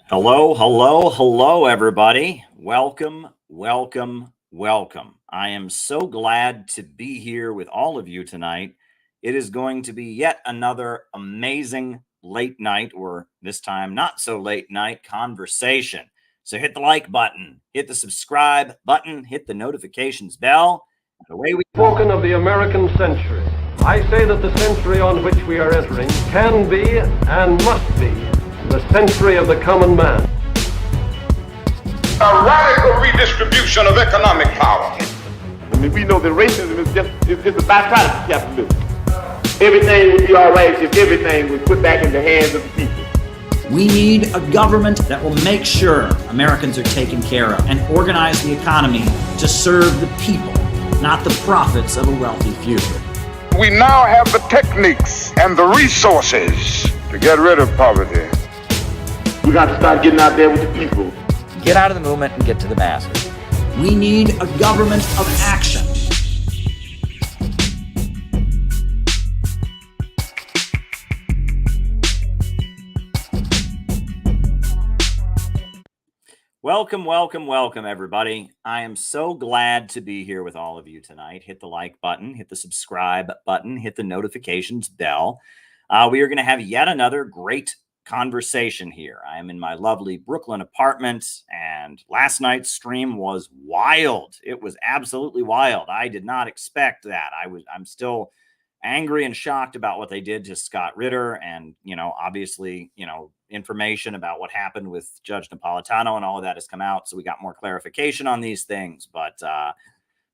Hello, hello, hello, everybody. Welcome, welcome, welcome. I am so glad to be here with all of you tonight. It is going to be yet another amazing late night, or this time not so late night conversation. So hit the like button, hit the subscribe button, hit the notifications bell. The way we Spoken of the American century. I say that the century on which we are entering can be and must be the century of the common man. A radical redistribution of economic power. I mean, we know that racism is just a byproduct of capitalism. Everything would be all right if everything was put back in the hands of the people. We need a government that will make sure Americans are taken care of and organize the economy to serve the people, not the profits of a wealthy few. We now have the techniques and the resources to get rid of poverty. We got to start getting out there with the people. Get out of the movement and get to the masses. We need a government of action. Welcome, welcome, welcome, everybody. I am so glad to be here with all of you tonight. Hit the like button, hit the subscribe button, hit the notifications bell. We are going to have yet another great conversation here. I am in my lovely Brooklyn apartment, and last night's stream was wild. It was absolutely wild. I did not expect that. I'm still angry and shocked about what they did to Scott Ritter, and obviously, information about what happened with Judge Napolitano and all of that has come out, so we got more clarification on these things. But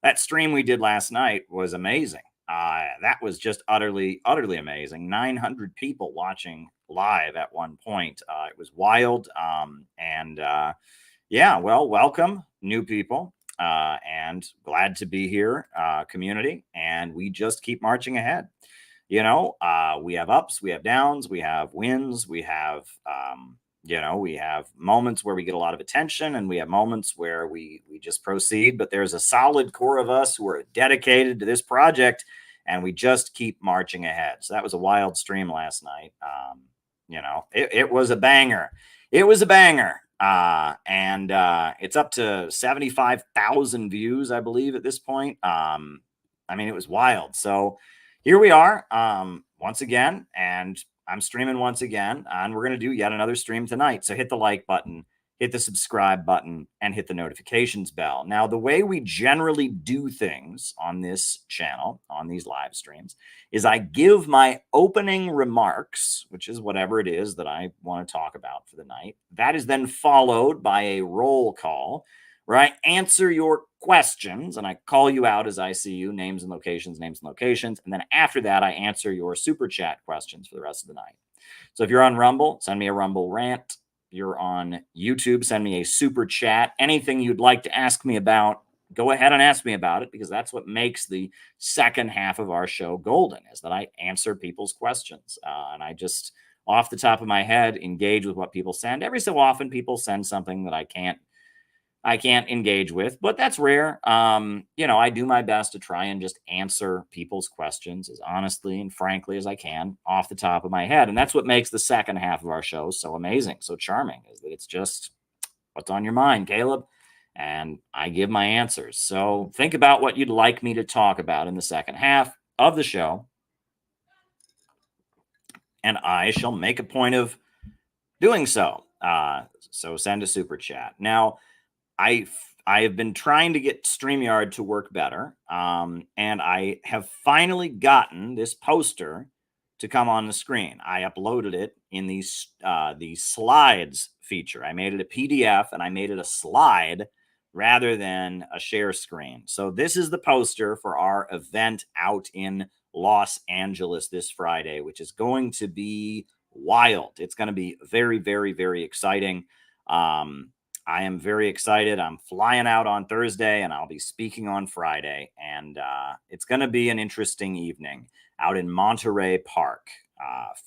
that stream we did last night was amazing. That was just utterly amazing. 900 people watching live at one point. It was wild. Welcome, new people, and glad to be here, community. And we just keep marching ahead. We have ups, we have downs, we have wins, we have, we have moments where we get a lot of attention, and we have moments where we just proceed. But there's a solid core of us who are dedicated to this project, and we just keep marching ahead. So that was a wild stream last night. It was a banger. It was a banger. And it's up to 75,000 views, I believe, at this point. It was wild. So here we are once again, and I'm streaming once again, and we're going to do yet another stream tonight. So hit the like button, hit the subscribe button, and hit the notifications bell. Now, the way we generally do things on this channel, on these live streams, is I give my opening remarks, which is whatever it is that I want to talk about for the night. That is then followed by a roll call, where I answer your questions, and I call you out as I see you, names and locations. And then after that, I answer your super chat questions for the rest of the night. So if you're on Rumble, send me a Rumble rant. You're on YouTube, send me a super chat. Anything you'd like to ask me about, go ahead and ask me about it, because that's what makes the second half of our show golden, is that I answer people's questions. And I just, off the top of my head, engage with what people send. Every so often, people send something that I can't engage with, but that's rare. I do my best to try and just answer people's questions as honestly and frankly as I can off the top of my head. And that's what makes the second half of our show so amazing, so charming, is that it's just what's on your mind, Caleb, and I give my answers. So think about what you'd like me to talk about in the second half of the show, and I shall make a point of doing so. So send a super chat. Now, I have been trying to get StreamYard to work better, and I have finally gotten this poster to come on the screen. I uploaded it in the slides feature. I made it a PDF, and I made it a slide rather than a share screen. So this is the poster for our event out in Los Angeles this Friday, which is going to be wild. It's going to be very, very, very exciting. I am very excited. I'm flying out on Thursday, and I'll be speaking on Friday. And it's going to be an interesting evening out in Monterey Park,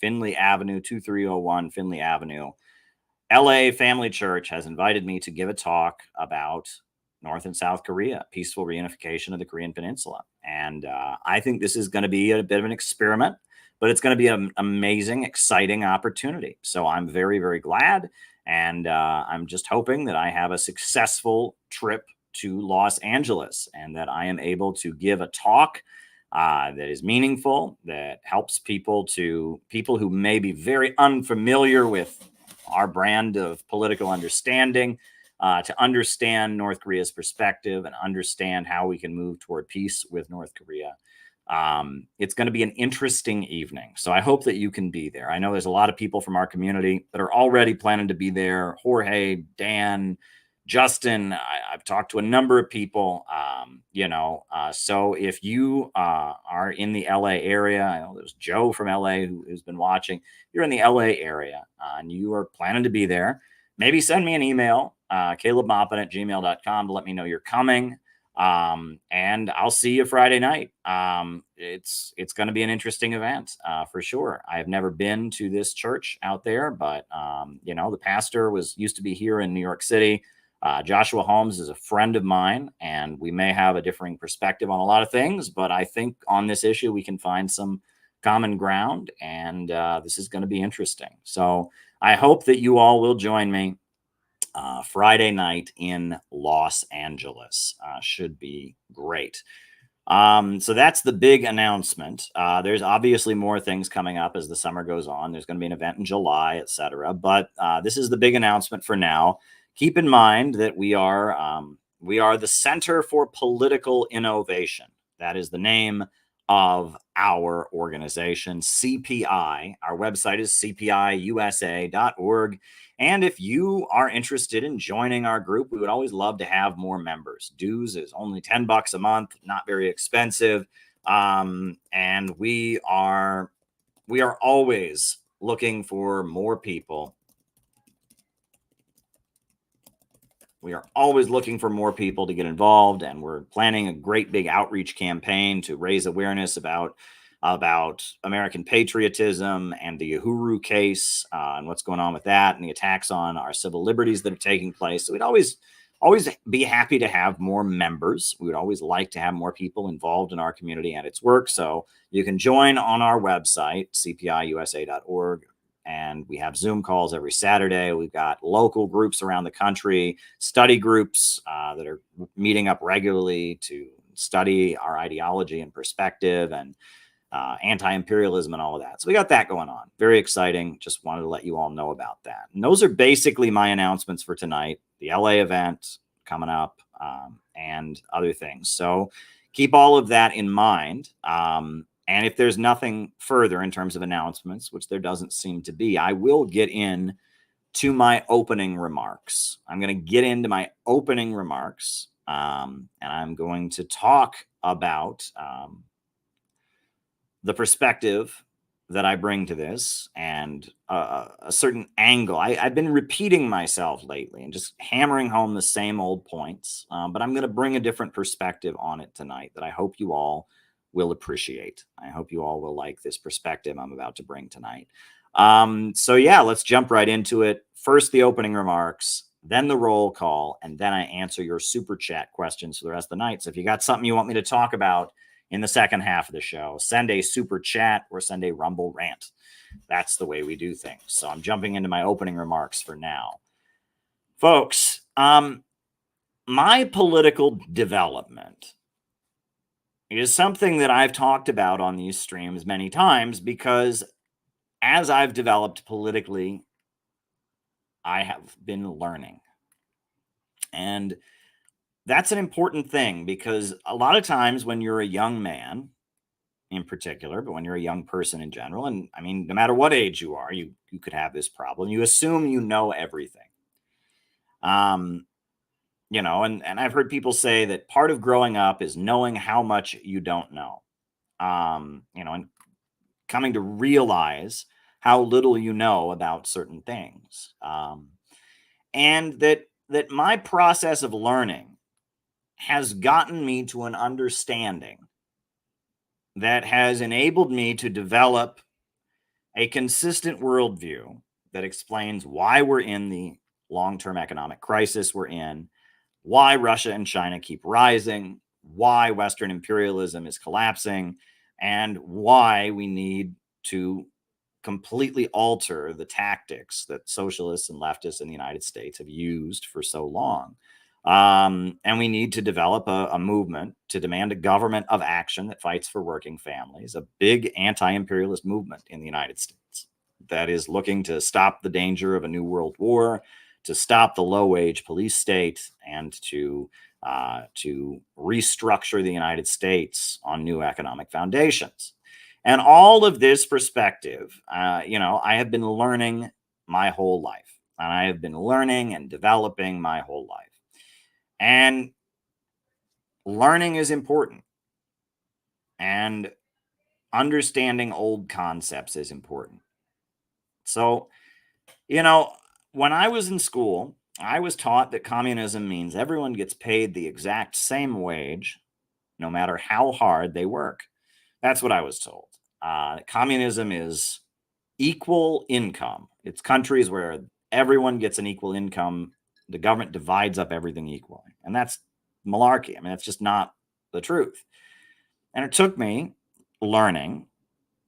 Finley Avenue, 2301 Finley Avenue. LA Family Church has invited me to give a talk about North and South Korea, peaceful reunification of the Korean Peninsula. And I think this is going to be a bit of an experiment, but it's going to be an amazing, exciting opportunity. So I'm very, very glad. And I'm just hoping that I have a successful trip to Los Angeles and that I am able to give a talk that is meaningful, that helps people who may be very unfamiliar with our brand of political understanding, to understand North Korea's perspective and understand how we can move toward peace with North Korea. It's going to be an interesting evening. So I hope that you can be there. I know there's a lot of people from our community that are already planning to be there. Jorge, Dan, Justin, I've talked to a number of people, so if you are in the LA area, I know there's Joe from LA who's been watching. You're in the LA area and you are planning to be there. Maybe send me an email, calebmaupin@gmail.com, to let me know you're coming. And I'll see you Friday night. It's going to be an interesting event, for sure. I have never been to this church out there, but, the pastor used to be here in New York City. Joshua Holmes is a friend of mine, and we may have a differing perspective on a lot of things, but I think on this issue, we can find some common ground, and this is going to be interesting. So I hope that you all will join me Friday night in Los Angeles. Should be great. So that's the big announcement. There's obviously more things coming up as the summer goes on. There's going to be an event in July, etc. But this is the big announcement for now. Keep in mind that we are the Center for Political Innovation. That is the name of our organization, CPI. Our website is cpiusa.org. And if you are interested in joining our group, we would always love to have more members. Dues is only $10 a month, not very expensive. And we are always looking for more people. We are always looking for more people to get involved, and we're planning a great big outreach campaign to raise awareness about American patriotism and the Uhuru case and what's going on with that and the attacks on our civil liberties that are taking place. So we'd always be happy to have more members. We would always like to have more people involved in our community and its work. So you can join on our website, cpiusa.org. And we have Zoom calls every Saturday. We've got local groups around the country, study groups that are meeting up regularly to study our ideology and perspective and anti-imperialism and all of that. So we got that going on. Very exciting. Just wanted to let you all know about that. And those are basically my announcements for tonight. The LA event coming up and other things. So keep all of that in mind. And if there's nothing further in terms of announcements, which there doesn't seem to be, I will get in to my opening remarks. I'm going to get into my opening remarks, and I'm going to talk about the perspective that I bring to this and a certain angle. I've been repeating myself lately and just hammering home the same old points, but I'm going to bring a different perspective on it tonight that I hope you all will appreciate. I hope you all will like this perspective I'm about to bring tonight. So yeah, let's jump right into it. First, the opening remarks, then the roll call, and then I answer your super chat questions for the rest of the night. So if you got something you want me to talk about in the second half of the show, send a super chat or send a Rumble rant. That's the way we do things. So I'm jumping into my opening remarks for now. Folks, my political development is something that I've talked about on these streams many times because as I've developed politically, I have been learning. And that's an important thing because a lot of times when you're a young man in particular, but when you're a young person in general, and I mean, no matter what age you are, you could have this problem. You assume you know everything. And I've heard people say that part of growing up is knowing how much you don't know, and coming to realize how little you know about certain things. And that my process of learning has gotten me to an understanding that has enabled me to develop a consistent worldview that explains why we're in the long-term economic crisis we're in, why Russia and China keep rising, why Western imperialism is collapsing, and why we need to completely alter the tactics that socialists and leftists in the United States have used for so long. And we need to develop a movement to demand a government of action that fights for working families, a big anti-imperialist movement in the United States that is looking to stop the danger of a new world war, to stop the low-wage police state, and to restructure the United States on new economic foundations. And all of this perspective, I have been learning my whole life, and I have been learning and developing my whole life. And learning is important, and understanding old concepts is important. So, when I was in school, I was taught that communism means everyone gets paid the exact same wage, no matter how hard they work. That's what I was told. Communism is equal income. It's countries where everyone gets an equal income. The government divides up everything equally. And that's malarkey. I mean, that's just not the truth. And it took me learning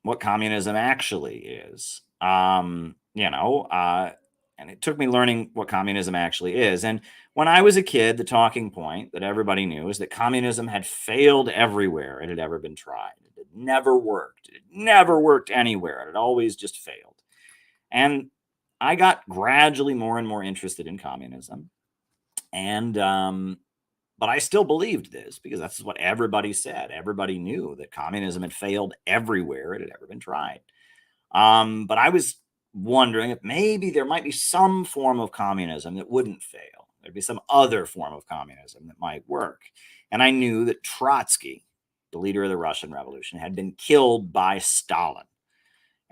what communism actually is. And it took me learning what communism actually is. And when I was a kid, the talking point that everybody knew is that communism had failed everywhere it had ever been tried. It had never worked. It never worked anywhere. It had always just failed. And I got gradually more and more interested in communism. And, but I still believed this because that's what everybody said. Everybody knew that communism had failed everywhere it had ever been tried. But I was wondering if maybe there might be some form of communism that wouldn't fail. There'd be some other form of communism that might work. And I knew that Trotsky, the leader of the Russian Revolution, had been killed by Stalin.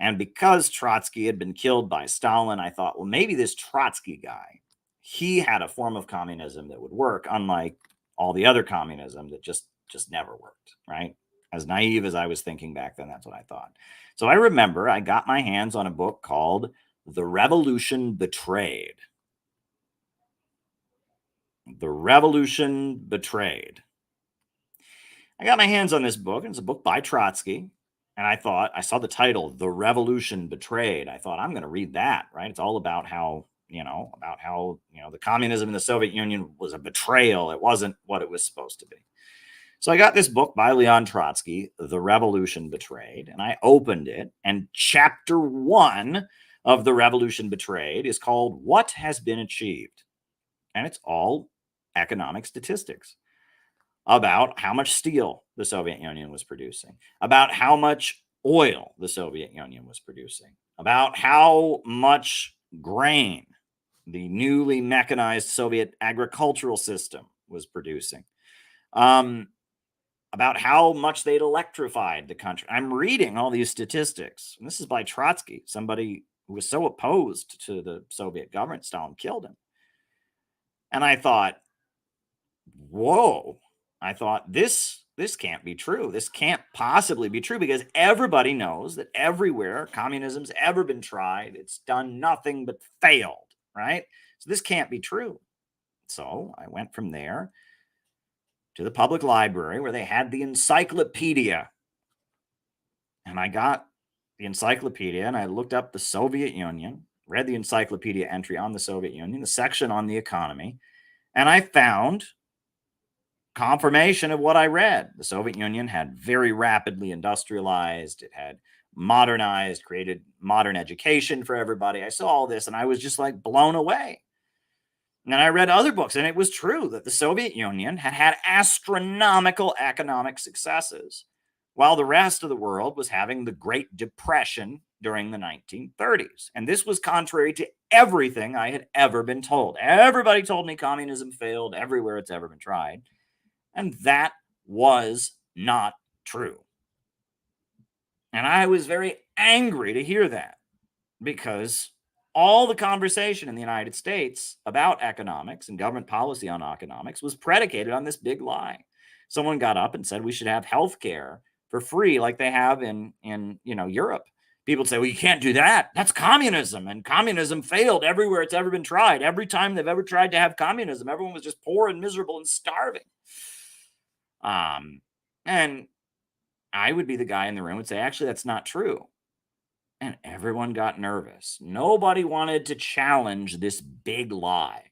And because Trotsky had been killed by Stalin, I thought, well, maybe this Trotsky guy, he had a form of communism that would work, unlike all the other communism that just never worked, right? As naive as I was thinking back then, that's what I thought. So I remember I got my hands on a book called The Revolution Betrayed. The Revolution Betrayed. I got my hands on this book, and it's a book by Trotsky. And I saw the title, The Revolution Betrayed. I thought, I'm going to read that, right? It's all about how the communism in the Soviet Union was a betrayal. It wasn't what it was supposed to be. So I got this book by Leon Trotsky, The Revolution Betrayed, and I opened it, and chapter 1 of The Revolution Betrayed is called What Has Been Achieved? And it's all economic statistics about how much steel the Soviet Union was producing, about how much oil the Soviet Union was producing, about how much grain the newly mechanized Soviet agricultural system was producing. About how much they'd electrified the country. I'm reading all these statistics, and this is by Trotsky, somebody who was so opposed to the Soviet government, Stalin killed him. And I thought, whoa, this can't be true. This can't possibly be true because everybody knows that everywhere communism's ever been tried, it's done nothing but failed, right? So this can't be true. So I went from there to the public library where they had the encyclopedia. And I got the encyclopedia and I looked up the Soviet Union, read the encyclopedia entry on the Soviet Union, the section on the economy, and I found confirmation of what I read. The Soviet Union had very rapidly industrialized. It had modernized, created modern education for everybody. I saw all this and I was just like blown away. And then I read other books, and it was true that the Soviet Union had had astronomical economic successes, while the rest of the world was having the Great Depression during the 1930s. And this was contrary to everything I had ever been told. Everybody told me communism failed everywhere it's ever been tried. And that was not true. And I was very angry to hear that because all the conversation in the United States about economics and government policy on economics was predicated on this big lie. Someone got up and said we should have health care for free like they have in Europe. People say, well, you can't do that. That's communism, and communism failed everywhere it's ever been tried. Every time they've ever tried to have communism, everyone was just poor and miserable and starving. And I would be the guy in the room and say, actually, that's not true. And everyone got nervous. Nobody wanted to challenge this big lie.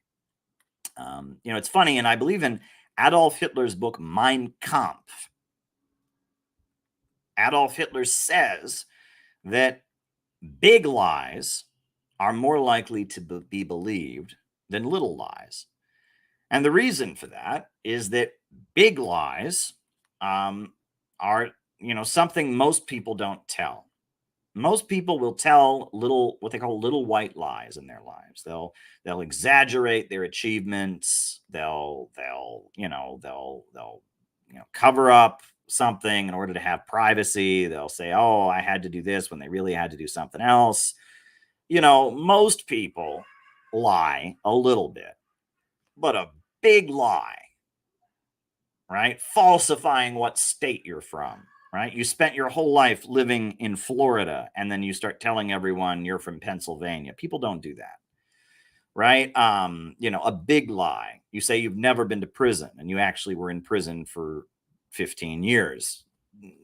It's funny, and I believe in Adolf Hitler's book, Mein Kampf. Adolf Hitler says that big lies are more likely to be believed than little lies. And the reason for that is that big lies are, something most people don't tell. Most people will tell what they call little white lies in their lives. They'll exaggerate their achievements. They'll cover up something in order to have privacy. They'll say, "Oh, I had to do this," when they really had to do something else. Most people lie a little bit, but a big lie, right? Falsifying what state you're from, right? You spent your whole life living in Florida, and then you start telling everyone you're from Pennsylvania. People don't do that, right? A big lie. You say you've never been to prison, and you actually were in prison for 15 years.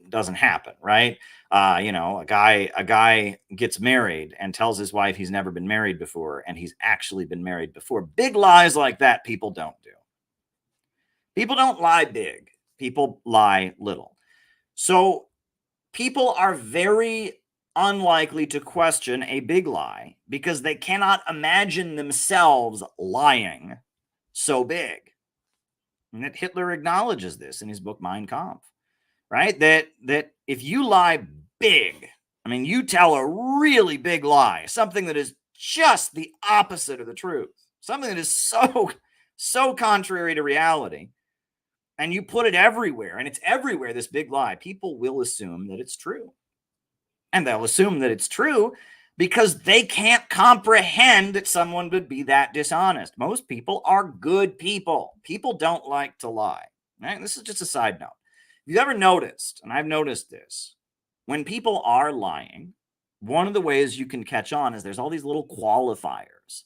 Doesn't happen, right? A guy gets married and tells his wife he's never been married before, and he's actually been married before. Big lies like that, people don't do. People don't lie big. People lie little. So people are very unlikely to question a big lie because they cannot imagine themselves lying so big. And that Hitler acknowledges this in his book, Mein Kampf, right? That if you lie big, you tell a really big lie, something that is just the opposite of the truth, something that is so contrary to reality, and you put it everywhere, and it's everywhere, this big lie, people will assume that it's true. And they'll assume that it's true because they can't comprehend that someone would be that dishonest. Most people are good people. People don't like to lie. Right? This is just a side note. If you've ever noticed, and I've noticed this, when people are lying, one of the ways you can catch on is there's all these little qualifiers.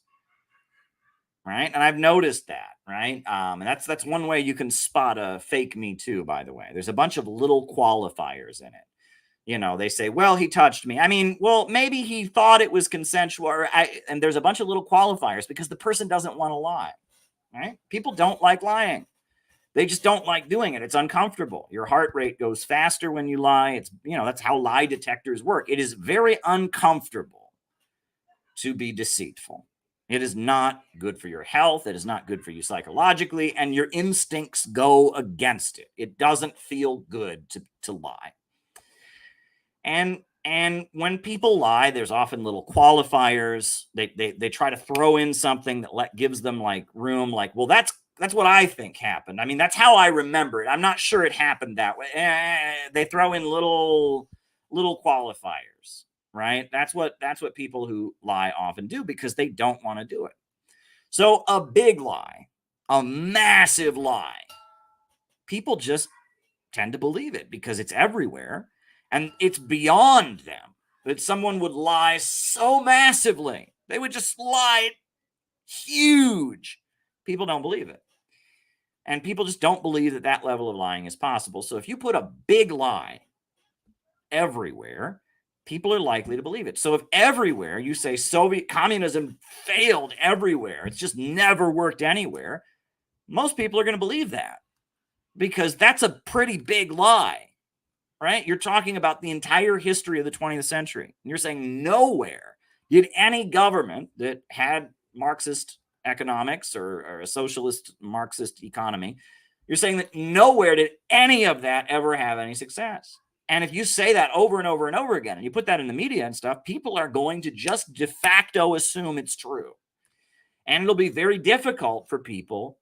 Right. And I've noticed that. Right. And that's one way you can spot a fake Me Too, by the way. There's a bunch of little qualifiers in it. They say, well, he touched me. Maybe he thought it was consensual. And there's a bunch of little qualifiers because the person doesn't want to lie. Right. People don't like lying. They just don't like doing it. It's uncomfortable. Your heart rate goes faster when you lie. It's, that's how lie detectors work. It is very uncomfortable to be deceitful. It is not good for your health. It is not good for you psychologically, and your instincts go against it. It doesn't feel good to lie. And when people lie, there's often little qualifiers. They try to throw in something that gives them like room, like, well, that's what I think happened. That's how I remember it. I'm not sure it happened that way. They throw in little qualifiers. Right? That's what people who lie often do because they don't want to do it. So a big lie, a massive lie, people just tend to believe it because it's everywhere and it's beyond them that someone would lie so massively. They would just lie huge. People don't believe it. And people just don't believe that level of lying is possible. So if you put a big lie everywhere, people are likely to believe it. So if everywhere you say Soviet communism failed everywhere, it's just never worked anywhere, most people are going to believe that because that's a pretty big lie, right? You're talking about the entire history of the 20th century. And you're saying nowhere did any government that had Marxist economics or a socialist Marxist economy, you're saying that nowhere did any of that ever have any success. And if you say that over and over and over again, and you put that in the media and stuff, people are going to just de facto assume it's true. And it'll be very difficult for people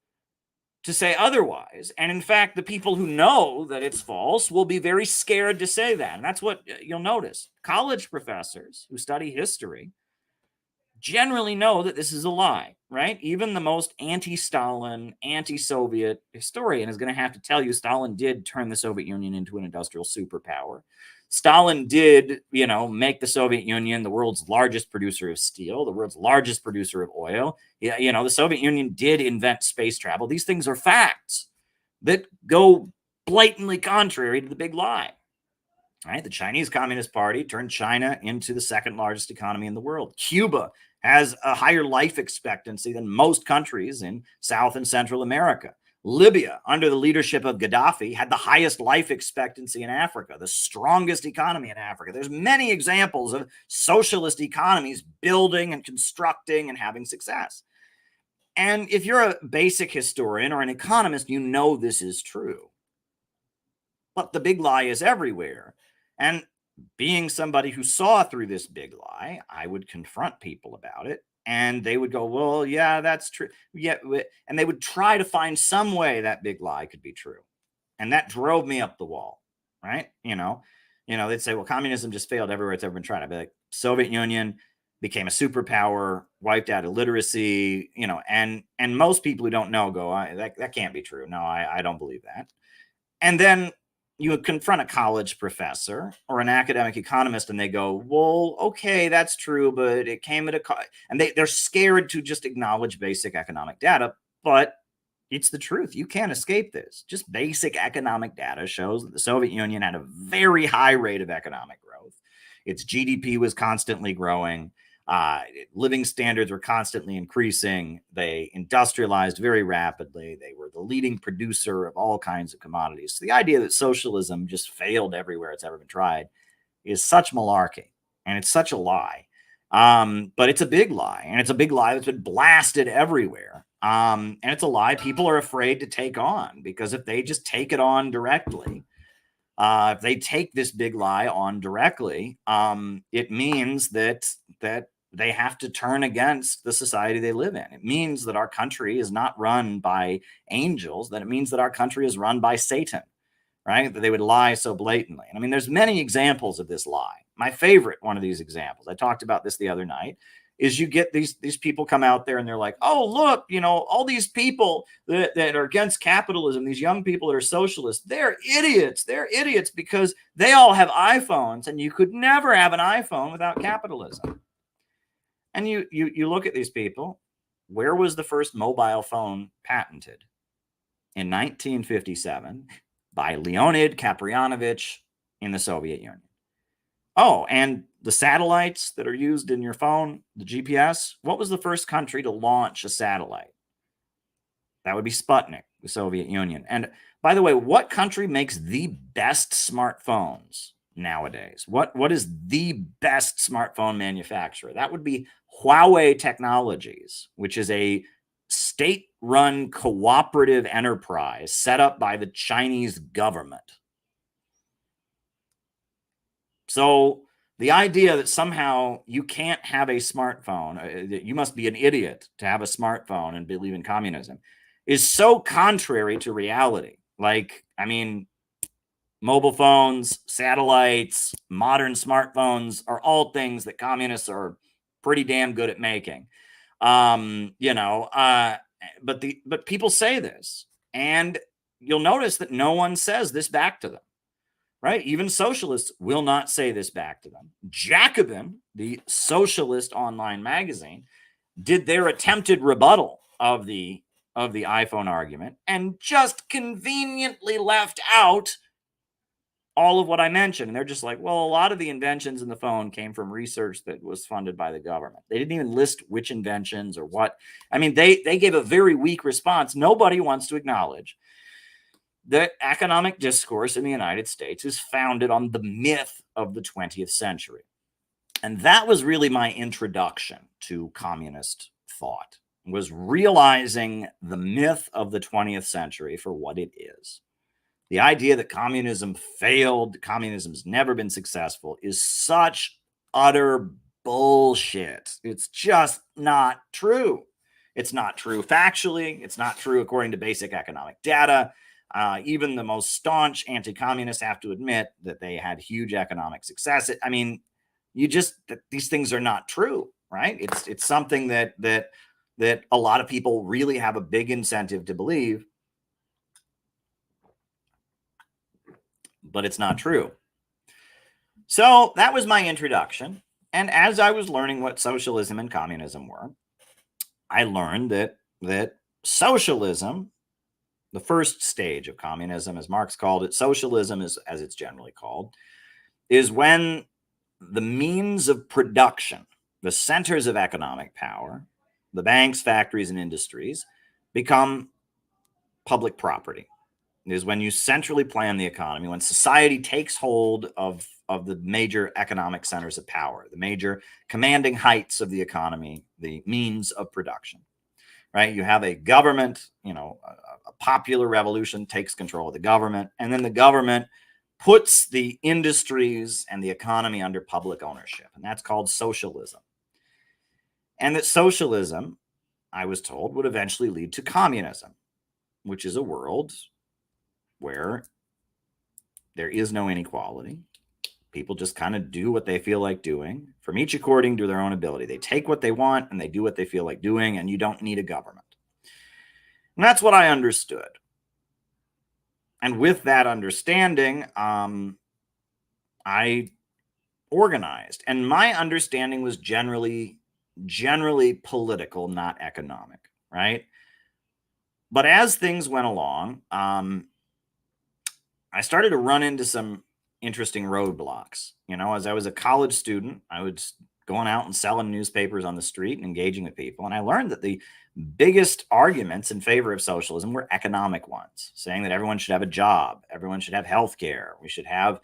to say otherwise. And in fact, the people who know that it's false will be very scared to say that. And that's what you'll notice. College professors who study history generally know that this is a lie, right? Even the most anti-Stalin, anti-Soviet historian is going to have to tell you Stalin did turn the Soviet Union into an industrial superpower. Stalin did, make the Soviet Union the world's largest producer of steel, the world's largest producer of oil. The Soviet Union did invent space travel. These things are facts that go blatantly contrary to the big lie. Right? The Chinese Communist Party turned China into the second largest economy in the world. Cuba has a higher life expectancy than most countries in South and Central America. Libya, under the leadership of Gaddafi, had the highest life expectancy in Africa, the strongest economy in Africa. There's many examples of socialist economies building and constructing and having success. And if you're a basic historian or an economist, you know this is true. But the big lie is everywhere. And being somebody who saw through this big lie, I would confront people about it. And they would go, well, yeah, that's true. Yeah. And they would try to find some way that big lie could be true. And that drove me up the wall, right? They'd say, well, communism just failed everywhere it's ever been tried. I'd be like, Soviet Union became a superpower, wiped out illiteracy, and most people who don't know go, that can't be true. No, I don't believe that. And then you would confront a college professor or an academic economist and they go, well, okay, that's true, but it came at a cost. And they're scared to just acknowledge basic economic data, but it's the truth. You can't escape this. Just basic economic data shows that the Soviet Union had a very high rate of economic growth. Its GDP was constantly growing. Living standards were constantly increasing. They industrialized very rapidly. They were the leading producer of all kinds of commodities. So the idea that socialism just failed everywhere it's ever been tried is such malarkey, and it's such a lie. But it's a big lie, and it's a big lie that's been blasted everywhere. And it's a lie people are afraid to take on, because if they just take it on directly, if they take this big lie on directly, it means that they have to turn against the society they live in. It means that our country is not run by angels, that it means that our country is run by Satan, right? That they would lie so blatantly. And I mean, there's many examples of this lie. My favorite one of these examples, I talked about this the other night, is you get these people come out there and they're like, oh, look, all these people that are against capitalism, these young people that are socialists, they're idiots. They're idiots because they all have iPhones, and you could never have an iPhone without capitalism. And you look at these people. Where was the first mobile phone patented? In 1957 by Leonid Kaprianovich in the Soviet Union. Oh, and the satellites that are used in your phone, the GPS, what was the first country to launch a satellite? That would be Sputnik, the Soviet Union. And by the way, what country makes the best smartphones nowadays? What is the best smartphone manufacturer? That would be Huawei Technologies, which is a state-run cooperative enterprise set up by the Chinese government. So the idea that somehow you can't have a smartphone, that you must be an idiot to have a smartphone and believe in communism, is so contrary to reality. Like, I mean, mobile phones, satellites, modern smartphones are all things that communists are pretty damn good at making. But people say this, and you'll notice that no one says this back to them. Right? Even socialists will not say this back to them. Jacobin, the socialist online magazine, did their attempted rebuttal of the iPhone argument and just conveniently left out all of what I mentioned. And they're just like, well, a lot of the inventions in the phone came from research that was funded by the government. They didn't even list which inventions or what. I mean, they gave a very weak response. Nobody wants to acknowledge that economic discourse in the United States is founded on the myth of the 20th century. And that was really my introduction to communist thought, was realizing the myth of the 20th century for what it is. The idea that communism failed, communism's never been successful, is such utter bullshit. It's just not true. It's not true factually. It's not true according to basic economic data. Even the most staunch anti-communists have to admit that they had huge economic success. I mean, these things are not true, right? It's something that a lot of people really have a big incentive to believe, but it's not true. So that was my introduction. And as I was learning what socialism and communism were, I learned that socialism, the first stage of communism, as Marx called it, socialism is, as it's generally called, is when the means of production, the centers of economic power, the banks, factories, and industries, become public property. It is when you centrally plan the economy, when society takes hold of the major economic centers of power, the major commanding heights of the economy, the means of production, right? You have a government, a popular revolution takes control of the government, and then the government puts the industries and the economy under public ownership, and that's called socialism. And that socialism, I was told, would eventually lead to communism, which is a world where there is no inequality. People just kind of do what they feel like doing, from each according to their own ability. They take what they want and they do what they feel like doing, and you don't need a government. And that's what I understood. And with that understanding, I organized. And my understanding was generally political, not economic, right? But as things went along, I started to run into some interesting roadblocks. As I was a college student, I was going out and selling newspapers on the street and engaging with people. And I learned that the biggest arguments in favor of socialism were economic ones, saying that everyone should have a job, everyone should have health care, we should have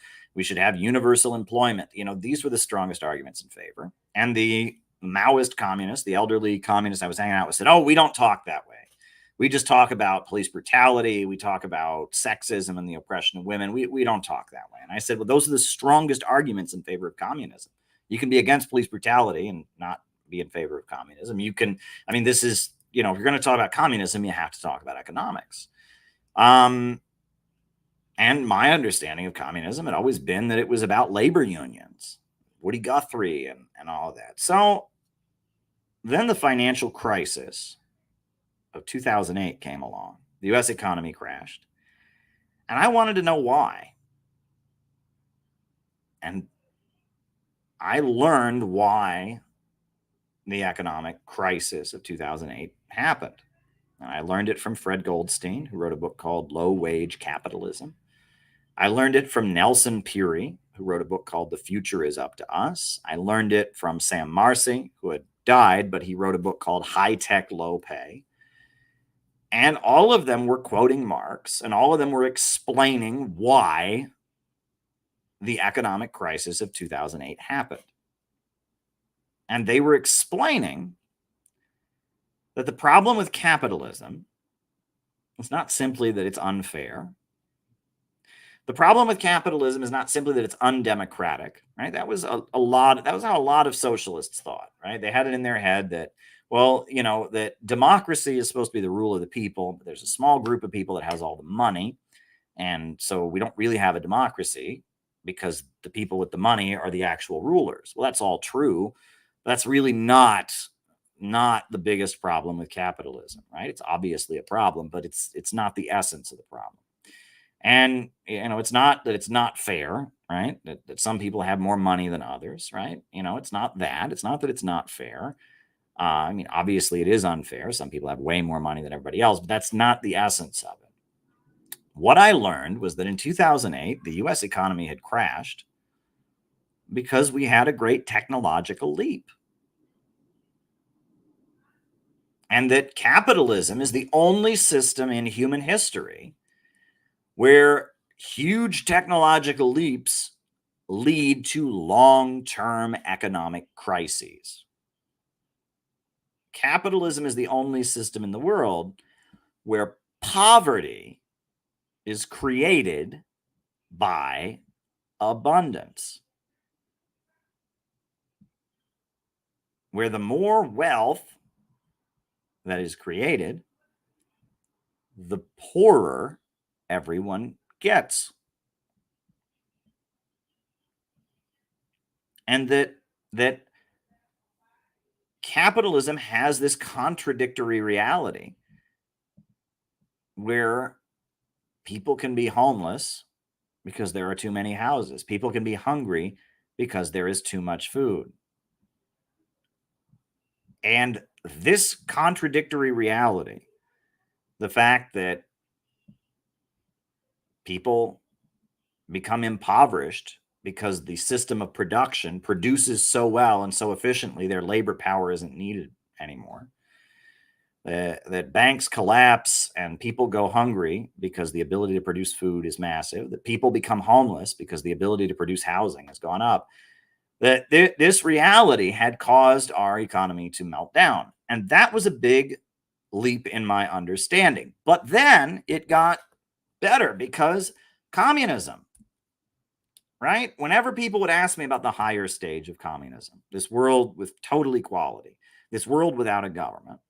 universal employment. These were the strongest arguments in favor. And the Maoist communists, the elderly communists I was hanging out with, said, "Oh, we don't talk that way. We just talk about police brutality. We talk about sexism and the oppression of women. We don't talk that way." And I said, well, those are the strongest arguments in favor of communism. You can be against police brutality and not be in favor of communism. This is, if you're going to talk about communism, you have to talk about economics. And my understanding of communism had always been that it was about labor unions, Woody Guthrie and all of that. So then the financial crisis of 2008 came along. The U.S. economy crashed. And I wanted to know why. And I learned why the economic crisis of 2008 happened. And I learned it from Fred Goldstein, who wrote a book called Low Wage Capitalism. I learned it from Nelson Puri, who wrote a book called The Future Is Up to Us. I learned it from Sam Marcy, who had died, but he wrote a book called High Tech, Low Pay. And all of them were quoting Marx, and all of them were explaining why the economic crisis of 2008 happened. And they were explaining that the problem with capitalism is not simply that it's unfair. The problem with capitalism is not simply that it's undemocratic, right? That was how a lot of socialists thought, right? They had it in their head that, that democracy is supposed to be the rule of the people, but there's a small group of people that has all the money. And so we don't really have a democracy because the people with the money are the actual rulers. Well, that's all true. But that's really not the biggest problem with capitalism, right? It's obviously a problem, but it's not the essence of the problem. And, it's not that it's not fair, right? That some people have more money than others, right? It's not that. It's not that it's not fair. Obviously it is unfair. Some people have way more money than everybody else, but that's not the essence of it. What I learned was that in 2008, the U.S. economy had crashed because we had a great technological leap. And that capitalism is the only system in human history where huge technological leaps lead to long-term economic crises. Capitalism is the only system in the world where poverty is created by abundance. Where the more wealth that is created, the poorer everyone gets. And that capitalism has this contradictory reality where people can be homeless because there are too many houses. People can be hungry because there is too much food. And this contradictory reality, the fact that people become impoverished because the system of production produces so well and so efficiently, their labor power isn't needed anymore. That banks collapse and people go hungry because the ability to produce food is massive. That people become homeless because the ability to produce housing has gone up. That this reality had caused our economy to melt down. And that was a big leap in my understanding. But then it got better because communism, right? Whenever people would ask me about the higher stage of communism, this world with total equality, this world without a government,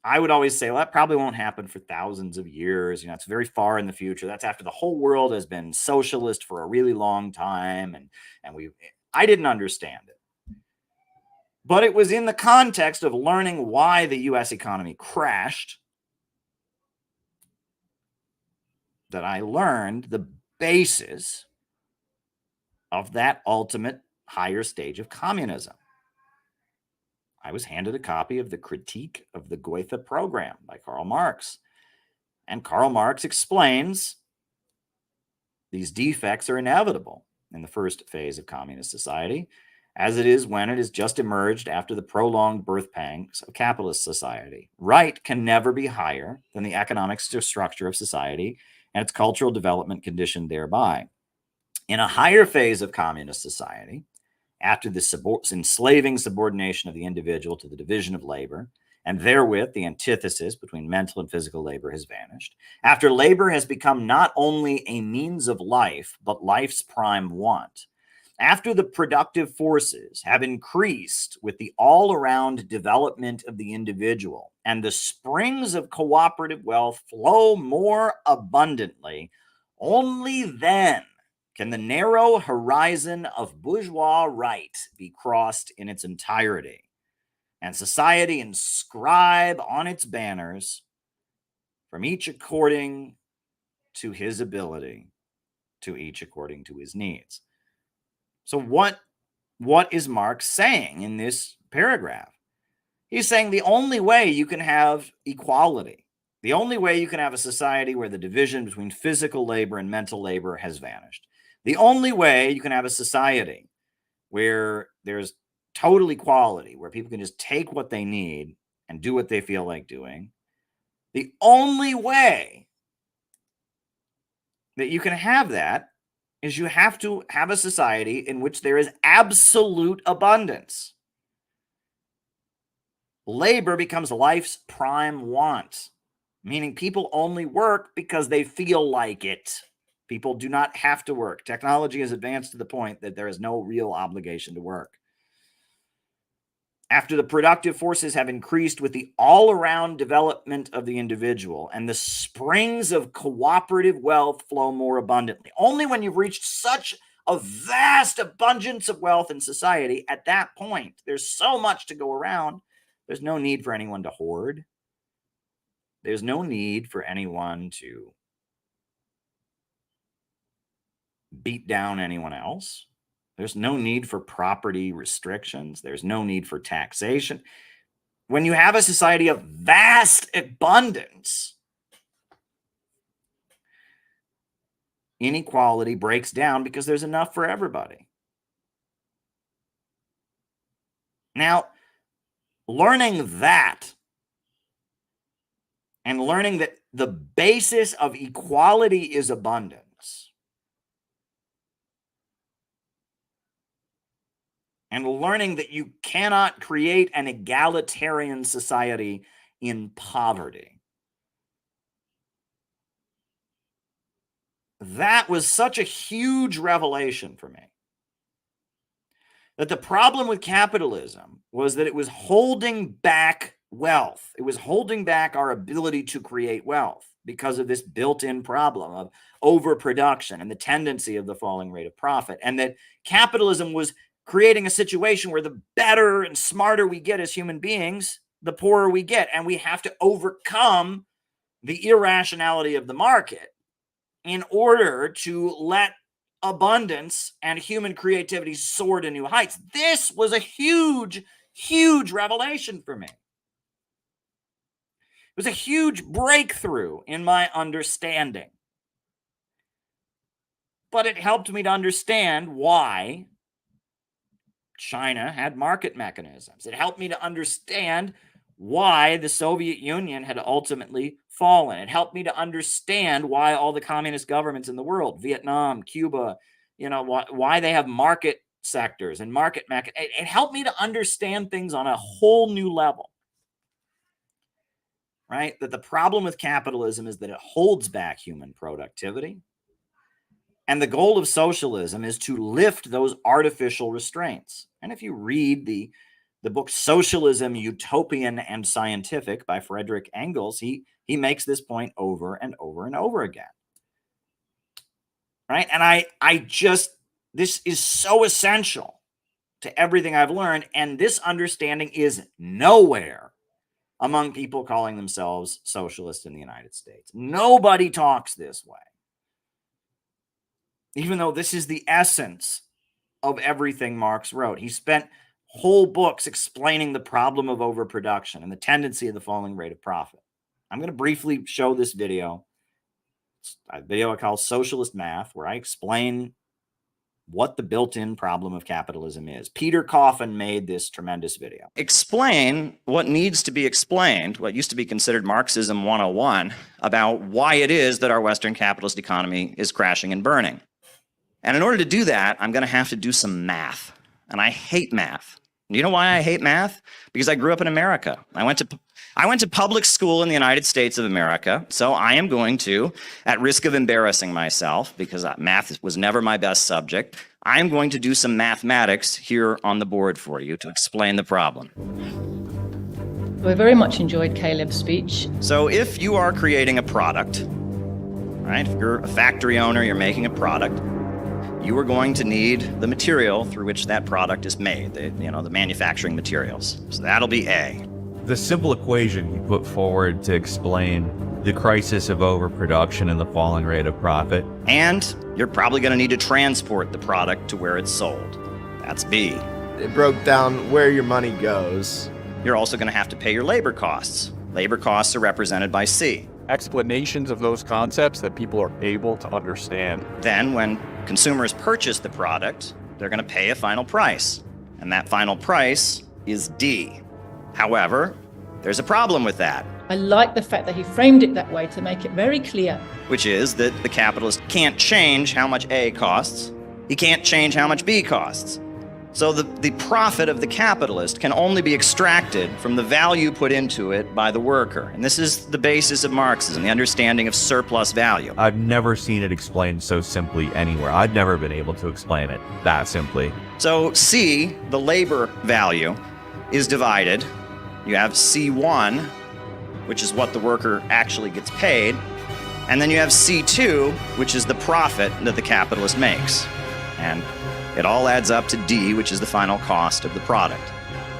I would always say, well, that probably won't happen for thousands of years. You know, it's very far in the future. That's after the whole world has been socialist for a really long time. And I didn't understand it. But it was in the context of learning why the US economy crashed that I learned the basis of that ultimate higher stage of communism. I was handed a copy of the Critique of the Goethe Program by Karl Marx. And Karl Marx explains these defects are inevitable in the first phase of communist society, as it is when it has just emerged after the prolonged birth pangs of capitalist society. Right can never be higher than the economic structure of society and its cultural development conditioned thereby. In a higher phase of communist society, after the enslaving subordination of the individual to the division of labor, and therewith the antithesis between mental and physical labor has vanished, after labor has become not only a means of life, but life's prime want, after the productive forces have increased with the all-around development of the individual, and the springs of cooperative wealth flow more abundantly, only then can the narrow horizon of bourgeois right be crossed in its entirety, and society inscribe on its banners, from each according to his ability, to each according to his needs. So what is Marx saying in this paragraph? He's saying the only way you can have equality, the only way you can have a society where the division between physical labor and mental labor has vanished, the only way you can have a society where there's total equality, where people can just take what they need and do what they feel like doing, the only way that you can have that is you have to have a society in which there is absolute abundance. Labor becomes life's prime want, meaning people only work because they feel like it. People do not have to work. Technology has advanced to the point that there is no real obligation to work. After the productive forces have increased with the all-around development of the individual, and the springs of cooperative wealth flow more abundantly. Only when you've reached such a vast abundance of wealth in society, at that point, there's so much to go around, there's no need for anyone to hoard. There's no need for anyone to beat down anyone else. There's no need for property restrictions. There's no need for taxation. When you have a society of vast abundance, inequality breaks down because there's enough for everybody. Now, learning that and learning that the basis of equality is abundance, and learning that you cannot create an egalitarian society in poverty. That was such a huge revelation for me. That the problem with capitalism was that it was holding back wealth. It was holding back our ability to create wealth because of this built-in problem of overproduction and the tendency of the falling rate of profit. And that capitalism was creating a situation where the better and smarter we get as human beings, the poorer we get. And we have to overcome the irrationality of the market in order to let abundance and human creativity soar to new heights. This was a huge, huge revelation for me. It was a huge breakthrough in my understanding. but it helped me to understand why China had market mechanisms. It helped me to understand why the Soviet Union had ultimately fallen. It helped me to understand why all the communist governments in the world, Vietnam, Cuba, why they have market sectors and it helped me to understand things on a whole new level. Right? That the problem with capitalism is that it holds back human productivity. And the goal of socialism is to lift those artificial restraints. And if you read the book Socialism, Utopian and Scientific by Friedrich Engels, he makes this point over and over and over again. Right? And this is so essential to everything I've learned. And this understanding is nowhere among people calling themselves socialists in the United States. Nobody talks this way. Even though this is the essence of everything Marx wrote. He spent whole books explaining the problem of overproduction and the tendency of the falling rate of profit. I'm going to briefly show this video. It's a video I call Socialist Math, where I explain what the built-in problem of capitalism is. Peter Coffin made this tremendous video. Explain what needs to be explained, what used to be considered Marxism 101, about why it is that our Western capitalist economy is crashing and burning. And in order to do that, I'm going to have to do some math. And I hate math. You know why I hate math? Because I grew up in America. I went to public school in the United States of America. So I am going to, at risk of embarrassing myself, because math was never my best subject, I am going to do some mathematics here on the board for you to explain the problem. I very much enjoyed Caleb's speech. So if you are creating a product, right? If you're a factory owner, you're making a product, you are going to need the material through which that product is made, the manufacturing materials. So that'll be A. The simple equation you put forward to explain the crisis of overproduction and the falling rate of profit. And you're probably going to need to transport the product to where it's sold. That's B. It broke down where your money goes. You're also going to have to pay your labor costs. Labor costs are represented by C. Explanations of those concepts that people are able to understand. Then when consumers purchase the product, they're going to pay a final price. And that final price is D. However, there's a problem with that. I like the fact that he framed it that way to make it very clear. Which is that the capitalist can't change how much A costs. He can't change how much B costs. So the profit of the capitalist can only be extracted from the value put into it by the worker. And this is the basis of Marxism, the understanding of surplus value. I've never seen it explained so simply anywhere. I've never been able to explain it that simply. So C, the labor value, is divided. You have C1, which is what the worker actually gets paid. And then you have C2, which is the profit that the capitalist makes. And it all adds up to D, which is the final cost of the product.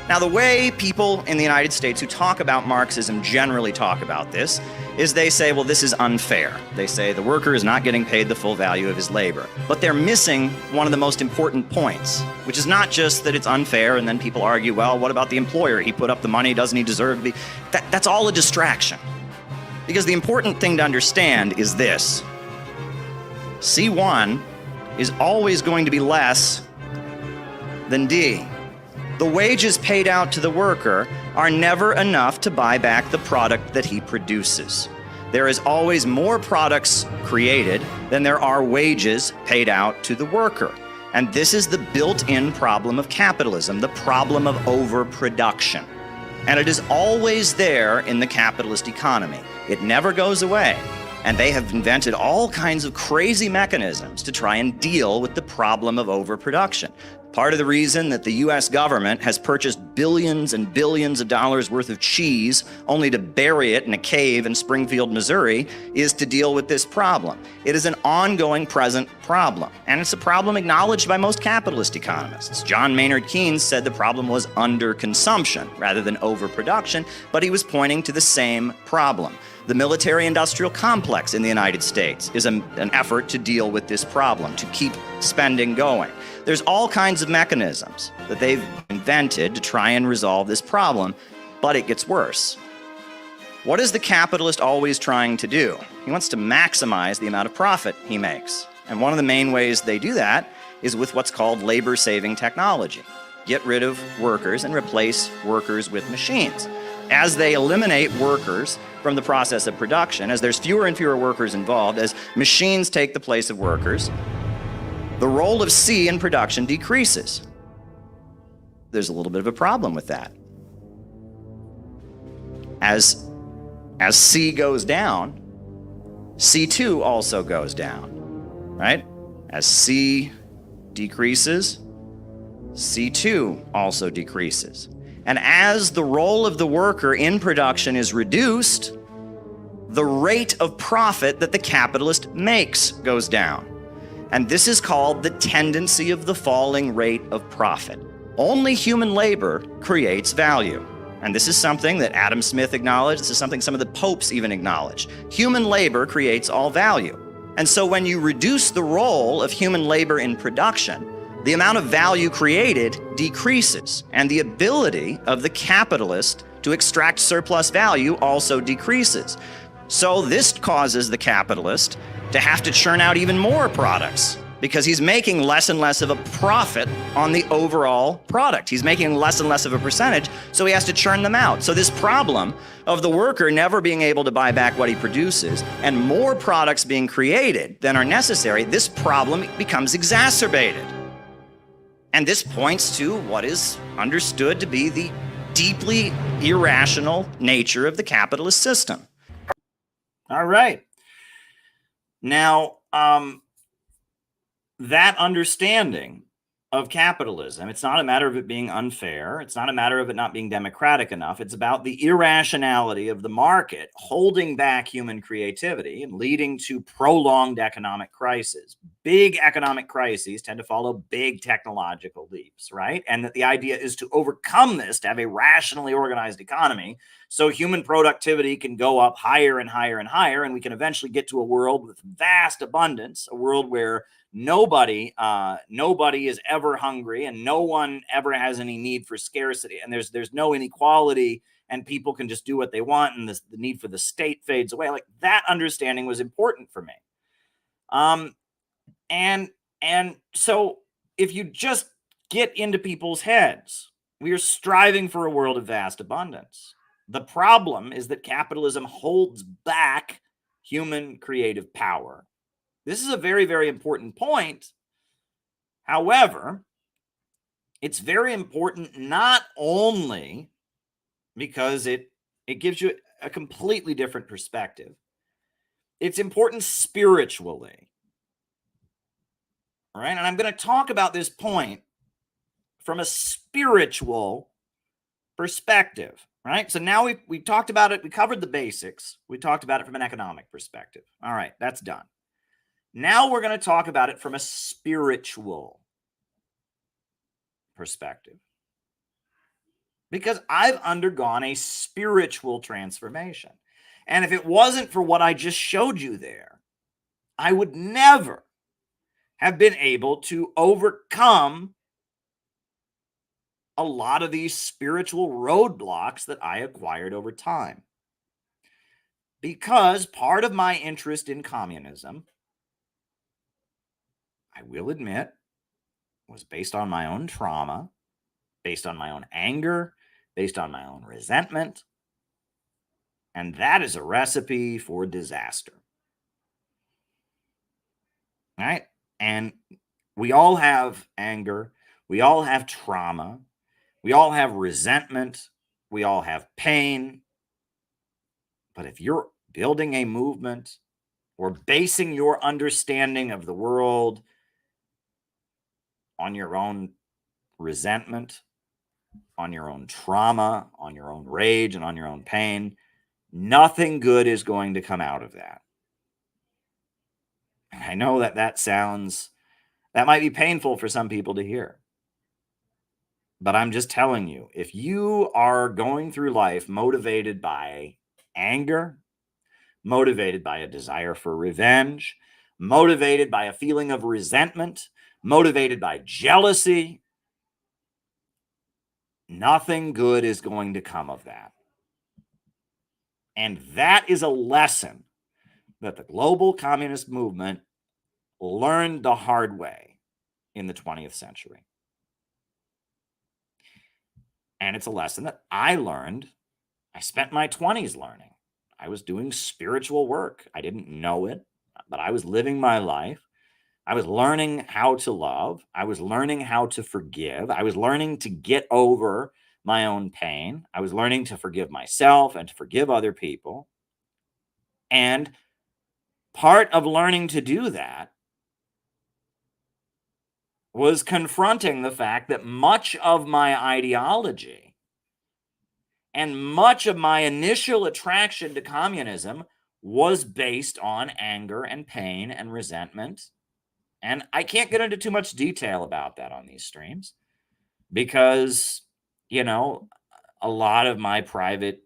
Now, the way people in the United States who talk about Marxism generally talk about this is they say, well, this is unfair. They say the worker is not getting paid the full value of his labor. But they're missing one of the most important points, which is not just that it's unfair and then people argue, well, what about the employer? He put up the money, doesn't he deserve to be? That's all a distraction. Because the important thing to understand is this. C1 is always going to be less than D. The wages paid out to the worker are never enough to buy back the product that he produces. There is always more products created than there are wages paid out to the worker. And this is the built-in problem of capitalism, the problem of overproduction. And it is always there in the capitalist economy. It never goes away. And they have invented all kinds of crazy mechanisms to try and deal with the problem of overproduction. Part of the reason that the US government has purchased billions and billions of dollars worth of cheese only to bury it in a cave in Springfield, Missouri, is to deal with this problem. It is an ongoing present problem, and it's a problem acknowledged by most capitalist economists. John Maynard Keynes said the problem was underconsumption rather than overproduction, but he was pointing to the same problem. The military-industrial complex in the United States is an effort to deal with this problem, to keep spending going. There's all kinds of mechanisms that they've invented to try and resolve this problem, but it gets worse. What is the capitalist always trying to do? He wants to maximize the amount of profit he makes. And one of the main ways they do that is with what's called labor-saving technology. Get rid of workers and replace workers with machines. As they eliminate workers from the process of production, as there's fewer and fewer workers involved, as machines take the place of workers, the role of C in production decreases. There's a little bit of a problem with that. As C goes down, C2 also goes down, right? As C decreases, C2 also decreases. And as the role of the worker in production is reduced, the rate of profit that the capitalist makes goes down. And this is called the tendency of the falling rate of profit. Only human labor creates value. And this is something that Adam Smith acknowledged. This is something some of the popes even acknowledge. Human labor creates all value. And so when you reduce the role of human labor in production, the amount of value created decreases, and the ability of the capitalist to extract surplus value also decreases. So this causes the capitalist to have to churn out even more products because he's making less and less of a profit on the overall product. He's making less and less of a percentage, so he has to churn them out. So this problem of the worker never being able to buy back what he produces and more products being created than are necessary, this problem becomes exacerbated. And this points to what is understood to be the deeply irrational nature of the capitalist system. All right. Now, that understanding of capitalism, it's not a matter of it being unfair. It's not a matter of it not being democratic enough. It's about the irrationality of the market holding back human creativity and leading to prolonged economic crises. Big economic crises tend to follow big technological leaps, right? And that the idea is to overcome this, to have a rationally organized economy, so human productivity can go up higher and higher and higher, and we can eventually get to a world with vast abundance, a world where nobody is ever hungry and no one ever has any need for scarcity, and there's no inequality, and people can just do what they want, and the need for the state fades away. Like, that understanding was important for me. And so if you just get into people's heads, we are striving for a world of vast abundance. The problem is that capitalism holds back human creative power. This is a very, very important point. However, it's very important not only because it gives you a completely different perspective. It's important spiritually. All right? And I'm going to talk about this point from a spiritual perspective. Right? So now we talked about it. We covered the basics. We talked about it from an economic perspective. All right, that's done. Now we're going to talk about it from a spiritual perspective. Because I've undergone a spiritual transformation. And if it wasn't for what I just showed you there, I would never have been able to overcome a lot of these spiritual roadblocks that I acquired over time. Because part of my interest in communism, I will admit, was based on my own trauma, based on my own anger, based on my own resentment. And that is a recipe for disaster. All right? And we all have anger. We all have trauma. We all have resentment. We all have pain. But if you're building a movement or basing your understanding of the world on your own resentment, on your own trauma, on your own rage, and on your own pain, nothing good is going to come out of that. And I know that that might be painful for some people to hear. But I'm just telling you, if you are going through life motivated by anger, motivated by a desire for revenge, motivated by a feeling of resentment, motivated by jealousy, nothing good is going to come of that. And that is a lesson that the global communist movement learned the hard way in the 20th century. And it's a lesson that I learned. I spent my 20s learning. I was doing spiritual work. I didn't know it, but I was living my life. I was learning how to love. I was learning how to forgive. I was learning to get over my own pain. I was learning to forgive myself and to forgive other people. And part of learning to do that was confronting the fact that much of my ideology and much of my initial attraction to communism was based on anger and pain and resentment. And I can't get into too much detail about that on these streams because, a lot of my private,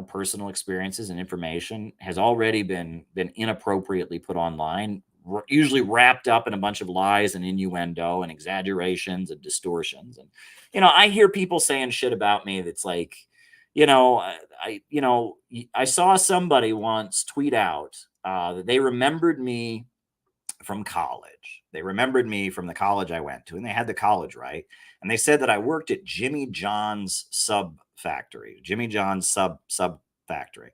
personal experiences and information has already been inappropriately put online, usually wrapped up in a bunch of lies and innuendo and exaggerations and distortions. And, I hear people saying shit about me that's like, I saw somebody once tweet out that they remembered me from college. They remembered me from the college I went to, and they had the college right. And they said that I worked at Jimmy John's sub factory, Jimmy John's sub factory,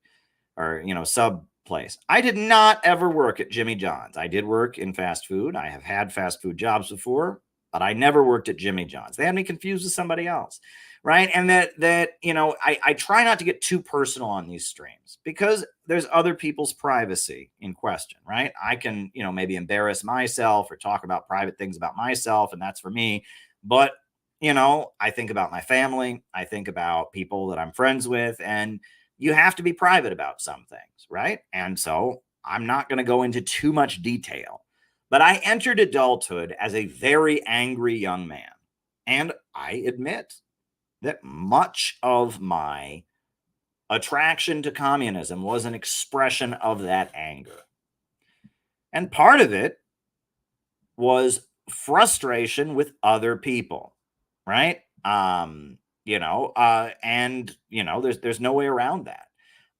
or sub place. I did not ever work at Jimmy John's. I did work in fast food. I have had fast food jobs before, but I never worked at Jimmy John's. They had me confused with somebody else, right? And I try not to get too personal on these streams because there's other people's privacy in question, right? I can, maybe embarrass myself or talk about private things about myself, and that's for me. But, I think about my family. I think about people that I'm friends with, and you have to be private about some things, right? And so I'm not going to go into too much detail, but I entered adulthood as a very angry young man. And I admit that much of my attraction to communism was an expression of that anger. And part of it was frustration with other people, right? There's no way around that.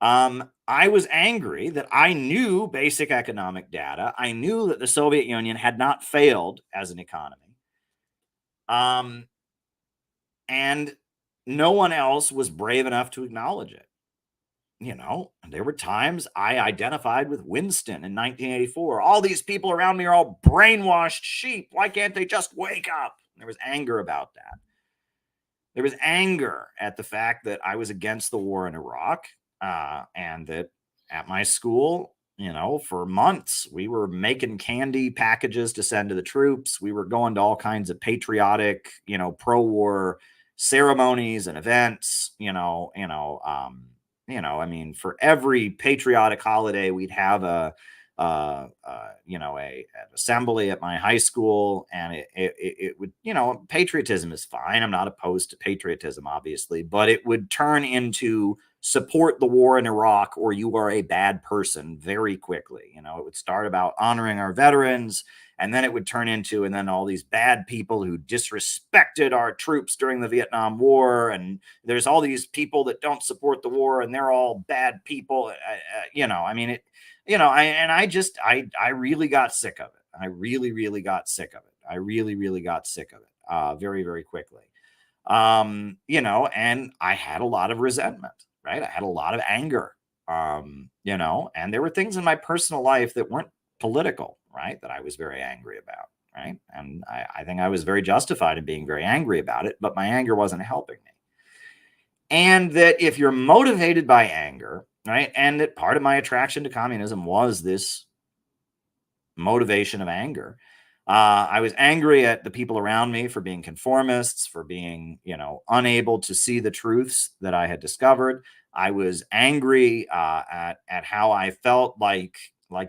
I was angry that I knew basic economic data. I knew that the Soviet Union had not failed as an economy. And no one else was brave enough to acknowledge it. There were times I identified with Winston in 1984. All these people around me are all brainwashed sheep. Why can't they just wake up? There was anger about that. There was anger at the fact that I was against the war in Iraq, and that at my school, for months, we were making candy packages to send to the troops. We were going to all kinds of patriotic, pro-war ceremonies and events, for every patriotic holiday, we'd have an assembly at my high school, and it would, patriotism is fine. I'm not opposed to patriotism, obviously, but it would turn into support the war in Iraq or you are a bad person very quickly. It would start about honoring our veterans, and then it would turn into, and then all these bad people who disrespected our troops during the Vietnam War. And there's all these people that don't support the war and they're all bad people. I really got sick of it. I really, really got sick of it. I really, really got sick of it very, very quickly. And I had a lot of resentment, right? I had a lot of anger, and there were things in my personal life that weren't political, right, that I was very angry about, right? And I think I was very justified in being very angry about it, but my anger wasn't helping me. And that if you're motivated by anger, right, and that part of my attraction to communism was this motivation of anger, I was angry at the people around me for being conformists, for being, unable to see the truths that I had discovered. I was angry at how I felt like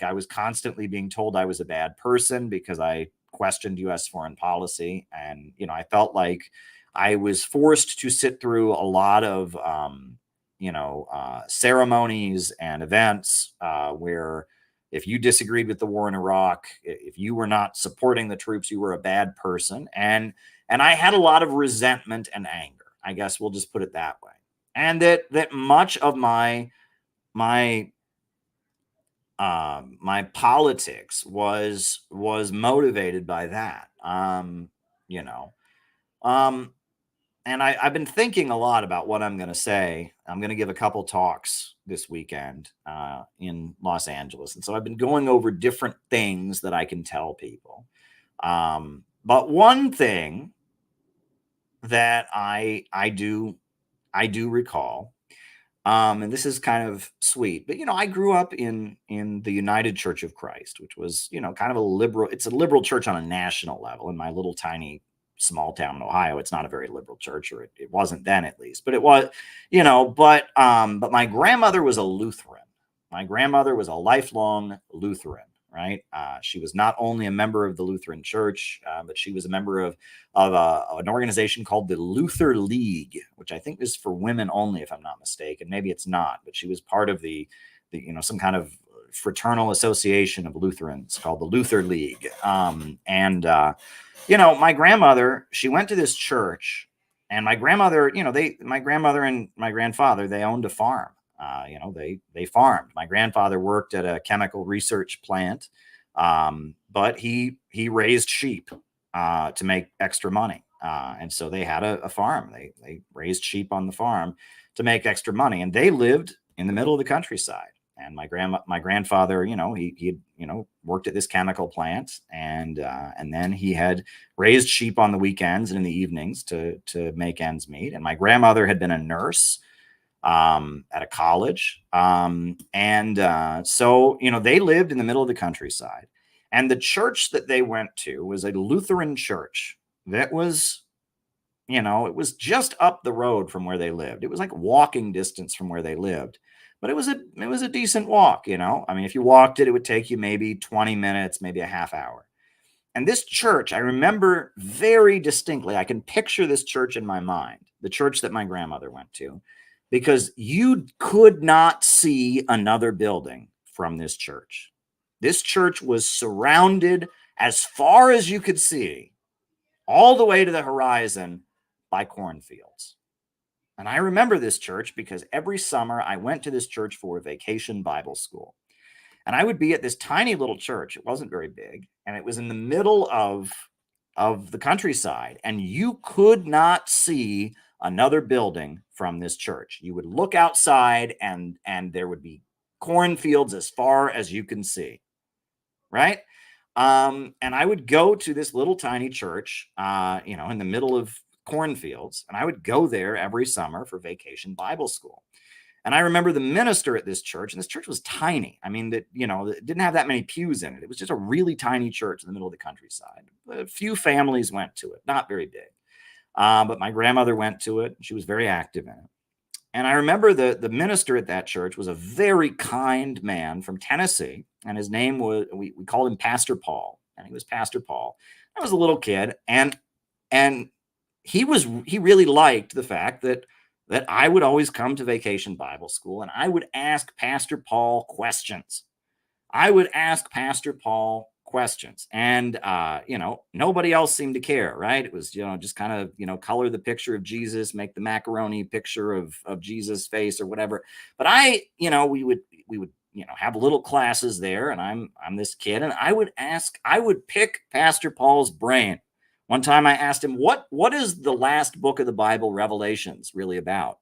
I was constantly being told I was a bad person because I questioned U.S. foreign policy. And, I felt like I was forced to sit through a lot of, ceremonies and events where if you disagreed with the war in Iraq, if you were not supporting the troops, you were a bad person. And I had a lot of resentment and anger. I guess we'll just put it that way. And that much of my my politics was motivated by that. You know, um, and I've been thinking a lot about what I'm going to say. I'm going to give a couple talks this weekend in Los Angeles, and so I've been going over different things that I can tell people. But one thing that I do recall, and this is kind of sweet, but I grew up in the United Church of Christ, which was kind of a liberal. It's a liberal church on a national level. In my little tiny small town in Ohio, it's not a very liberal church, or it wasn't then, at least. But it was, but my grandmother was a Lutheran. My grandmother was a lifelong Lutheran. Right. She was not only a member of the Lutheran Church, but she was a member of an organization called the Luther League, which I think is for women only, if I'm not mistaken. Maybe it's not, but she was part of the some kind of fraternal association of Lutherans called the Luther League. My grandmother, she went to this church, and my grandmother, my grandmother and my grandfather, they owned a farm. They farmed. My grandfather worked at a chemical research plant, but he raised sheep to make extra money. And so they had a farm. They raised sheep on the farm to make extra money, and they lived in the middle of the countryside. And my grandfather, he worked at this chemical plant, and then he had raised sheep on the weekends and in the evenings to make ends meet. And my grandmother had been a nurse at a college. So they lived in the middle of the countryside, and the church that they went to was a Lutheran church that was, it was just up the road from where they lived. It was like walking distance from where they lived, but it was a decent walk. I mean, if you walked it would take you maybe 20 minutes, maybe a half hour. And this church, I remember very distinctly. I can picture this church in my mind, the church that my grandmother went to, because you could not see another building from this church. This church was surrounded, as far as you could see, all the way to the horizon, by cornfields. And I remember this church because every summer I went to this church for a vacation Bible school. And I would be at this tiny little church. It wasn't very big, and it was in the middle of the countryside, and you could not see another building from this church. You would look outside, and there would be cornfields as far as you can see, right? And I would go to this little tiny church, in the middle of cornfields, and I would go there every summer for vacation Bible school. And I remember the minister at this church, and this church was tiny. I mean, it didn't have that many pews in it. It was just a really tiny church in the middle of the countryside. A few families went to it, not very big. But my grandmother went to it. She was very active in it. And I remember the minister at that church was a very kind man from Tennessee. And his name was, we called him Pastor Paul. And he was Pastor Paul. I was a little kid. And he really liked the fact that I would always come to vacation Bible school, and I would ask Pastor Paul questions. And, nobody else seemed to care, right? It was, just kind of, color the picture of Jesus, make the macaroni picture of Jesus' face or whatever. But we would, have little classes there, and I'm this kid, and I would pick Pastor Paul's brain. One time I asked him, what is the last book of the Bible, Revelations, really about?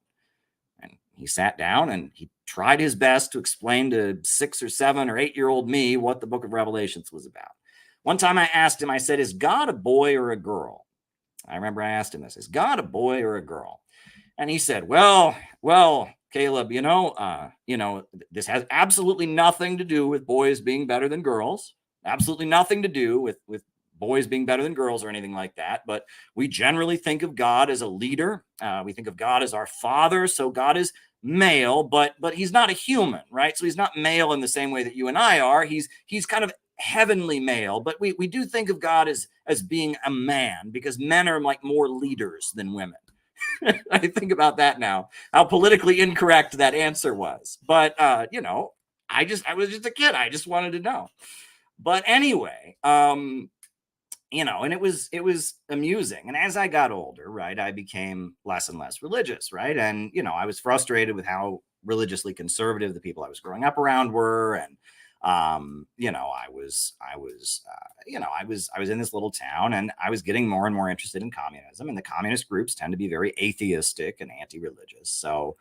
And he sat down and he tried his best to explain to 6 or 7 or 8-year-old me what the book of Revelations was about. One time I asked him, I said, is God a boy or a girl? I remember I asked him this, is God a boy or a girl? And he said, well, Caleb, this has absolutely nothing to do with boys being better than girls. Absolutely nothing to do with boys being better than girls or anything like that. But we generally think of God as a leader. We think of God as our father. So God is male, but he's not a human, right? So he's not male in the same way that you and I are. He's kind of heavenly male, but we do think of God as being a man, because men are like more leaders than women. I think about that now, how politically incorrect that answer was. But, I was just a kid. I just wanted to know. But anyway, and it was amusing. And as I got older, right, I became less and less religious, right? And, I was frustrated with how religiously conservative the people I was growing up around were. And I was in this little town, and I was getting more and more interested in communism, and the communist groups tend to be very atheistic and anti-religious. So,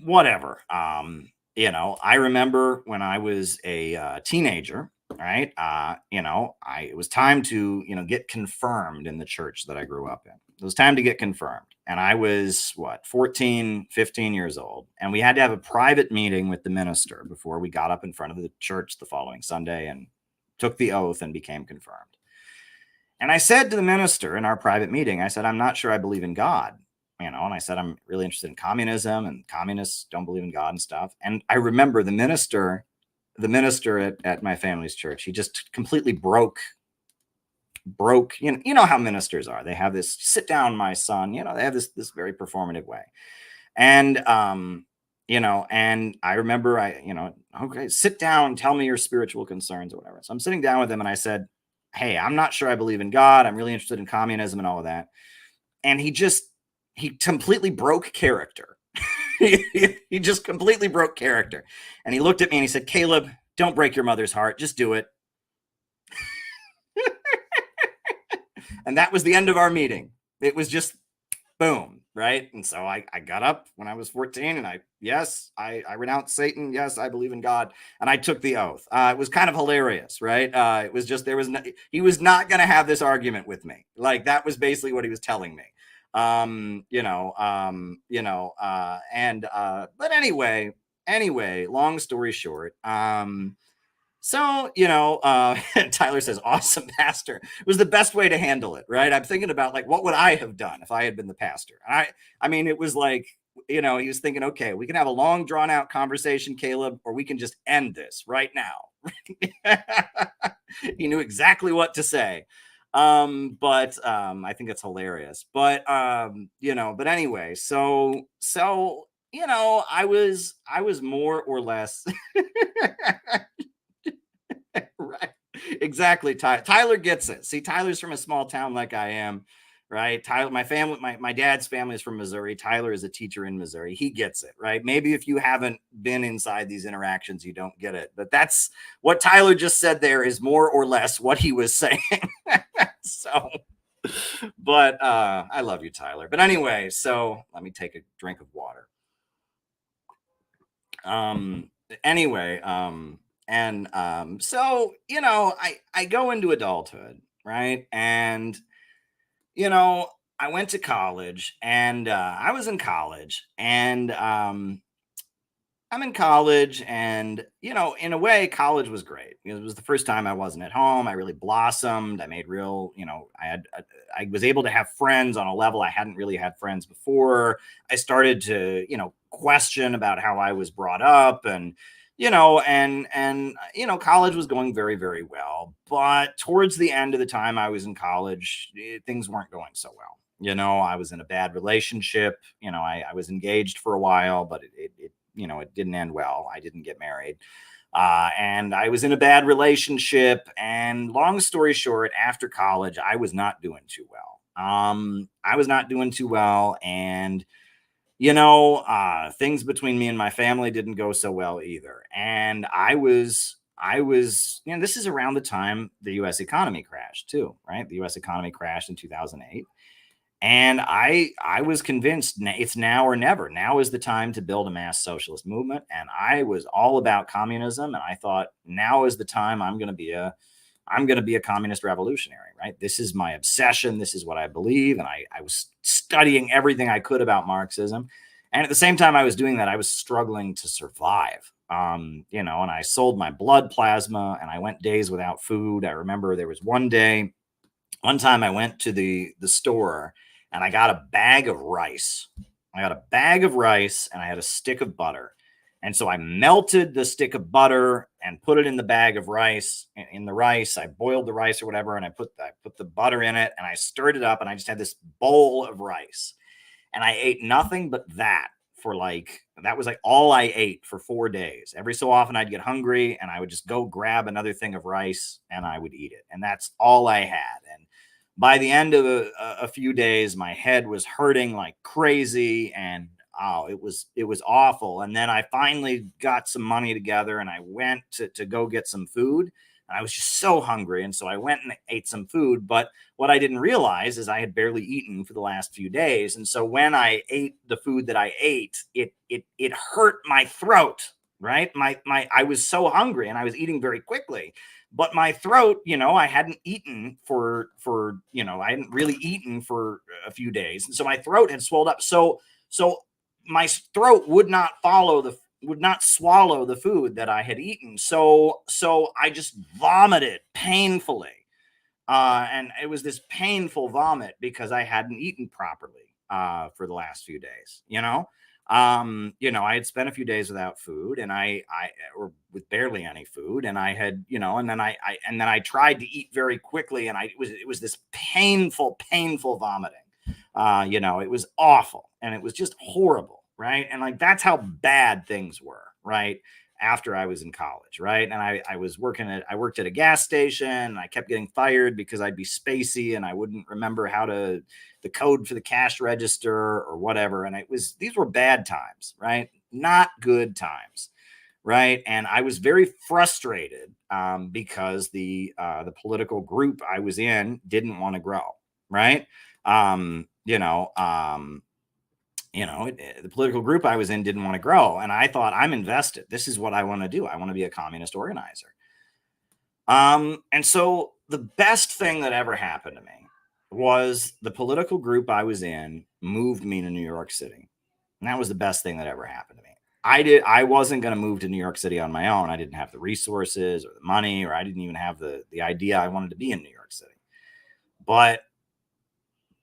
whatever. I remember when I was a teenager, right? It was time to, get confirmed in the church that I grew up in. It was time to get confirmed. And I was 14, 15 years old. And we had to have a private meeting with the minister before we got up in front of the church the following Sunday and took the oath and became confirmed. And I said to the minister in our private meeting, I said, I'm not sure I believe in God. And I said, I'm really interested in communism, and communists don't believe in God and stuff. And I remember the minister at my family's church, he just completely broke, how ministers are. They have this sit down, my son, they have this very performative way. And, and I remember okay, sit down, tell me your spiritual concerns or whatever. So I'm sitting down with him and I said, hey, I'm not sure I believe in God. I'm really interested in communism and all of that. And he completely broke character. He just completely broke character. And he looked at me and he said, Caleb, don't break your mother's heart. Just do it. And that was the end of our meeting. It was just boom, right? And so I got up when I was 14 and I renounced Satan. Yes, I believe in God. And I took the oath. It was kind of hilarious, right? It was just, he was not going to have this argument with me. Like, that was basically what he was telling me. But anyway, long story short, Tyler says, awesome pastor. It was the best way to handle it, right? I'm thinking about, like, what would I have done if I had been the pastor? I mean, it was like, he was thinking, okay, we can have a long drawn out conversation, Caleb, or we can just end this right now. He knew exactly what to say. I think it's hilarious, but anyway, so, I was more or less, right. Exactly. Tyler gets it. See, Tyler's from a small town like I am, right? Tyler, my dad's family is from Missouri. Tyler is a teacher in Missouri. He gets it, right? Maybe if you haven't been inside these interactions, you don't get it, but that's what Tyler just said there is more or less what he was saying. So, but I love you, Tyler. But anyway, so let me take a drink of water. I go into adulthood, right? And, I went to college, and I was in college, and I'm in college, and, in a way, college was great. It was the first time I wasn't at home. I really blossomed. I made real, I was able to have friends on a level I hadn't really had friends before. I started to, question about how I was brought up, and, college was going very, very well. But towards the end of the time I was in college, things weren't going so well. I was in a bad relationship. I was engaged for a while, but it didn't end well. I didn't get married. And I was in a bad relationship. And long story short, after college, I was not doing too well. And, things between me and my family didn't go so well either. And I was, this is around the time the U.S. economy crashed too, right? The U.S. economy crashed in 2008. And I was convinced it's now or never. Now is the time to build a mass socialist movement. And I was all about communism. And I thought, now is the time I'm going to be a communist revolutionary, right? This is my obsession. This is what I believe. And I was studying everything I could about Marxism. And at the same time I was doing that, I was struggling to survive. And I sold my blood plasma, and I went days without food. I remember there was one time I went to the store, and I got a bag of rice. And I had a stick of butter. And so I melted the stick of butter and put it in the bag of rice. In the rice, I boiled the rice or whatever, and I put the butter in it, and I stirred it up, and I just had this bowl of rice. And I ate nothing but that that was all I ate for 4 days. Every so often I'd get hungry, and I would just go grab another thing of rice, and I would eat it. And that's all I had. And by the end of a few days, my head was hurting like crazy, and oh, it was awful. And then I finally got some money together and I went to go get some food. And I was just so hungry. And so I went and ate some food. But what I didn't realize is I had barely eaten for the last few days. And so when I ate the food that I ate, it hurt my throat, right? I was so hungry and I was eating very quickly. But my throat, I hadn't eaten for I hadn't really eaten for a few days. And so my throat had swelled up. So my throat would not swallow the food that I had eaten. So I just vomited painfully. And it was this painful vomit because I hadn't eaten properly for the last few days, I had spent a few days without food and or with barely any food. And I had, and then I tried to eat very quickly. And it was this painful vomiting. It was awful and it was just horrible. Right. And like, that's how bad things were. Right. After I was in college. Right. And I worked at a gas station and I kept getting fired because I'd be spacey and I wouldn't remember the code for the cash register or whatever. And these were bad times, right? Not good times. Right. And I was very frustrated because the political group I was in didn't want to grow. Right. The political group I was in didn't want to grow. And I thought, I'm invested. This is what I want to do. I want to be a communist organizer. And so the best thing that ever happened to me was the political group I was in moved me to New York City. And that was the best thing that ever happened to me. I wasn't going to move to New York City on my own. I didn't have the resources or the money, or I didn't even have the idea I wanted to be in New York City. But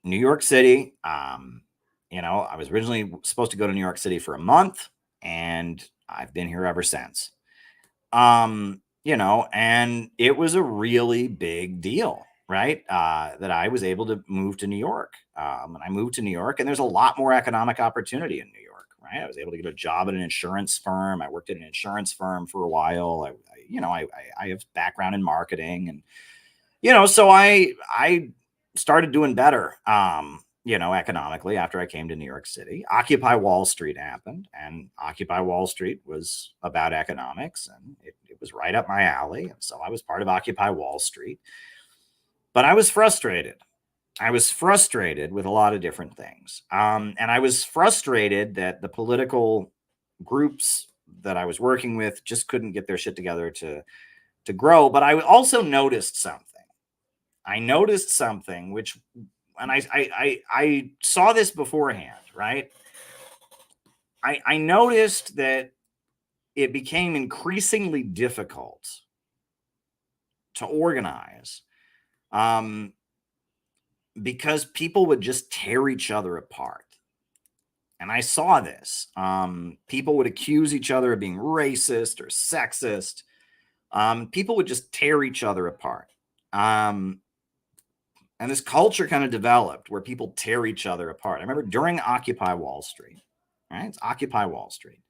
New York City, I was originally supposed to go to New York City for a month, and I've been here ever since. And it was a really big deal, right? That I was able to move to New York. And I moved to New York, and there's a lot more economic opportunity in New York, right? I was able to get a job at an insurance firm. I worked at an insurance firm for a while. I have background in marketing, and so I started doing better. Economically after I came to New York City. Occupy Wall Street happened, and Occupy Wall Street was about economics, and it was right up my alley. And so I was part of Occupy Wall Street. But I was frustrated. I was frustrated with a lot of different things. And I was frustrated that the political groups that I was working with just couldn't get their shit together to grow. But I also noticed something. And I saw this beforehand, right? I noticed that it became increasingly difficult to organize because people would just tear each other apart. And I saw this. People would accuse each other of being racist or sexist. People would just tear each other apart. And this culture kind of developed where people tear each other apart. I remember during Occupy Wall Street, right? It's Occupy Wall Street.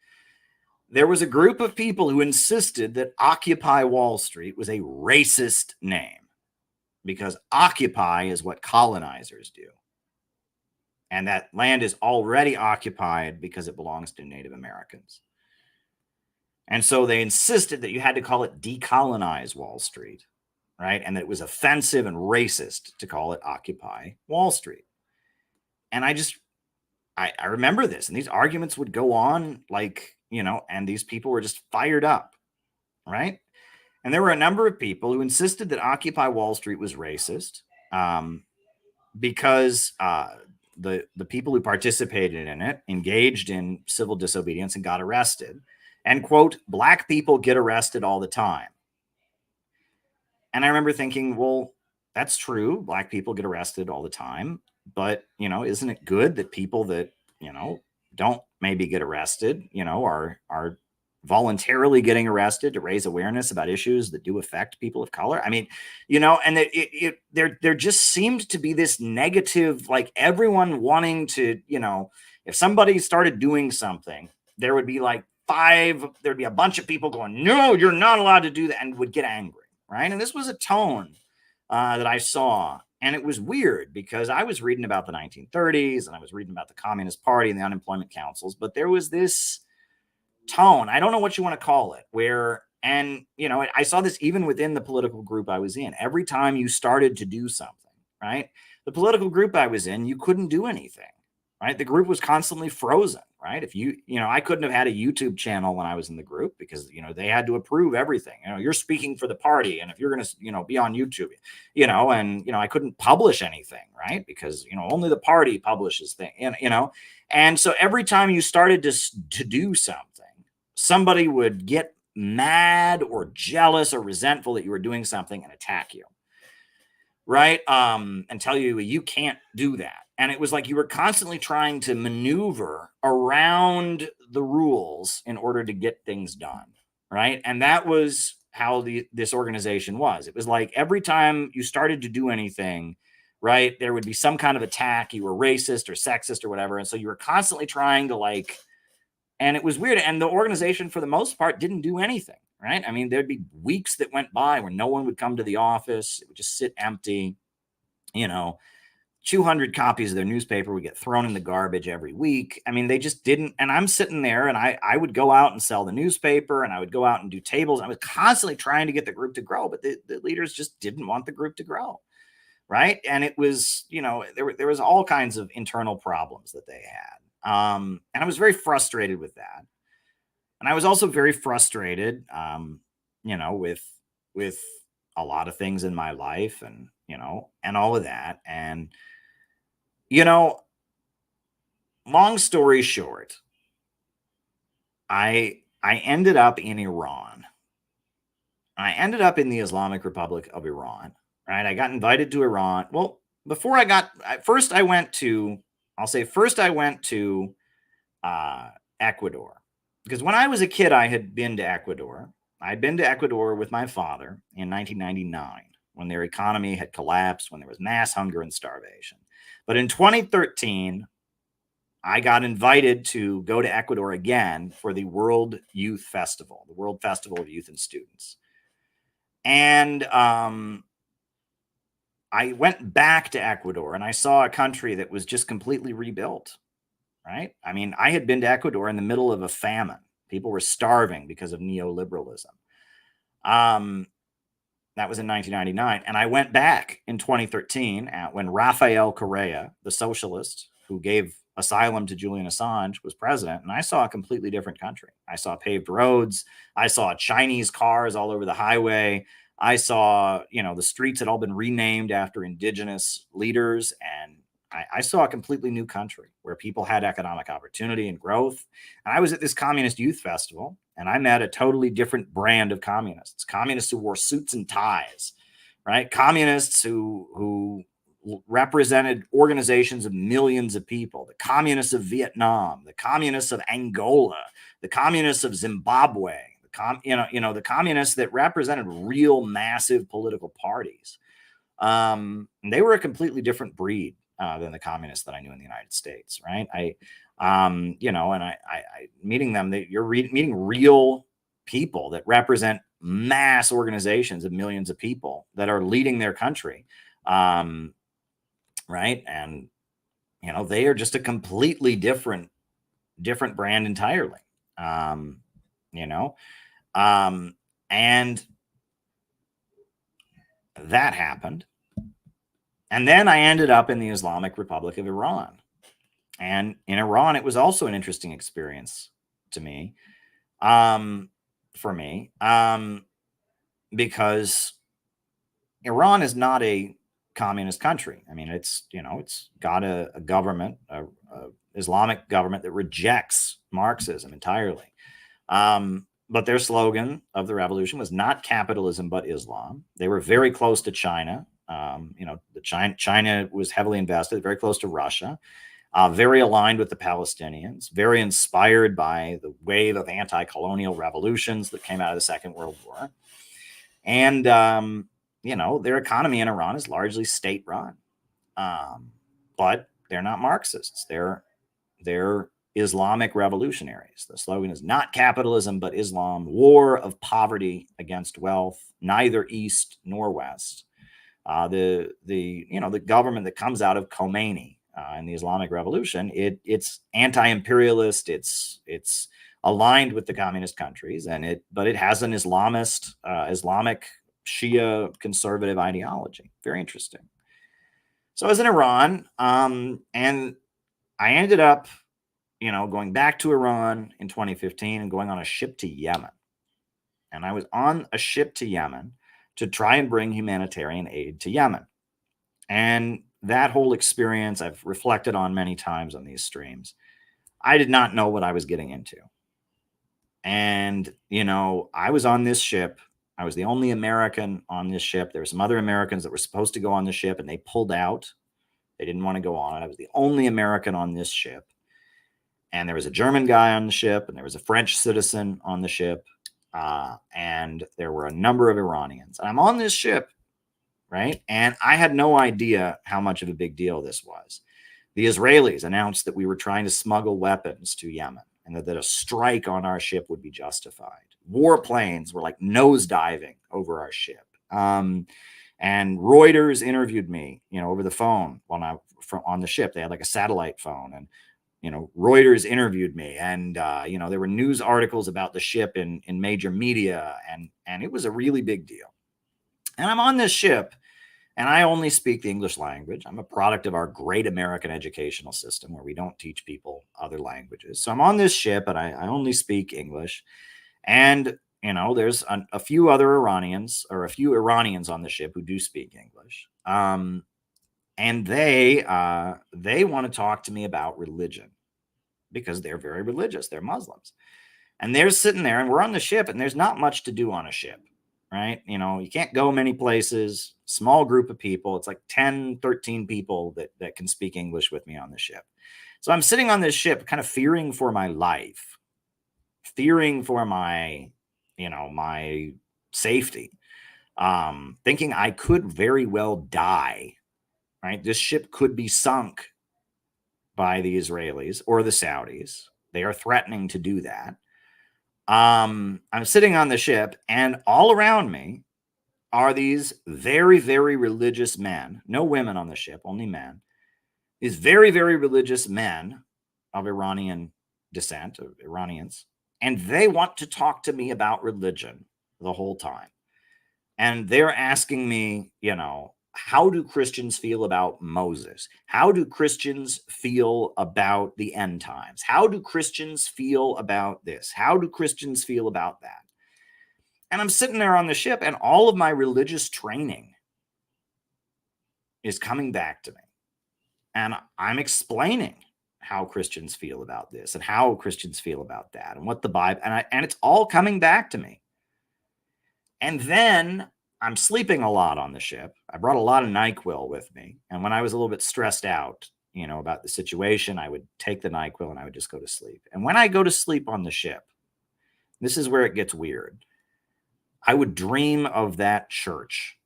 There was a group of people who insisted that Occupy Wall Street was a racist name because occupy is what colonizers do. And that land is already occupied because it belongs to Native Americans. And so they insisted that you had to call it decolonize Wall Street. Right. And that it was offensive and racist to call it Occupy Wall Street. And I remember this, and these arguments would go on and these people were just fired up. Right. And there were a number of people who insisted that Occupy Wall Street was racist because the people who participated in it engaged in civil disobedience and got arrested. And, quote, black people get arrested all the time. And I remember thinking, well, that's true. Black people get arrested all the time. But, isn't it good that people that, don't maybe get arrested, are voluntarily getting arrested to raise awareness about issues that do affect people of color? I mean, and there just seemed to be this negative, like everyone wanting to, if somebody started doing something, there would be there'd be a bunch of people going, no, you're not allowed to do that, and would get angry. Right. And this was a tone that I saw And it was weird because I was reading about the 1930s and I was reading about the Communist Party and the unemployment councils, but there was this tone, I don't know what you want to call it, where, and, you know, I saw this even within the political group I was in. Every time you started to do something, right? The political group I was in, you couldn't do anything, right? The group was constantly frozen, right? If you know, I couldn't have had a YouTube channel when I was in the group because, you know, they had to approve everything. You know, you're speaking for the party. And if you're going to, you know, be on YouTube, you know, and, you know, I couldn't publish anything, right? Because, you know, only the party publishes things, and, you know, and so every time you started to do something, somebody would get mad or jealous or resentful that you were doing something and attack you, right? And tell you you can't do that. And it was like you were constantly trying to maneuver around the rules in order to get things done, right? And that was how this organization was. It was like every time you started to do anything, right, there would be some kind of attack. You were racist or sexist or whatever. And so you were constantly trying to like, and it was weird. And the organization, for the most part, didn't do anything, right? I mean, there'd be weeks that went by where no one would come to the office. It would just sit empty. You know, 200 copies of their newspaper would get thrown in the garbage every week. I mean, they just didn't. And I'm sitting there and I would go out and sell the newspaper and I would go out and do tables. I was constantly trying to get the group to grow, but the leaders just didn't want the group to grow, right? And it was, you know, there was all kinds of internal problems that they had. And I was very frustrated with that. And I was also very frustrated, you know, with a lot of things in my life and, you know, and all of that. And, you know, long story short, I ended up in Iran. I ended up in the Islamic Republic of Iran, right? I got invited to Iran. Well, before I got, first I went to Ecuador. Because when I was a kid, I had been to Ecuador. I'd been to Ecuador with my father in 1999 when their economy had collapsed, when there was mass hunger and starvation. But in 2013, I got invited to go to Ecuador again for the World Youth Festival, the World Festival of Youth and Students. And I went back to Ecuador and I saw a country that was just completely rebuilt, right? I mean, I had been to Ecuador in the middle of a famine. People were starving because of neoliberalism. That was in 1999. And I went back in 2013 when Rafael Correa, the socialist who gave asylum to Julian Assange, was president. And I saw a completely different country. I saw paved roads. I saw Chinese cars all over the highway. I saw, you know, the streets had all been renamed after indigenous leaders. And I saw a completely new country where people had economic opportunity and growth. And I was at this communist youth festival and I met a totally different brand of communists, communists who wore suits and ties, right? Communists who represented organizations of millions of people, the communists of Vietnam, the communists of Angola, the communists of Zimbabwe, the communists that represented real massive political parties. They were a completely different breed than the communists that I knew in the United States, right? I meeting them, you're meeting real people that represent mass organizations of millions of people that are leading their country, right? And, you know, they are just a completely different brand entirely, and that happened. And then I ended up in the Islamic Republic of Iran. And in Iran, it was also an interesting experience to me, because Iran is not a communist country. I mean, it's got a government, a Islamic government that rejects Marxism entirely. But their slogan of the revolution was not capitalism, but Islam. They were very close to China. China was heavily invested, very close to Russia, very aligned with the Palestinians, very inspired by the wave of anti-colonial revolutions that came out of the Second World War. And, their economy in Iran is largely state-run. But they're not Marxists. They're Islamic revolutionaries. The slogan is not capitalism, but Islam, war of poverty against wealth, neither east nor west. the government that comes out of Khomeini in the Islamic Revolution, it's anti-imperialist, it's aligned with the communist countries, but it has an Islamic Shia conservative ideology. Very interesting. So I was in Iran, and I ended up, going back to Iran in 2015 and going on a ship to Yemen. And I was on a ship to Yemen to try and bring humanitarian aid to Yemen. And that whole experience I've reflected on many times on these streams. I did not know what I was getting into. And, I was on this ship. I was the only American on this ship. There were some other Americans that were supposed to go on the ship, and they pulled out. They didn't want to go on it. I was the only American on this ship. And there was a German guy on the ship, and there was a French citizen on the ship. And there were a number of Iranians. And I'm on this ship, right? And I had no idea how much of a big deal this was. The Israelis announced that we were trying to smuggle weapons to Yemen, and that a strike on our ship would be justified. Warplanes were like nosediving over our ship. And Reuters interviewed me, over the phone on the ship. They had like a satellite phone, and Reuters interviewed me, and there were news articles about the ship in major media, and it was a really big deal. And I'm on this ship, and I only speak the English language. I'm a product of our great American educational system, where we don't teach people other languages. So I'm on this ship, and I only speak English. And there's a few other Iranians, or a few Iranians on the ship who do speak English. And they want to talk to me about religion, because they're very religious. They're Muslims. And they're sitting there, and we're on the ship, and there's not much to do on a ship, right? You can't go many places. Small group of people. It's like 10, 13 people that can speak English with me on the ship. So I'm sitting on this ship, kind of fearing for my life, fearing for my safety, thinking I could very well die. Right? This ship could be sunk by the Israelis or the Saudis. They are threatening to do that. I'm sitting on the ship, and all around me are these very, very religious men. No women on the ship, only men. These very, very religious men of Iranian descent, of Iranians. And they want to talk to me about religion the whole time. And they're asking me, how do Christians feel about Moses? How do Christians feel about the end times? How do Christians feel about this? How do Christians feel about that? And I'm sitting there on the ship, and all of my religious training is coming back to me. And I'm explaining how Christians feel about this, and how Christians feel about that, and what the Bible, and it's all coming back to me. And then I'm sleeping a lot on the ship. I brought a lot of NyQuil with me. And when I was a little bit stressed out, about the situation, I would take the NyQuil and I would just go to sleep. And when I go to sleep on the ship, this is where it gets weird. I would dream of that church.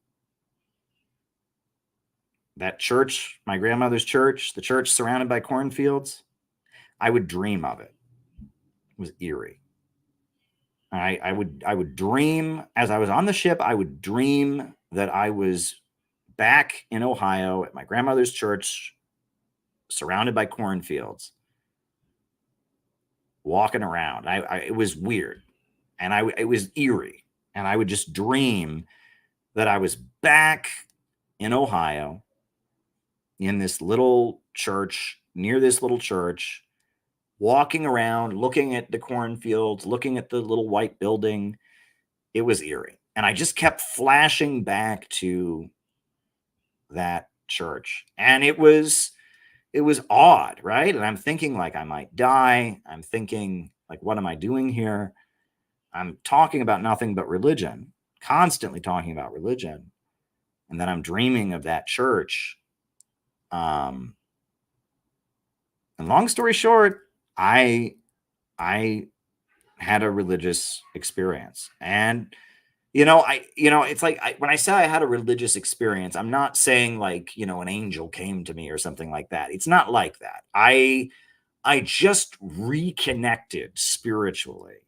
That church, my grandmother's church, the church surrounded by cornfields. I would dream of it. It was eerie. I would dream, as I was on the ship, I would dream that I was back in Ohio at my grandmother's church, surrounded by cornfields, walking around. It was weird, and it was eerie, and I would just dream that I was back in Ohio, in this little church, near this little church, walking around, looking at the cornfields, looking at the little white building. It was eerie. And I just kept flashing back to that church. And it was odd, right? And I'm thinking like I might die. I'm thinking like, what am I doing here? I'm talking about nothing but religion, constantly talking about religion. And then I'm dreaming of that church. And long story short, I had a religious experience. And it's like when I say I had a religious experience, I'm not saying like, an angel came to me or something like that. It's not like that. I just reconnected spiritually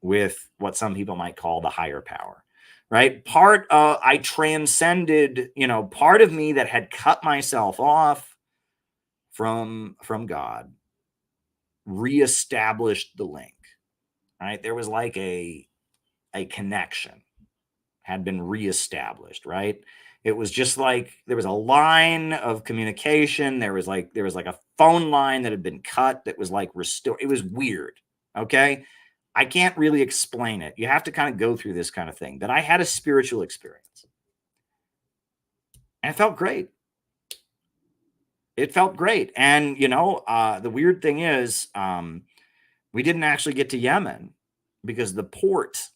with what some people might call the higher power. right? I transcended, part of me that had cut myself off from God reestablished the link, right? There was like a connection had been reestablished, right? It was just like there was a line of communication. There was like a phone line that had been cut that was like restored. It was weird. Okay. I can't really explain it. You have to kind of go through this kind of thing. But I had a spiritual experience. And it felt great. It felt great. And the weird thing is, we didn't actually get to Yemen because the port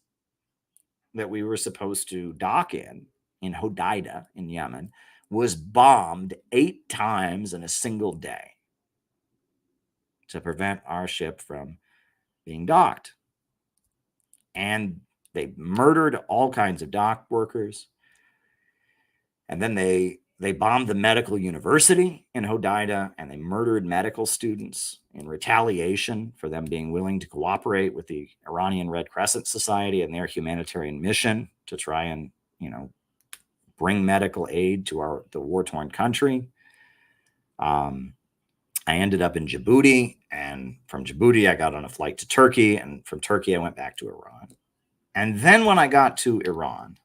that we were supposed to dock in Hodeidah in Yemen was bombed 8 times in a single day to prevent our ship from being docked. And they murdered all kinds of dock workers. And then they bombed the medical university in Hodeidah, and they murdered medical students in retaliation for them being willing to cooperate with the Iranian Red Crescent Society and their humanitarian mission to try and, bring medical aid to the war-torn country. I ended up in Djibouti, and from Djibouti, I got on a flight to Turkey, and from Turkey, I went back to Iran. And then when I got to Iran,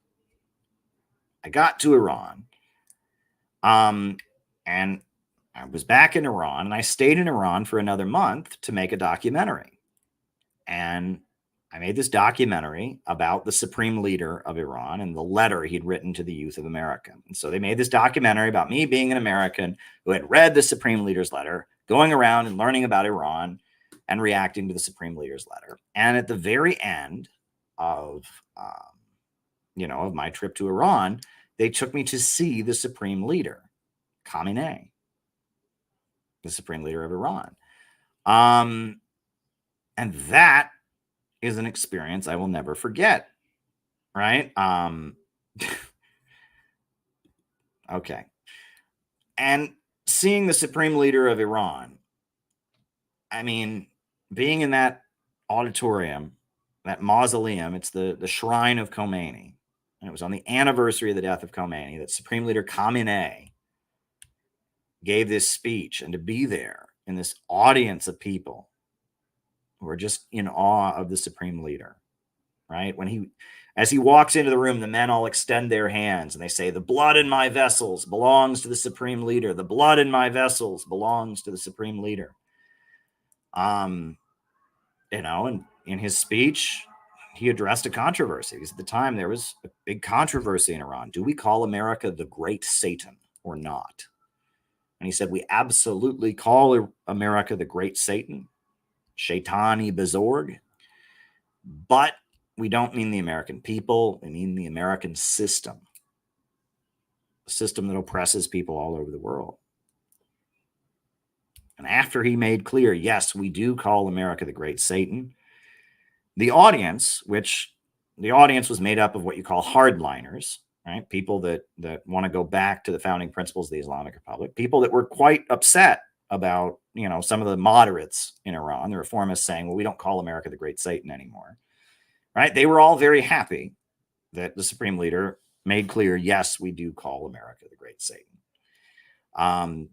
and I was back in Iran, and I stayed in Iran for another month to make a documentary. And I made this documentary about the supreme leader of Iran and the letter he'd written to the youth of America. And so they made this documentary about me being an American who had read the supreme leader's letter, going around and learning about Iran and reacting to the supreme leader's letter. And at the very end of my trip to Iran, they took me to see the supreme leader, Khamenei, the supreme leader of Iran. And that is an experience I will never forget, right? Okay. And seeing the supreme leader of Iran, I mean, being in that auditorium, that mausoleum, it's the shrine of Khomeini, and it was on the anniversary of the death of Khomeini that Supreme Leader Khamenei gave this speech, and to be there in this audience of people who are just in awe of the supreme leader, right? As he walks into the room, the men all extend their hands and they say, "The blood in my vessels belongs to the supreme leader. The blood in my vessels belongs to the supreme leader." And in his speech, he addressed a controversy, because at the time there was a big controversy in Iran. Do we call America the Great Satan or not? And he said, we absolutely call America the Great Satan, Shaitani Bezorg, but we don't mean the American people. We mean the American system, a system that oppresses people all over the world. And after he made clear, yes, we do call America the Great Satan, the audience was made up of what you call hardliners, right? People that want to go back to the founding principles of the Islamic Republic, people that were quite upset about, some of the moderates in Iran, the reformists, saying, well, we don't call America the Great Satan anymore, right? They were all very happy that the supreme leader made clear, yes, we do call America the Great Satan.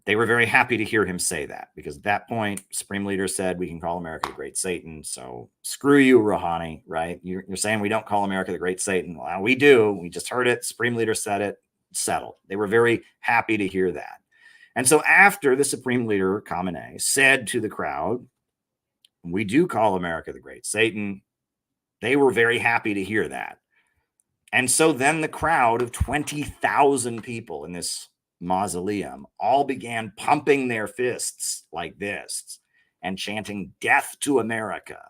They were very happy to hear him say that, because at that point, supreme leader said, we can call America the Great Satan. So screw you, Rouhani, right? You're saying we don't call America the Great Satan. Well, we do. We just heard it. Supreme leader said it, settled. They were very happy to hear that. And so after the supreme leader, Khamenei, said to the crowd, we do call America the Great Satan, they were very happy to hear that. And so then the crowd of 20,000 people in this mausoleum all began pumping their fists like this and chanting, "Death to America,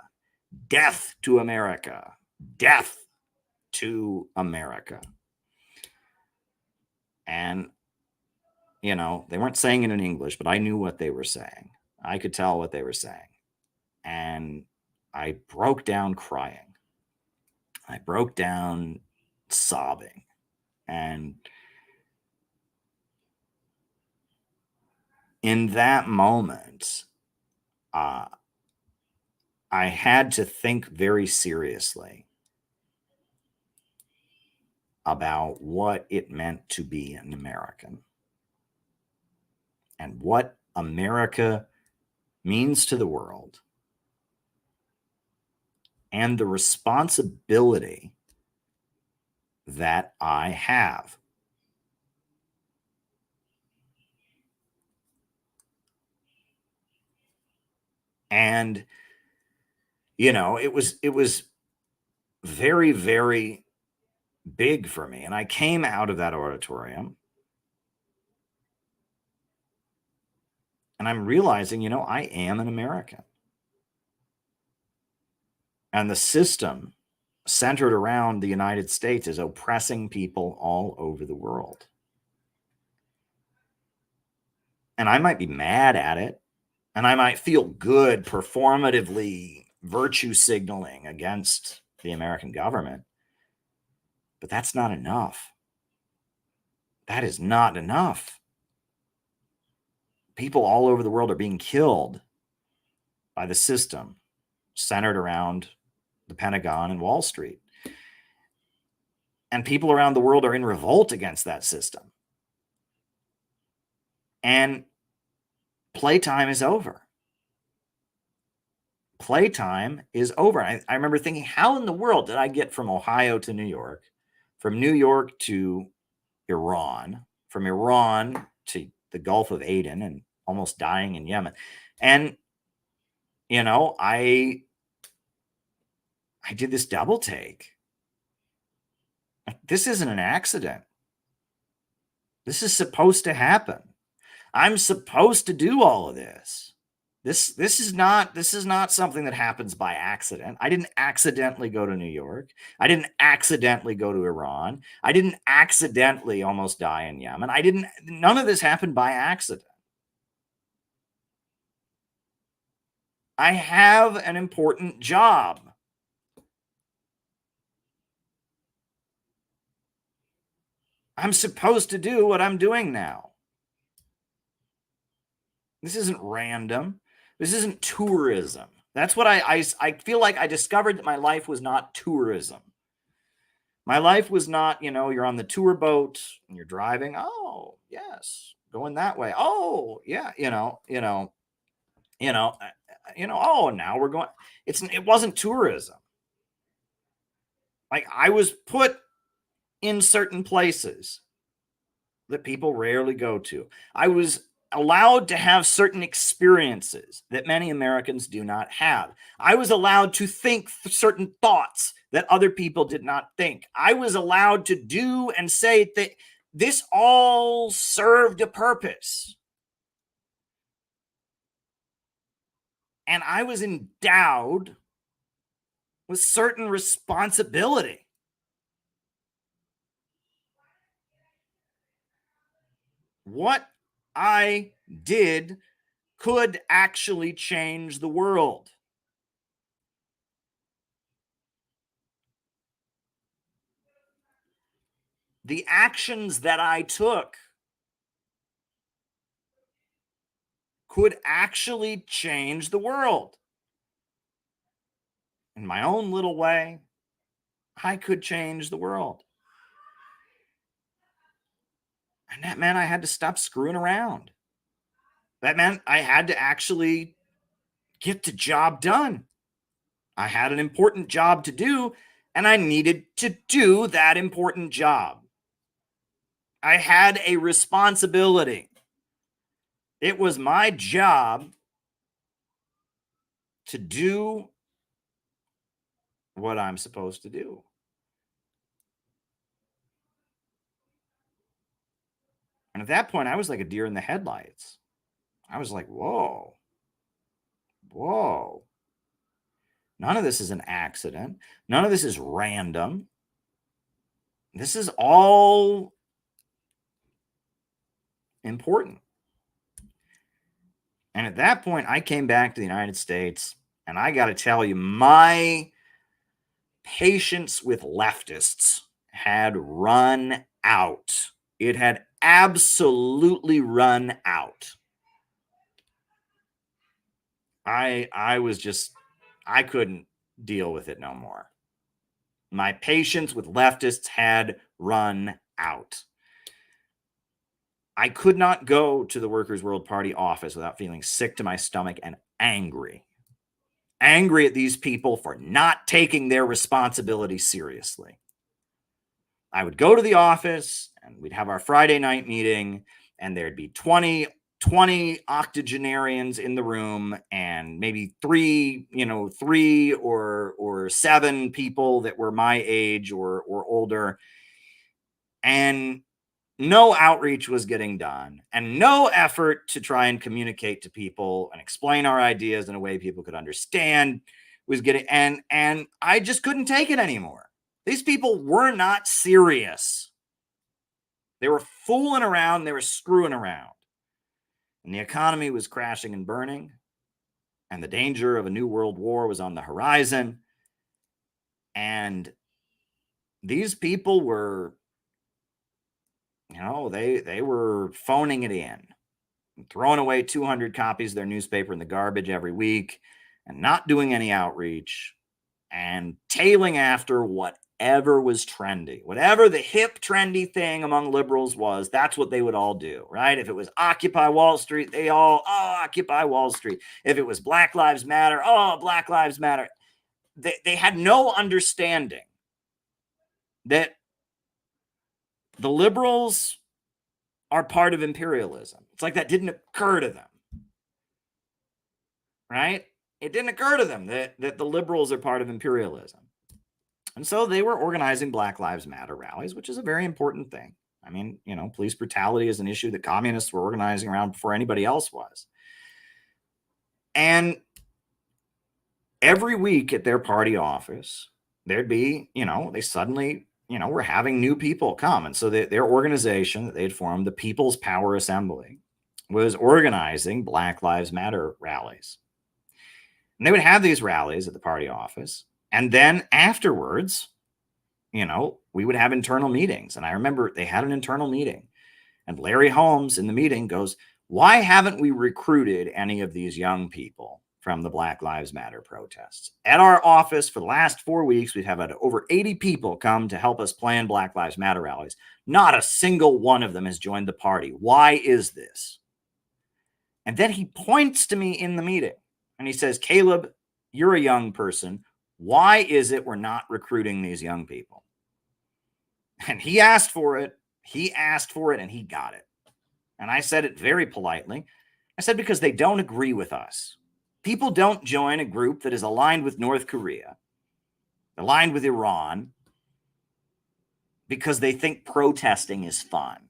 death to America, death to America." And they weren't saying it in English, but I knew what they were saying. I could tell what they were saying. And I broke down crying. I broke down sobbing. And in that moment, I had to think very seriously about what it meant to be an American and what America means to the world and the responsibility that I have. And, you know, it was very, very big for me. And I came out of that auditorium and I'm realizing, you know, I am an American. And the system centered around the United States is oppressing people all over the world. And I might be mad at it, and I might feel good performatively virtue signaling against the American government, but that's not enough. That is not enough. People all over the world are being killed by the system centered around the Pentagon and Wall Street. And people around the world are in revolt against that system. And playtime is over. Playtime is over. I remember thinking, how in the world did I get from Ohio to New York, from New York to Iran, from Iran to the Gulf of Aden and almost dying in Yemen? And, you know, I did this double take. This isn't an accident. This is supposed to happen. I'm supposed to do all of this. This is not something that happens by accident. I didn't accidentally go to New York. I didn't accidentally go to Iran. I didn't accidentally almost die in Yemen. None of this happened by accident. I have an important job. I'm supposed to do what I'm doing now. This isn't random. This isn't tourism. That's what I feel like I discovered, that my life was not tourism. My life was not, you know, you're on the tour boat and you're driving. Oh, yes, going that way. Oh, yeah, oh, now we're going. It wasn't tourism. Like, I was put in certain places that people rarely go to. I was allowed to have certain experiences that many Americans do not have. I was allowed to think certain thoughts that other people did not think. I was allowed to do and say that this all served a purpose. And I was endowed with certain responsibility. What I did could actually change the world. The actions that I took could actually change the world. In my own little way, I could change the world. And that meant I had to stop screwing around. That meant I had to actually get the job done. I had an important job to do, and I needed to do that important job. I had a responsibility. It was my job to do what I'm supposed to do. And at that point, I was like a deer in the headlights. I was like, whoa. None of this is an accident. None of this is random. This is all important. And at that point, I came back to the United States, and I got to tell you, my patience with leftists had run out. It had absolutely run out. I couldn't deal with it no more. My patience with leftists had run out. I could not go to the Workers' World Party office without feeling sick to my stomach and angry. Angry at these people for not taking their responsibility seriously. I would go to the office and we'd have our Friday night meeting, and there'd be 20 octogenarians in the room, and maybe three or seven people that were my age or older. And no outreach was getting done, and no effort to try and communicate to people and explain our ideas in a way people could understand was getting, and I just couldn't take it anymore. These people were not serious. They were fooling around. They were screwing around. And the economy was crashing and burning, and the danger of a new world war was on the horizon. And these people were, they were phoning it in, throwing away 200 copies of their newspaper in the garbage every week, and not doing any outreach, and tailing after whatever was trendy. Whatever the hip, trendy thing among liberals was, that's what they would all do, right? If it was Occupy Wall Street, they all, Occupy Wall Street. If it was Black Lives Matter, Black Lives Matter. They had no understanding that the liberals are part of imperialism. It's like that didn't occur to them, right? It didn't occur to them that the liberals are part of imperialism. And so they were organizing Black Lives Matter rallies, which is a very important thing. I mean, police brutality is an issue that communists were organizing around before anybody else was. And every week at their party office, there'd be, they suddenly, were having new people come. And so their organization that they'd formed, the People's Power Assembly, was organizing Black Lives Matter rallies. And they would have these rallies at the party office. And then afterwards, we would have internal meetings. And I remember they had an internal meeting. And Larry Holmes in the meeting goes, "Why haven't we recruited any of these young people from the Black Lives Matter protests? At our office for the last 4 weeks, we've had over 80 people come to help us plan Black Lives Matter rallies. Not a single one of them has joined the party. Why is this?" And then he points to me in the meeting and he says, "Caleb, you're a young person. Why is it we're not recruiting these young people?" And he asked for it. He asked for it and he got it. And I said it very politely. I said, because they don't agree with us. People don't join a group that is aligned with North Korea, aligned with Iran, because they think protesting is fun.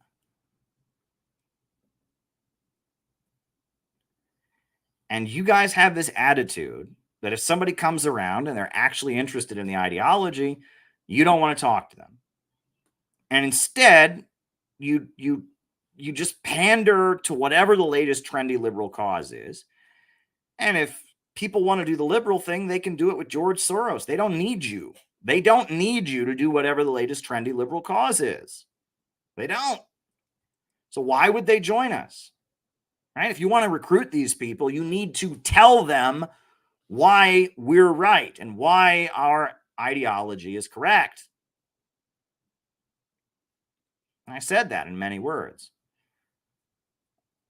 And you guys have this attitude that if somebody comes around and they're actually interested in the ideology, you don't want to talk to them. And instead, you just pander to whatever the latest trendy liberal cause is. And if people want to do the liberal thing, they can do it with George Soros. They don't need you. They don't need you to do whatever the latest trendy liberal cause is. They don't. So why would they join us? Right? If you want to recruit these people, you need to tell them why we're right and why our ideology is correct. And I said that in many words.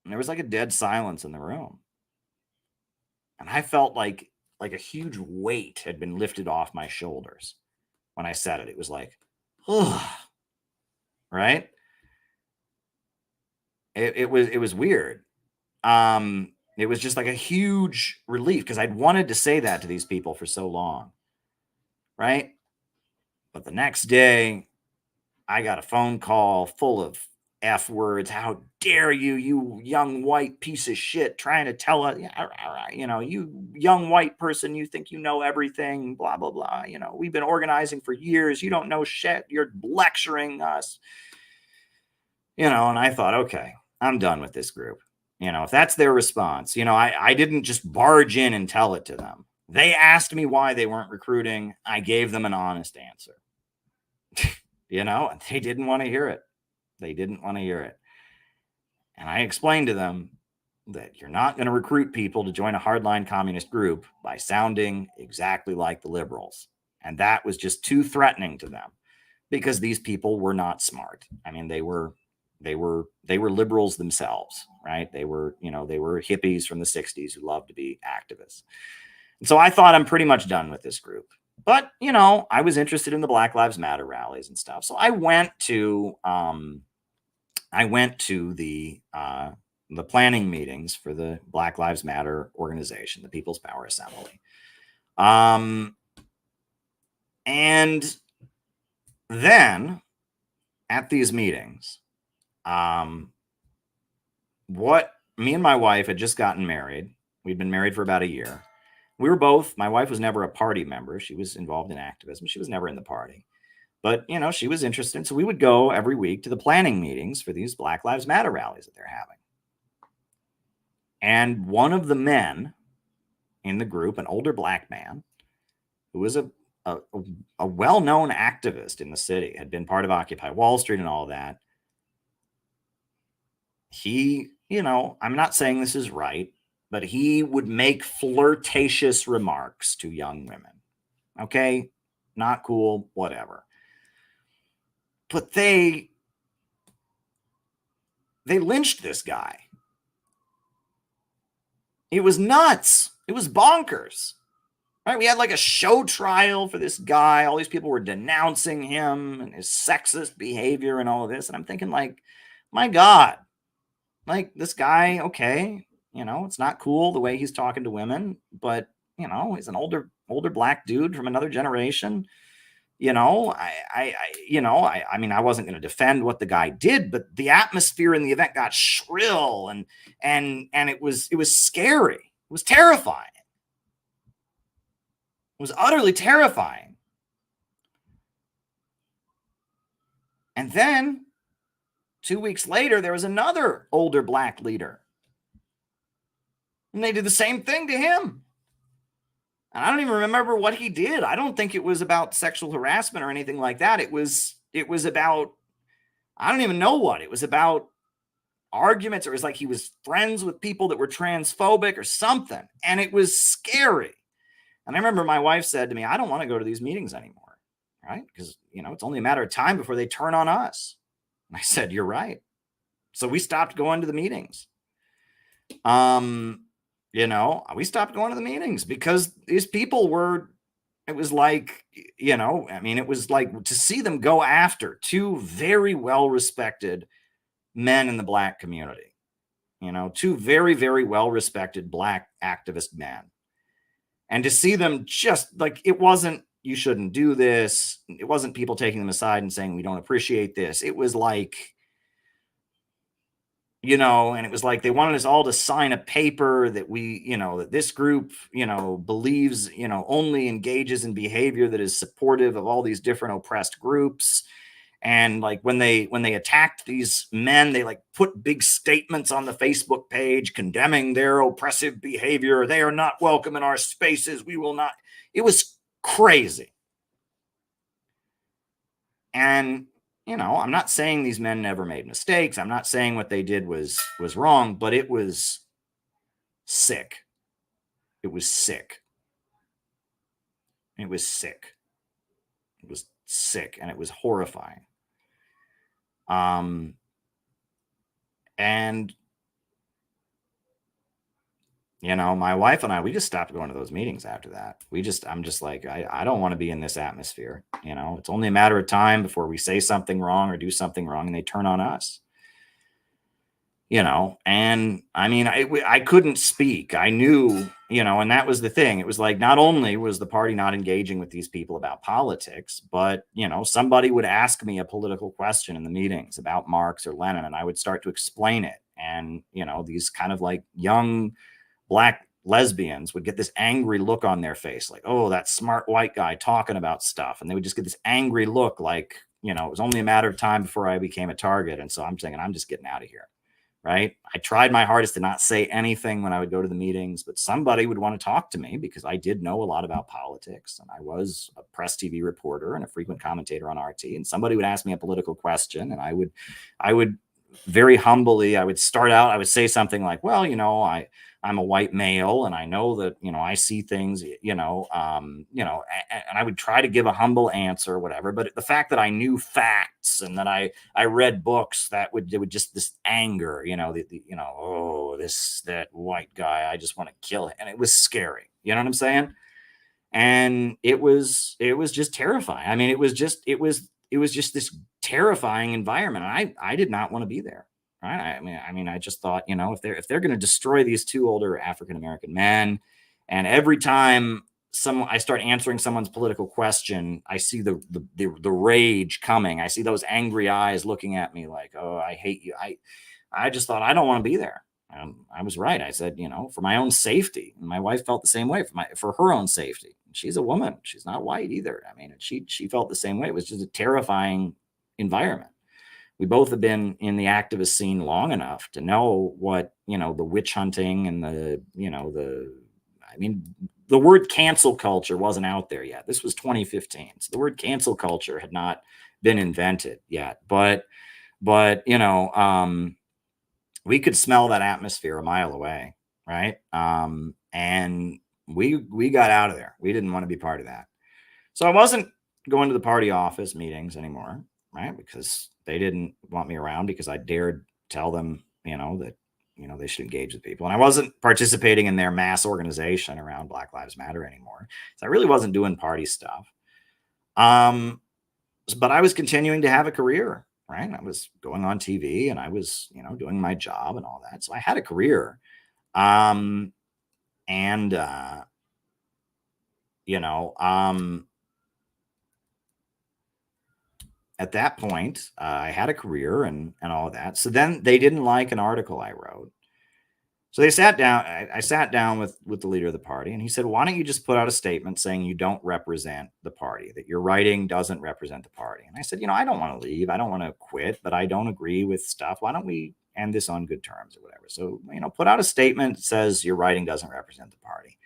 And there was like a dead silence in the room. And I felt like a huge weight had been lifted off my shoulders when I said it. It was like, right? It was weird. It was just like a huge relief because I'd wanted to say that to these people for so long, right? But the next day, I got a phone call full of F words. "How dare you, you young white piece of shit, trying to tell us, you young white person, you think you know everything, blah, blah, blah. We've been organizing for years. You don't know shit. You're lecturing us." And I thought, okay, I'm done with this group. If that's their response, I didn't just barge in and tell it to them. They asked me why they weren't recruiting. I gave them an honest answer. And they didn't want to hear it. They didn't want to hear it. And I explained to them that you're not going to recruit people to join a hardline communist group by sounding exactly like the liberals. And that was just too threatening to them because these people were not smart. I mean, they were liberals themselves, right? They were hippies from the 60s who loved to be activists. And so I thought I'm pretty much done with this group. But, I was interested in the Black Lives Matter rallies and stuff. So I went to the planning meetings for the Black Lives Matter organization, the People's Power Assembly. And then at these meetings, me and my wife had just gotten married. We'd been married for about a year. My wife was never a party member. She was involved in activism. She was never in the party. But, she was interested. So we would go every week to the planning meetings for these Black Lives Matter rallies that they're having. And one of the men in the group, an older black man, who was a well-known activist in the city, had been part of Occupy Wall Street and all of that. He, I'm not saying this is right, but he would make flirtatious remarks to young women. Okay, not cool, whatever. But they lynched this guy. It was nuts. It was bonkers. Right? We had like a show trial for this guy. All these people were denouncing him and his sexist behavior and all of this. And I'm thinking, like, my God, like this guy, okay, it's not cool the way he's talking to women, but he's an older black dude from another generation. I mean, I wasn't going to defend what the guy did, but the atmosphere in the event got shrill and it was scary. It was terrifying. It was utterly terrifying. And then 2 weeks later, there was another older black leader. And they did the same thing to him. And I don't even remember what he did. I don't think it was about sexual harassment or anything like that. It was about, I don't even know what. It was about arguments, or it was like he was friends with people that were transphobic or something. And it was scary. And I remember my wife said to me, I don't want to go to these meetings anymore, right? Because, it's only a matter of time before they turn on us. And I said, you're right. So we stopped going to the meetings. We stopped going to the meetings because these people were, it was like, it was like to see them go after two very well-respected men in the black community, two very, very well-respected black activist men. And to see them just like, it wasn't, you shouldn't do this. It wasn't people taking them aside and saying, we don't appreciate this. It was like, and it was like they wanted us all to sign a paper that that this group, believes, only engages in behavior that is supportive of all these different oppressed groups. And like when they attacked these men, they like put big statements on the Facebook page condemning their oppressive behavior. They are not welcome in our spaces. We will not. It was crazy. And I'm not saying these men never made mistakes. I'm not saying what they did was wrong, but it was sick. It was sick. It was sick. It was sick, and it was horrifying. And my wife and I, we just stopped going to those meetings after that. I'm just like, I don't want to be in this atmosphere. It's only a matter of time before we say something wrong or do something wrong and they turn on us. And I mean, I couldn't speak. I knew, and that was the thing. It was like, not only was the party not engaging with these people about politics, but, somebody would ask me a political question in the meetings about Marx or Lenin, and I would start to explain it. And, these kind of like young black lesbians would get this angry look on their face, like, oh, that smart white guy talking about stuff. And they would just get this angry look like, it was only a matter of time before I became a target. And so I'm thinking, I'm just getting out of here. Right. I tried my hardest to not say anything when I would go to the meetings, but somebody would want to talk to me because I did know a lot about politics and I was a press TV reporter and a frequent commentator on RT. And somebody would ask me a political question and I would very humbly, I would start out, I would say something like, well, I'm a white male and I know that, I see things, and I would try to give a humble answer or whatever. But the fact that I knew facts and that I read books it would just this anger, oh, that white guy, I just want to kill him. And it was scary. You know what I'm saying? And it was just terrifying. I mean, it was just this terrifying environment. And I did not want to be there. Right. I mean, I just thought, if they're going to destroy these two older African-American men, and every time I start answering someone's political question, I see the rage coming. I see those angry eyes looking at me like, oh, I hate you. I just thought I don't want to be there. I was right. I said, for my own safety. And my wife felt the same way for her own safety. She's a woman. She's not white either. I mean, she felt the same way. It was just a terrifying environment. We both have been in the activist scene long enough to know what, the witch hunting and the word cancel culture wasn't out there yet. This was 2015. So the word cancel culture had not been invented yet, but we could smell that atmosphere a mile away. Right. And we got out of there. We didn't want to be part of that. So I wasn't going to the party office meetings anymore. Right. Because they didn't want me around because I dared tell them, that, they should engage with people. And I wasn't participating in their mass organization around Black Lives Matter anymore. So I really wasn't doing party stuff. But I was continuing to have a career, right? I was going on TV and I was, doing my job and all that. So I had a career. At that point, I had a career and all of that. So then they didn't like an article I wrote. So they sat down. I sat down with the leader of the party, and he said, why don't you just put out a statement saying you don't represent the party, that your writing doesn't represent the party? And I said, I don't want to leave. I don't want to quit, but I don't agree with stuff. Why don't we end this on good terms or whatever? So, put out a statement that says your writing doesn't represent the party.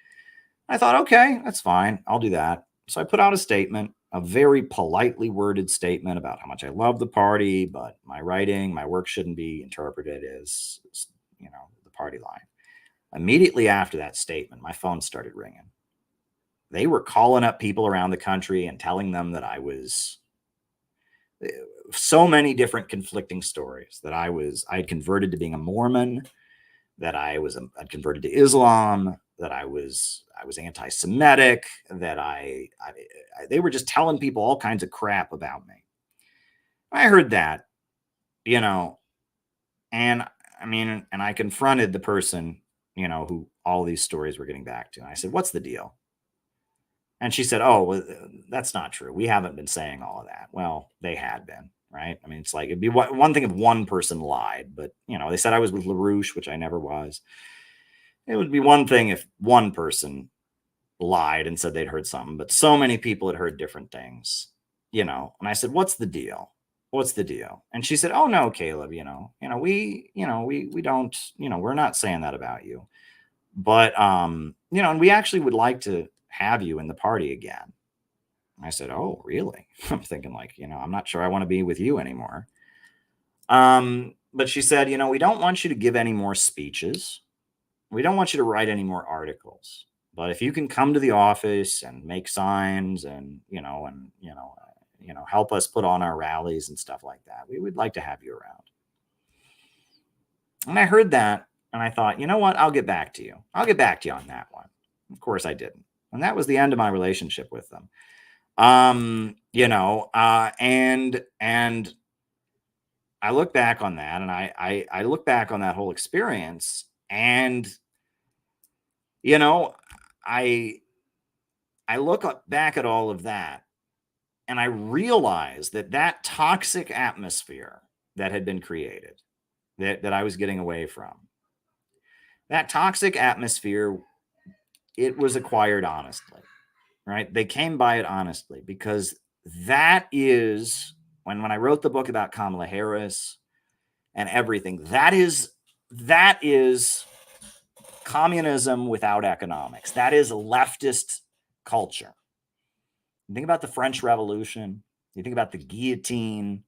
I thought, okay, that's fine. I'll do that. So I put out a statement, a very politely worded statement about how much I love the party, but my work shouldn't be interpreted as, the party line. Immediately after that statement, my phone started ringing. They were calling up people around the country and telling them that I was so many different conflicting stories, that I'd converted to being a Mormon, that I'd converted to Islam, that I was anti-Semitic, that they were just telling people all kinds of crap about me. I heard that, and I confronted the person, who all these stories were getting back to. And I said, what's the deal? And she said, oh, well, that's not true. We haven't been saying all of that. Well, they had been, right? I mean, it's like, it'd be one thing if one person lied, but, they said I was with LaRouche, which I never was. It would be one thing if one person lied and said they'd heard something, but so many people had heard different things, and I said, what's the deal? What's the deal? And she said, oh no, Caleb, we don't, we're not saying that about you, but, and we actually would like to have you in the party again. I said, oh, really? I'm thinking like, I'm not sure I want to be with you anymore. But she said, we don't want you to give any more speeches. We don't want you to write any more articles, but if you can come to the office and make signs and, help us put on our rallies and stuff like that, we would like to have you around. And I heard that and I thought, you know what? I'll get back to you. I'll get back to you on that one. Of course I didn't. And that was the end of my relationship with them. And I look back on that and I look back on that whole experience and, I look back at all of that and I realize that toxic atmosphere that had been created, that I was getting away from, that toxic atmosphere, it was acquired honestly, right? They came by it honestly, because that is when I wrote the book about Kamala Harris and everything, that is communism without economics. That is a leftist culture. You think about the French Revolution, you think about the guillotine,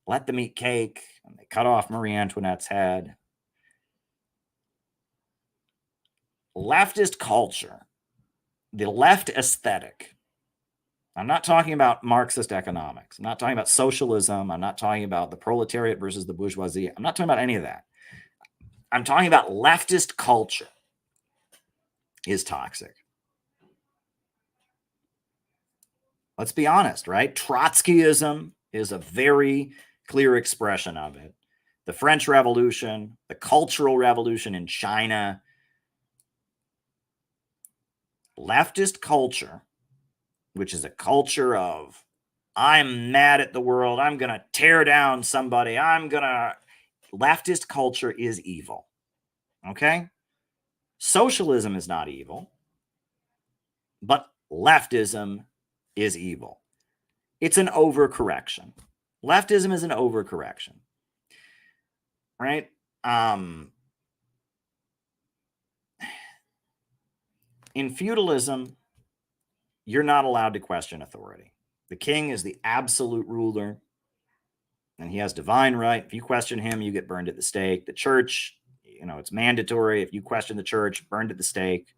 let them eat cake, and they cut off Marie Antoinette's head. Leftist culture, the left aesthetic. I'm not talking about Marxist economics. I'm not talking about socialism. I'm not talking about the proletariat versus the bourgeoisie. I'm not talking about any of that. I'm talking about leftist culture is toxic. Let's be honest, right? Trotskyism is a very clear expression of it. The French Revolution, the Cultural Revolution in China, leftist culture, which is a culture of, I'm mad at the world, I'm going to tear down somebody, leftist culture is evil. Okay? Socialism is not evil, but leftism is evil. It's an overcorrection. Leftism is an overcorrection. Right? In feudalism, you're not allowed to question authority. The king is the absolute ruler, and he has divine right. If you question him, you get burned at the stake. The church, it's mandatory. If you question the church, burned at the stake.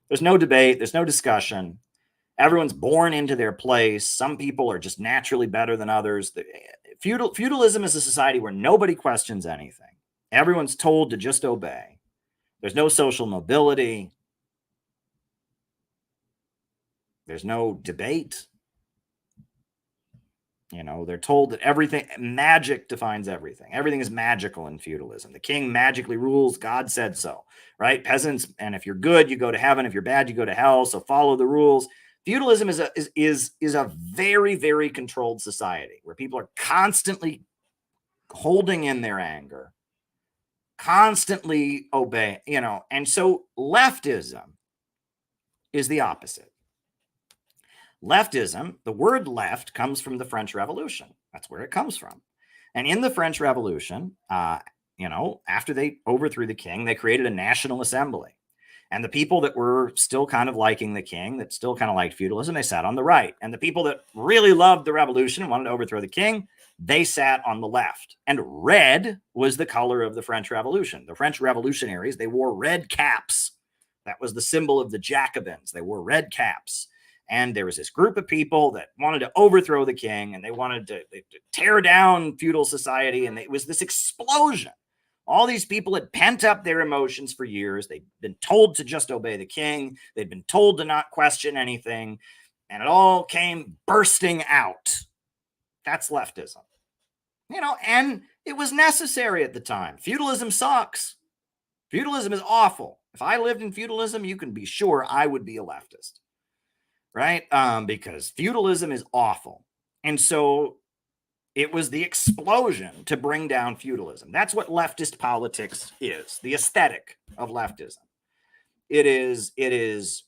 There's no debate. There's no discussion. Everyone's born into their place. Some people are just naturally better than others. Feudalism is a society where nobody questions anything. Everyone's told to just obey. There's no social mobility. There's no debate. They're told that magic defines everything. Everything is magical in feudalism. The king magically rules. God said so, right? Peasants, and if you're good, you go to heaven. If you're bad, you go to hell. So follow the rules. Feudalism is a very, very controlled society where people are constantly holding in their anger, constantly obey, and so leftism is the opposite. Leftism, the word left comes from the French Revolution. That's where it comes from. And in the French Revolution, after they overthrew the king, they created a national assembly. And the people that were still kind of liking the king, that still kind of liked feudalism, they sat on the right. And the people that really loved the revolution and wanted to overthrow the king, they sat on the left. And red was the color of the French Revolution. The French revolutionaries, they wore red caps. That was the symbol of the Jacobins. They wore red caps. And there was this group of people that wanted to overthrow the king, and they wanted to tear down feudal society. And it was this explosion. All these people had pent up their emotions for years. They'd been told to just obey the king. They'd been told to not question anything. And it all came bursting out. That's leftism. And it was necessary at the time. Feudalism sucks. Feudalism is awful. If I lived in feudalism, you can be sure I would be a leftist. Right? Because feudalism is awful. And so it was the explosion to bring down feudalism. That's what leftist politics is, the aesthetic of leftism. It is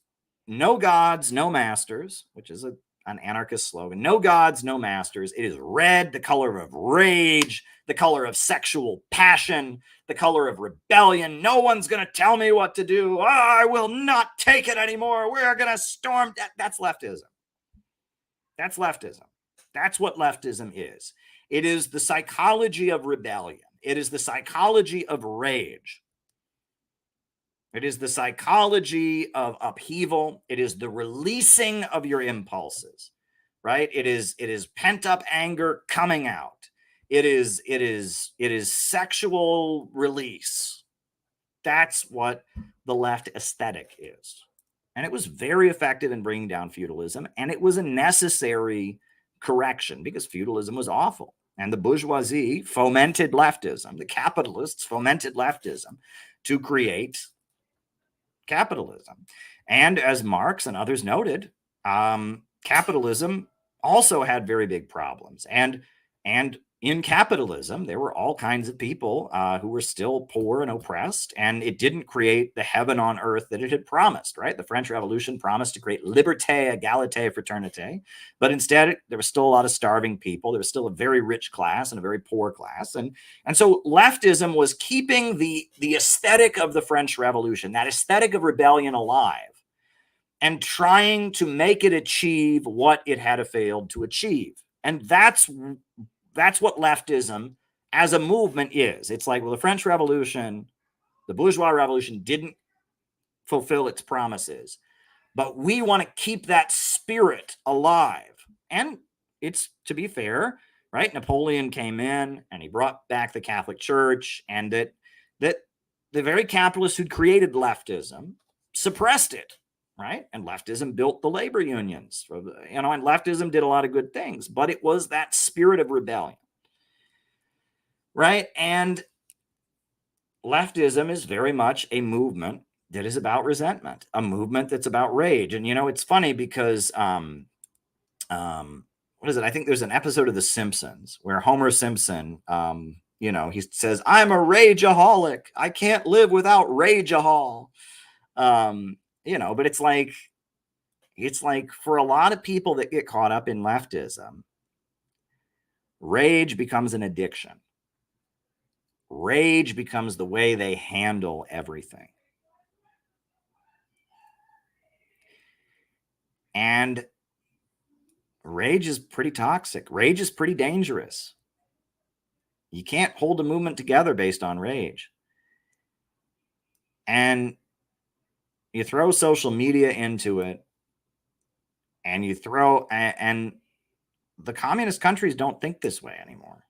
no gods, no masters, which is an anarchist slogan. No gods, no masters. It is red, the color of rage, the color of sexual passion, the color of rebellion. No one's going to tell me what to do. I will not take it anymore. We're going to storm. That's leftism. That's leftism. That's what leftism is. It is the psychology of rebellion. It is the psychology of rage. It is the psychology of upheaval. It is the releasing of your impulses, right? It is pent up anger coming out. It is sexual release. That's what the left aesthetic is. And it was very effective in bringing down feudalism. And it was a necessary correction because feudalism was awful. And the bourgeoisie fomented leftism. The capitalists fomented leftism to create capitalism. And as Marx and others noted, capitalism also had very big problems. And in capitalism, there were all kinds of people who were still poor and oppressed, and it didn't create the heaven on earth that it had promised, right? The French Revolution promised to create liberté, égalité, fraternité, but instead there was still a lot of starving people. There was still a very rich class and a very poor class. And so leftism was keeping the aesthetic of the French Revolution, that aesthetic of rebellion alive, and trying to make it achieve what it had failed to achieve. And that's that's what leftism as a movement is. It's like, well, the French Revolution, the bourgeois revolution didn't fulfill its promises, but we want to keep that spirit alive. And it's, to be fair, right? Napoleon came in and he brought back the Catholic Church, and that the very capitalists who'd created leftism suppressed it, right? And leftism built the labor unions, and leftism did a lot of good things, but it was that spirit of rebellion, right? And leftism is very much a movement that is about resentment, a movement that's about rage. And, it's funny because, what is it? I think there's an episode of The Simpsons where Homer Simpson, he says, "I'm a rageaholic. I can't live without rageahol." But it's like for a lot of people that get caught up in leftism, rage becomes an addiction. Rage becomes the way they handle everything. And rage is pretty toxic. Rage is pretty dangerous. You can't hold a movement together based on rage. And you throw social media into it, and and the communist countries don't think this way anymore.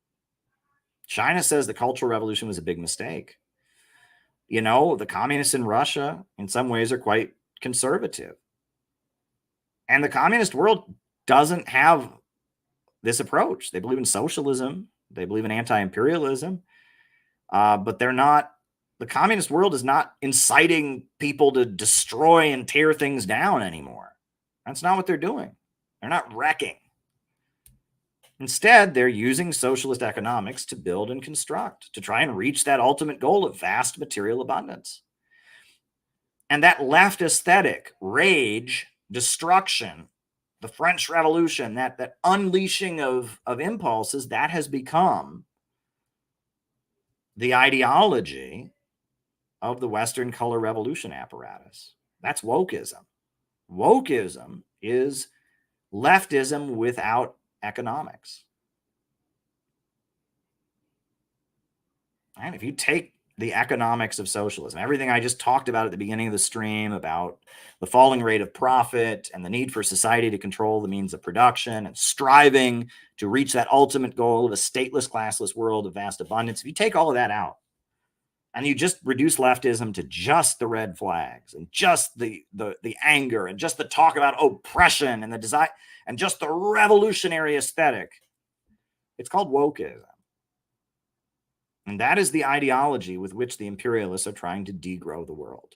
China says the Cultural Revolution was a big mistake. The communists in Russia, in some ways, are quite conservative. And the communist world doesn't have this approach. They believe in socialism. They believe in anti-imperialism. But the communist world is not inciting people to destroy and tear things down anymore. That's not what they're doing. They're not wrecking. Instead, they're using socialist economics to build and construct, to try and reach that ultimate goal of vast material abundance. And that left aesthetic, rage, destruction, the French Revolution, that unleashing of impulses, that has become the ideology of the Western color revolution apparatus. That's wokeism. Wokeism is leftism without economics. And if you take the economics of socialism, everything I just talked about at the beginning of the stream about the falling rate of profit and the need for society to control the means of production and striving to reach that ultimate goal of a stateless, classless world of vast abundance, if you take all of that out and you just reduce leftism to just the red flags and just the anger and just the talk about oppression and the desire and just the revolutionary aesthetic, it's called wokeism. And that is the ideology with which the imperialists are trying to degrow the world.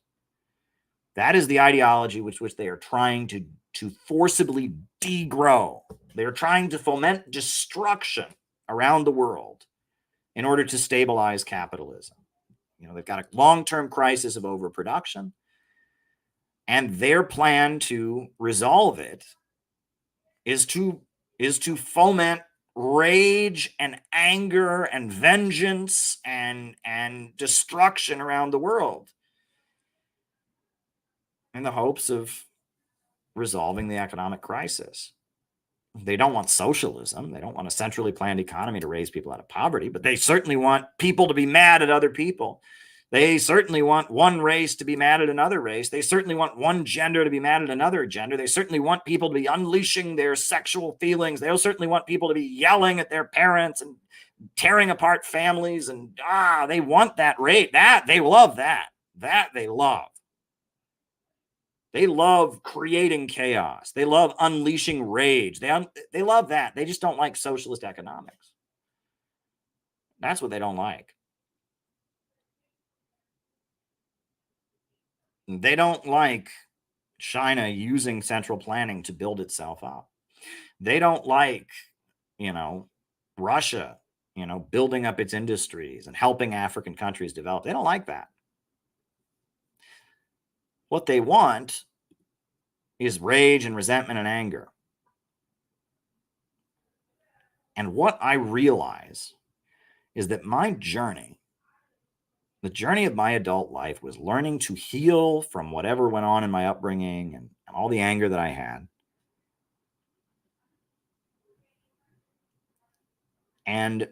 That is the ideology with which they are trying to forcibly degrow. They are trying to foment destruction around the world in order to stabilize capitalism. They've got a long-term crisis of overproduction, and their plan to resolve it is to foment rage and anger and vengeance and destruction around the world in the hopes of resolving the economic crisis. They don't want socialism. They don't want a centrally planned economy to raise people out of poverty, but they certainly want people to be mad at other people. They certainly want one race to be mad at another race. They certainly want one gender to be mad at another gender. They certainly want people to be unleashing their sexual feelings. They certainly want people to be yelling at their parents and tearing apart families. And they want that rate. That they love that. That they love. They love creating chaos. They love unleashing rage. They love that. They just don't like socialist economics. That's what they don't like. They don't like China using central planning to build itself up. They don't like, Russia, building up its industries and helping African countries develop. They don't like that. What they want is rage and resentment and anger. And what I realize is that my journey, the journey of my adult life, was learning to heal from whatever went on in my upbringing and all the anger that I had. and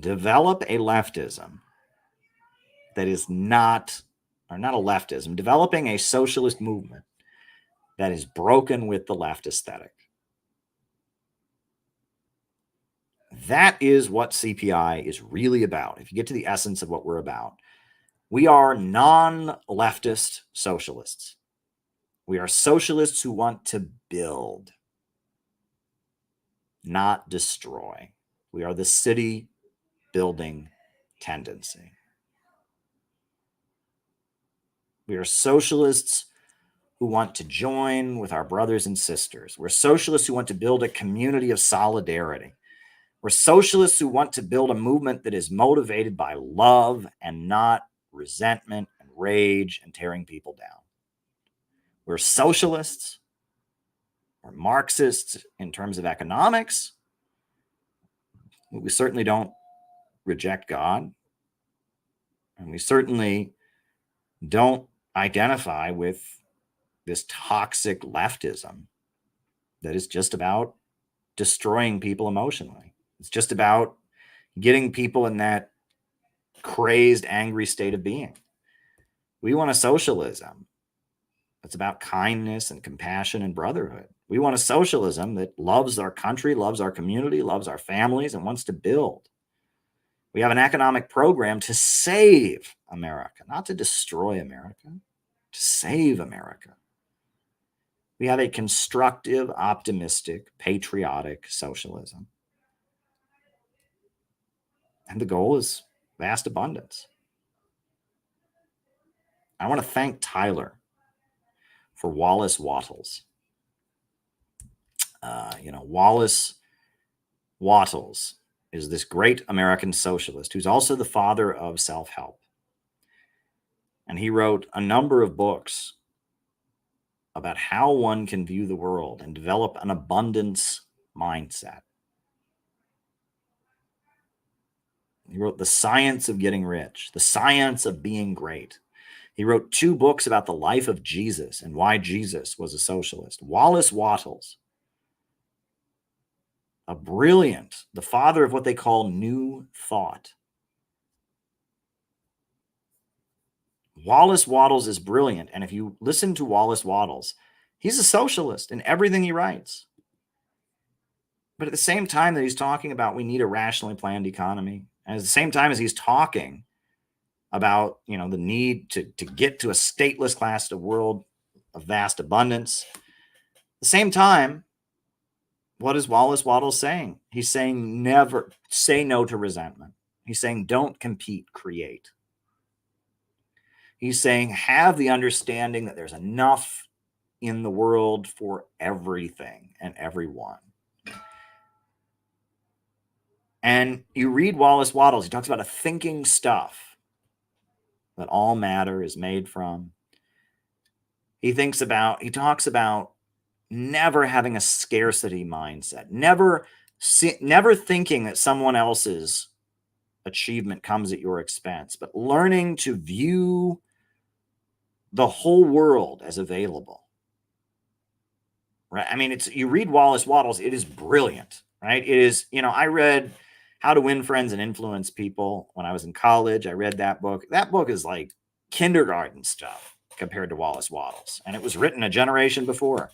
develop a leftism that is not a leftism, developing a socialist movement that is broken with the left aesthetic. That is what CPI is really about. If you get to the essence of what we're about, we are non-leftist socialists. We are socialists who want to build, not destroy. We are the city building tendency. We are socialists who want to join with our brothers and sisters. We're socialists who want to build a community of solidarity. We're socialists who want to build a movement that is motivated by love and not resentment and rage and tearing people down. We're socialists. We're Marxists in terms of economics. We certainly don't reject God. And we certainly don't identify with this toxic leftism that is just about destroying people emotionally. It's just about getting people in that crazed, angry state of being. We want a socialism that's about kindness and compassion and brotherhood. We want a socialism that loves our country, loves our community, loves our families, and wants to build. We have an economic program to save America, not to destroy America, to save America. We have a constructive, optimistic, patriotic socialism. And the goal is vast abundance. I want to thank Tyler for Wallace Wattles. Wallace Wattles is this great American socialist who's also the father of self-help. And he wrote a number of books about how one can view the world and develop an abundance mindset. He wrote The Science of Getting Rich, The Science of Being Great. He wrote 2 books about the life of Jesus and why Jesus was a socialist. Wallace Wattles, the father of what they call New Thought. Wallace Wattles is brilliant. And if you listen to Wallace Wattles, he's a socialist in everything he writes. But at the same time that he's talking about we need a rationally planned economy, and at the same time as he's talking about, the need to get to a stateless class, a world of vast abundance, at the same time, what is Wallace Wattles saying? He's saying never say no to resentment. He's saying don't compete, create. He's saying have the understanding that there's enough in the world for everything and everyone. And you read Wallace Wattles, he talks about a thinking stuff that all matter is made from. He talks about never having a scarcity mindset, never thinking that someone else's achievement comes at your expense, but learning to view the whole world as available. Right? I mean, you read Wallace Wattles, it is brilliant, right? It is, I read How to Win Friends and Influence People when I was in college. I read that book. That book is like kindergarten stuff compared to Wallace Wattles. And it was written a generation before,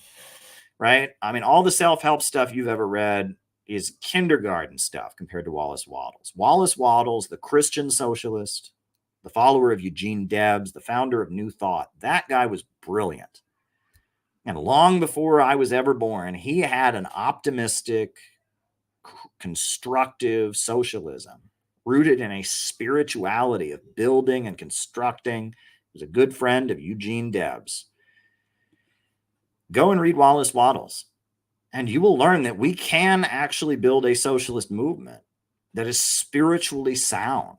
right? I mean, all the self-help stuff you've ever read is kindergarten stuff compared to Wallace Wattles. Wallace Wattles, the Christian socialist, the follower of Eugene Debs, the founder of New Thought, that guy was brilliant. And long before I was ever born, he had an optimistic, constructive socialism rooted in a spirituality of building and constructing. He was a good friend of Eugene Debs. Go and read Wallace Wattles, and you will learn that we can actually build a socialist movement that is spiritually sound,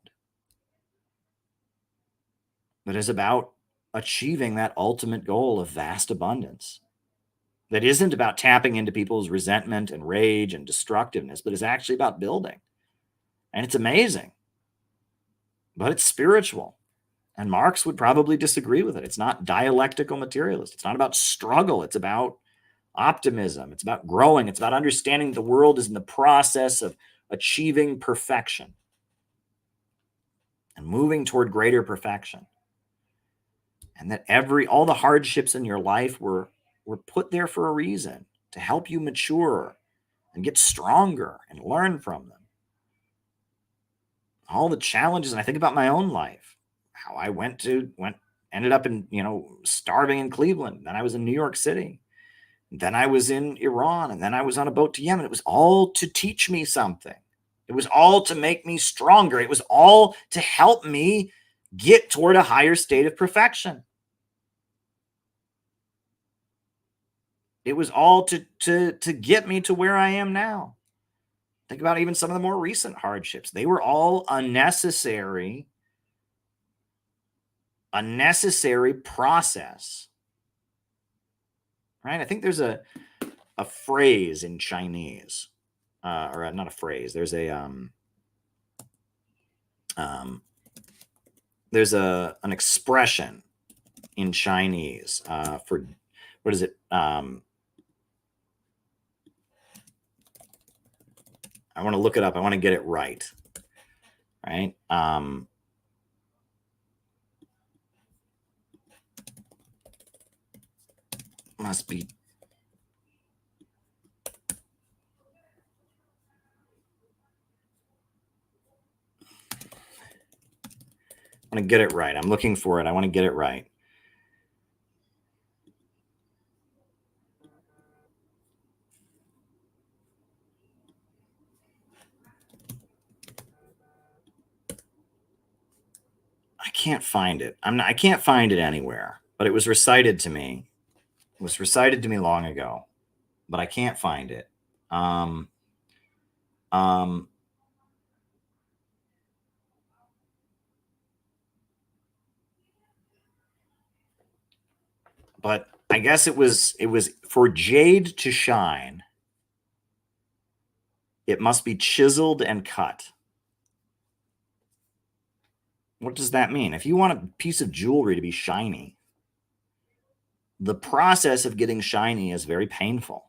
that is about achieving that ultimate goal of vast abundance, that isn't about tapping into people's resentment and rage and destructiveness, but is actually about building. And it's amazing, but it's spiritual. And Marx would probably disagree with it. It's not dialectical materialist. It's not about struggle. It's about optimism. It's about growing. It's about understanding the world is in the process of achieving perfection and moving toward greater perfection. And that all the hardships in your life were put there for a reason, to help you mature and get stronger and learn from them. All the challenges, and I think about my own life, how I ended up in, starving in Cleveland. Then I was in New York City. Then I was in Iran, and then I was on a boat to Yemen. It was all to teach me something. It was all to make me stronger. It was all to help me get toward a higher state of perfection. It was all to get me to where I am now. Think about even some of the more recent hardships. They were all a necessary process. Right? I think there's a phrase in Chinese, or not a phrase. There's an expression in Chinese for, what is it? I want to look it up. I want to get it right. Right? Must be. I want to get it right. I'm looking for it. I want to get it right. I can't find it. I can't find it anywhere, but it was recited to me. It was recited to me long ago, but I can't find it. But I guess it was for jade to shine, it must be chiseled and cut. What does that mean? If you want a piece of jewelry to be shiny, the process of getting shiny is very painful.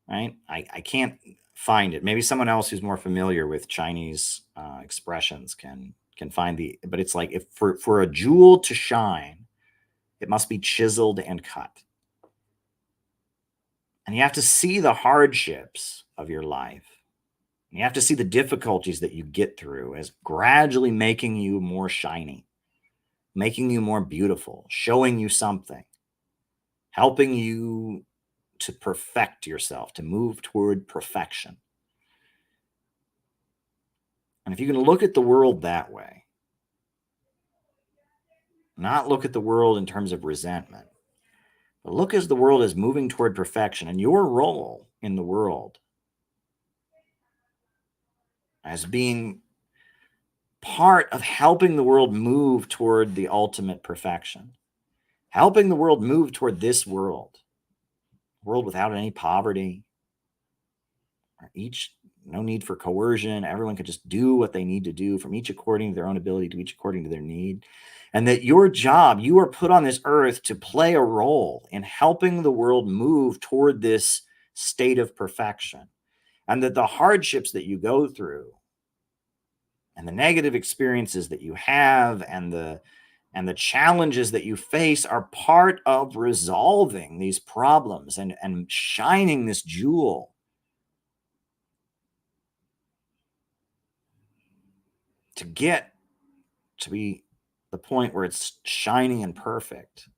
Right? I can't find it. Maybe someone else who's more familiar with Chinese expressions can find but it's like, if for a jewel to shine, it must be chiseled and cut. And you have to see the hardships of your life. You have to see the difficulties that you get through as gradually making you more shiny, making you more beautiful, showing you something, helping you to perfect yourself, to move toward perfection. And if you can look at the world that way, not look at the world in terms of resentment, but look as the world is moving toward perfection, and your role in the world as being part of helping the world move toward the ultimate perfection, helping the world move toward this world, a world without any poverty, no need for coercion. Everyone can just do what they need to do, from each according to their own ability, to each according to their need. And that your job, you are put on this earth to play a role in helping the world move toward this state of perfection. And that the hardships that you go through and the negative experiences that you have and the challenges that you face are part of resolving these problems and shining this jewel to get to be the point where it's shining and perfect.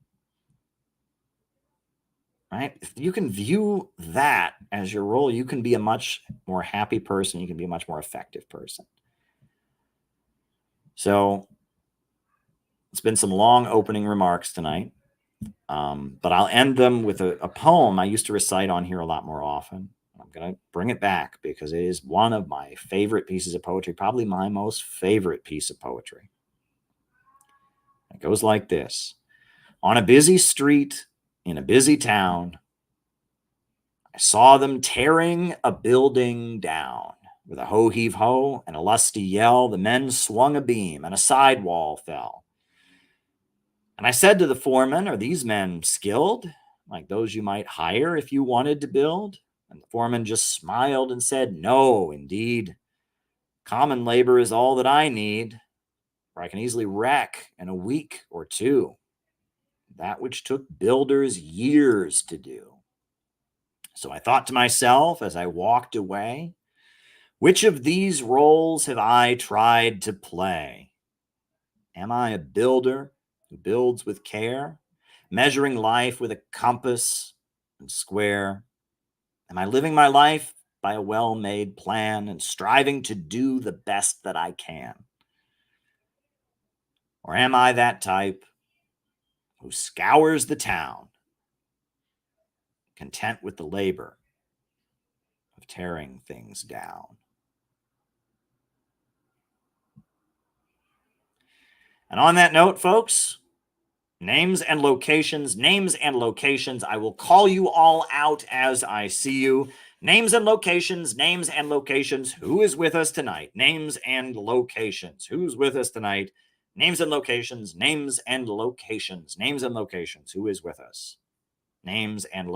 Right? If you can view that as your role, you can be a much more happy person. You can be a much more effective person. So it's been some long opening remarks tonight, but I'll end them with a poem I used to recite on here a lot more often. I'm going to bring it back because it is one of my favorite pieces of poetry, probably my most favorite piece of poetry. It goes like this. On a busy street in a busy town, I saw them tearing a building down. With a ho-heave-ho and a lusty yell, the men swung a beam and a sidewall fell. And I said to the foreman, are these men skilled, like those you might hire if you wanted to build And the foreman just smiled and said, "No, indeed. Common labor is all that I need, for I can easily wreck in a week or two that which took builders years to do." So I thought to myself as I walked away, which of these roles have I tried to play? Am I a builder who builds with care, measuring life with a compass and square? Am I living my life by a well-made plan and striving to do the best that I can? Or am I that type who scours the town, content with the labor of tearing things down? And on that note, folks, names and locations. I will call you all out as I see you. Names and locations. Who is with us tonight? Names and locations. Who's with us tonight? Names and locations. Who is with us? Names and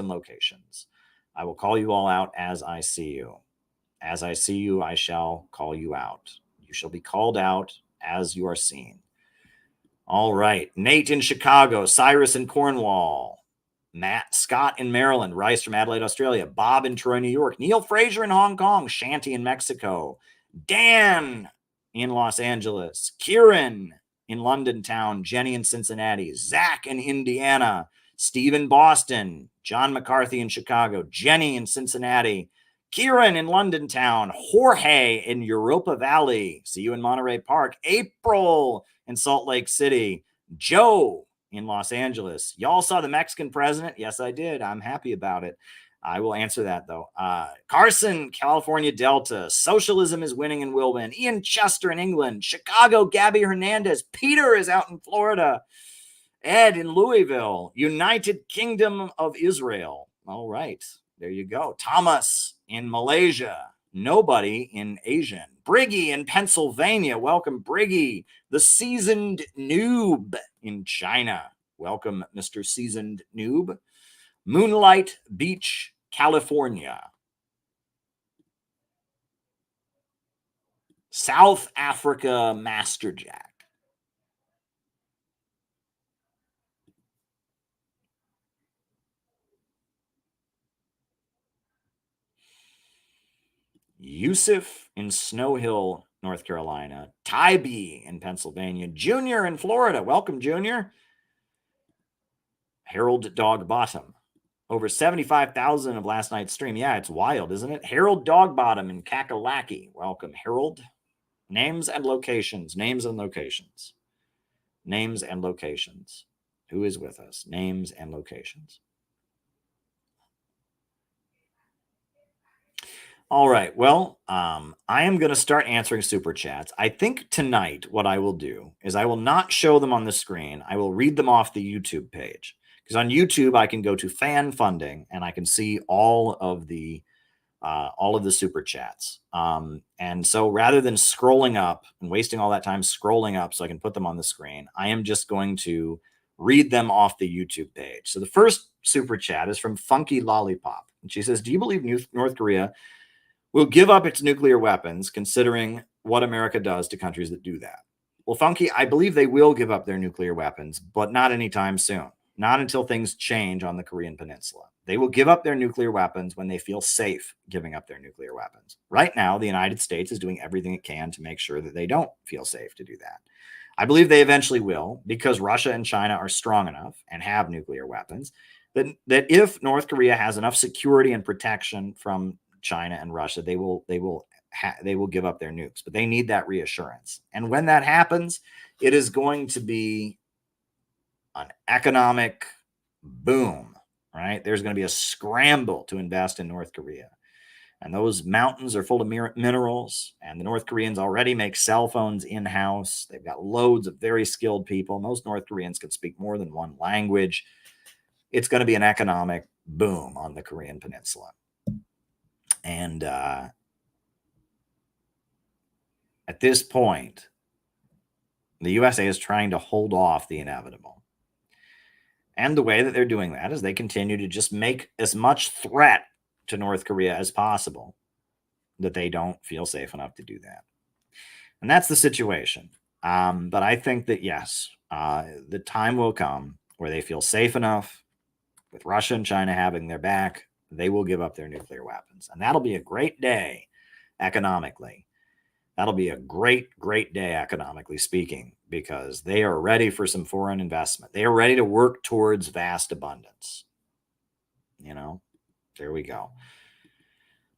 locations. I will call you all out as I see you. As I see you, I shall call you out. You shall be called out as you are seen. All right. Nate in Chicago, Cyrus in Cornwall, Matt Scott in Maryland, Rice from Adelaide, Australia, Bob in Troy, New York, Neil Fraser in Hong Kong, Shanty in Mexico, Dan in Los Angeles, Kieran in London town, Jenny in Cincinnati, Zach in Indiana, Steve in Boston, John McCarthy in Chicago, Jenny in Cincinnati, Kieran in London town, Jorge in Europa Valley, see you in Monterey Park, April in Salt Lake City, Joe in Los Angeles. Y'all saw the Mexican president? Yes, I did. I'm happy about it. I will answer that, though. Carson, California Delta. Socialism is winning and will win. Ian Chester in England. Chicago, Gabby Hernandez. Peter is out in Florida. Ed in Louisville. United Kingdom of Israel. All right. There you go. Thomas in Malaysia. Nobody in Asian. Briggy in Pennsylvania. Welcome, Briggy. The Seasoned Noob in China. Welcome, Mr. Seasoned Noob. Moonlight Beach, California. South Africa, Master Jack. Yusuf in Snow Hill, North Carolina. Tybee in Pennsylvania. Junior in Florida. Welcome, Junior. Harold Dog Bottom. Over 75,000 of last night's stream. Yeah, it's wild, isn't it? Harold Dog Bottom in Kakalaki. Welcome, Harold. Names and locations. Who is with us? Names and locations. All right. Well, I am going to start answering super chats. I think tonight what I will do is I will not show them on the screen. I will read them off the YouTube page, because on YouTube I can go to fan funding and I can see all of the super chats. And so rather than scrolling up and wasting all that time scrolling up so I can put them on the screen, I am just going to read them off the YouTube page. So the first super chat is from Funky Lollipop. And she says, "Do you believe North Korea will give up its nuclear weapons, considering what America does to countries that do that?" Well, Funky, I believe they will give up their nuclear weapons, but not anytime soon. Not until things change on the Korean Peninsula. They will give up their nuclear weapons when they feel safe giving up their nuclear weapons. Right now, the United States is doing everything it can to make sure that they don't feel safe to do that. I believe they eventually will, because Russia and China are strong enough and have nuclear weapons, that if North Korea has enough security and protection from China and Russia, they will give up their nukes, but they need that reassurance. And when that happens, it is going to be an economic boom, right? There's going to be a scramble to invest in North Korea. And those mountains are full of minerals, and the North Koreans already make cell phones in-house. They've got loads of very skilled people. Most North Koreans can speak more than one language. It's going to be an economic boom on the Korean Peninsula. And at this point, the USA is trying to hold off the inevitable. And the way that they're doing that is they continue to just make as much threat to North Korea as possible that they don't feel safe enough to do that. And that's the situation. But I think that, yes, the time will come where they feel safe enough with Russia and China having their back, they will give up their nuclear weapons. And that'll be a great day economically. That'll be a great, great day economically speaking, because they are ready for some foreign investment. They are ready to work towards vast abundance. You know, there we go.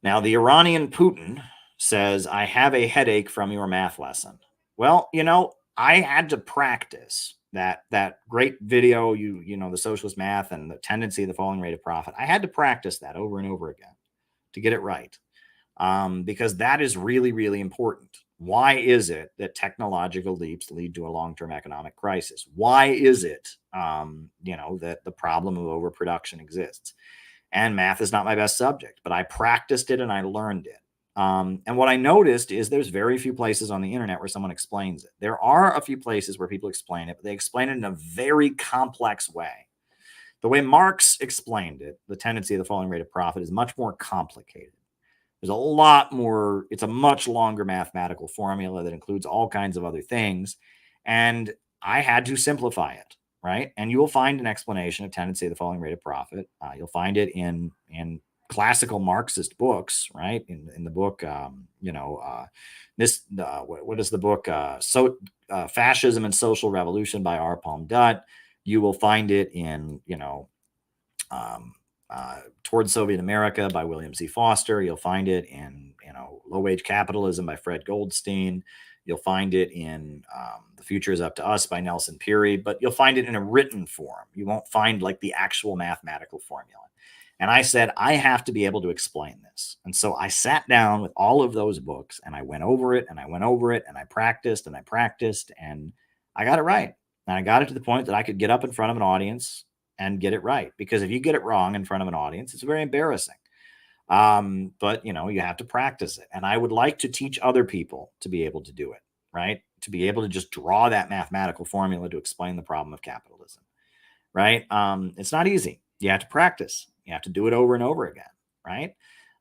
Now, the Iranian Putin says, I have a headache from your math lesson. Well, you know, I had to practice that great video, you know, the socialist math and the tendency of the falling rate of profit. I had to practice that over and over again to get it right, because that is really, really important. Why is it that technological leaps lead to a long-term economic crisis? Why is it, you know, that the problem of overproduction exists? And math is not my best subject, but I practiced it and I learned it. And what I noticed is there's very few places on the internet where someone explains it. There are a few places where people explain it, but they explain it in a very complex way. The way Marx explained it, the tendency of the falling rate of profit, is much more complicated. There's a lot more, it's a much longer mathematical formula that includes all kinds of other things. And I had to simplify it, right? And you will find an explanation of tendency of the falling rate of profit. You'll find it in classical Marxist books, right? In the book, what is the book? Fascism and Social Revolution by R. Palm Dutt. You will find it in, Towards Soviet America by William C. Foster. You'll find it in, Low Wage Capitalism by Fred Goldstein. You'll find it in The Future is Up to Us by Nelson Peary, but you'll find it in a written form. You won't find like the actual mathematical formula. And I said, I have to be able to explain this. And so I sat down with all of those books and I went over it and I went over it and I practiced and I practiced and I got it right. And I got it to the point that I could get up in front of an audience and get it right. Because if you get it wrong in front of an audience, it's very embarrassing. But you have to practice it. And I would like to teach other people to be able to do it, right? To be able to just draw that mathematical formula to explain the problem of capitalism, right? It's not easy. You have to practice. You have to do it over and over again, right?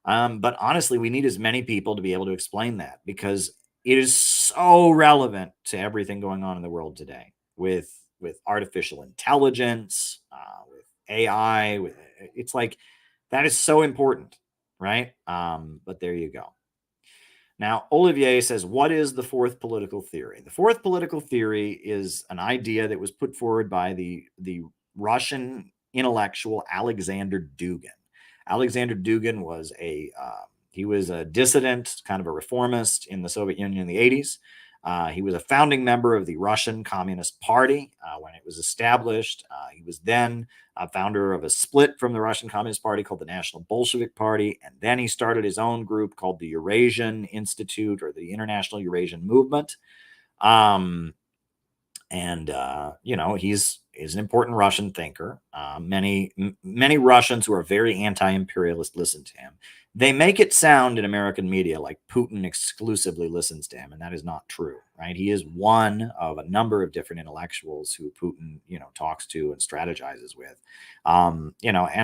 But honestly, we need as many people to be able to explain that, because it is so relevant to everything going on in the world today with artificial intelligence, with AI. It's like that is so important, right? But there you go. Now, Olivier says, what is the fourth political theory? The fourth political theory is an idea that was put forward by the Russian intellectual Alexander Dugin. Alexander Dugin was he was a dissident, kind of a reformist in the Soviet Union in the 80s. He was a founding member of the Russian Communist Party when it was established. He was then a founder of a split from the Russian Communist Party called the National Bolshevik Party. And then he started his own group called the Eurasian Institute, or the International Eurasian Movement. He's an important Russian thinker. Many Russians who are very anti-imperialist listen to him. They make it sound in American media like Putin exclusively listens to him, and that is not true, right? He is one of a number of different intellectuals who Putin, talks to and strategizes with. And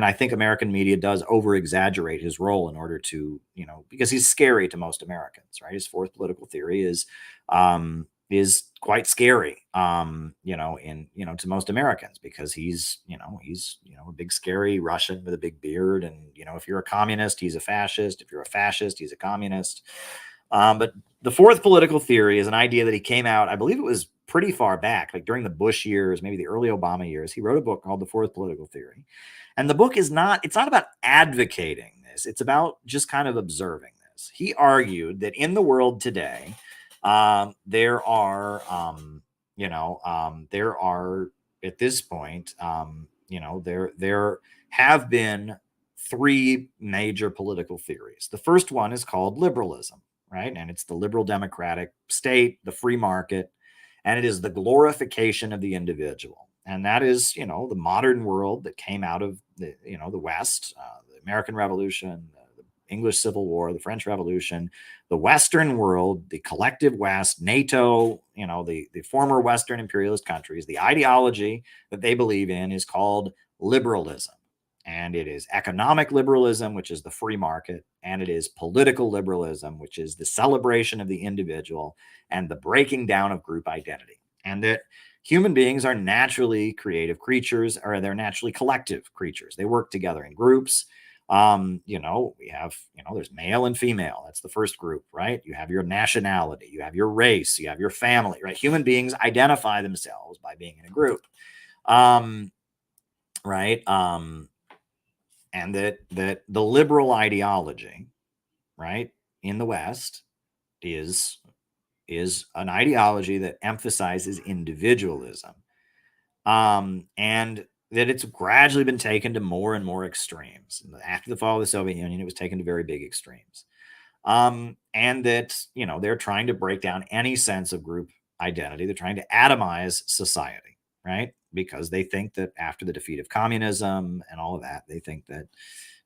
I think American media does over-exaggerate his role in order to, because he's scary to most Americans, right? His fourth political theory is quite scary, to most Americans, because he's a big scary Russian with a big beard. And, if you're a communist, he's a fascist. If you're a fascist, he's a communist. But the fourth political theory is an idea that he came out, I believe it was pretty far back, like during the Bush years, maybe the early Obama years. He wrote a book called The Fourth Political Theory. And the book it's not about advocating this. It's about just kind of observing this. He argued that in the world today, there are at this point, there have been three major political theories. The first one is called liberalism, right? And it's the liberal democratic state, the free market, and it is the glorification of the individual. And that is, the modern world that came out of the West, the American Revolution, English Civil War, the French Revolution, the Western world, the collective West, NATO, the former Western imperialist countries, the ideology that they believe in is called liberalism. And it is economic liberalism, which is the free market, and it is political liberalism, which is the celebration of the individual and the breaking down of group identity. And that human beings are naturally creative creatures, or they're naturally collective creatures. They work together in groups. We have, there's male and female. That's the first group, right? You have your nationality, you have your race, you have your family, right? Human beings identify themselves by being in a group. Right? And that the liberal ideology, right, in the West is an ideology that emphasizes individualism, and that it's gradually been taken to more and more extremes. After the fall of the Soviet Union, it was taken to very big extremes, and that they're trying to break down any sense of group identity. They're trying to atomize society, right? Because they think that after the defeat of communism and all of that, they think that,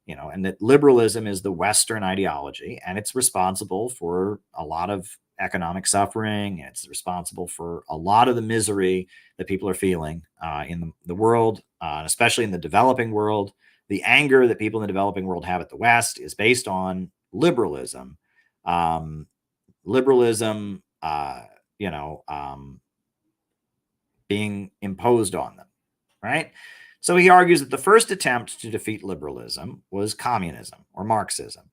and that liberalism is the Western ideology, and it's responsible for a lot of economic suffering. It's responsible for a lot of the misery that people are feeling in the world, and especially in the developing world. The anger that people in the developing world have at the West is based on liberalism. Being imposed on them, right? So he argues that the first attempt to defeat liberalism was communism or Marxism.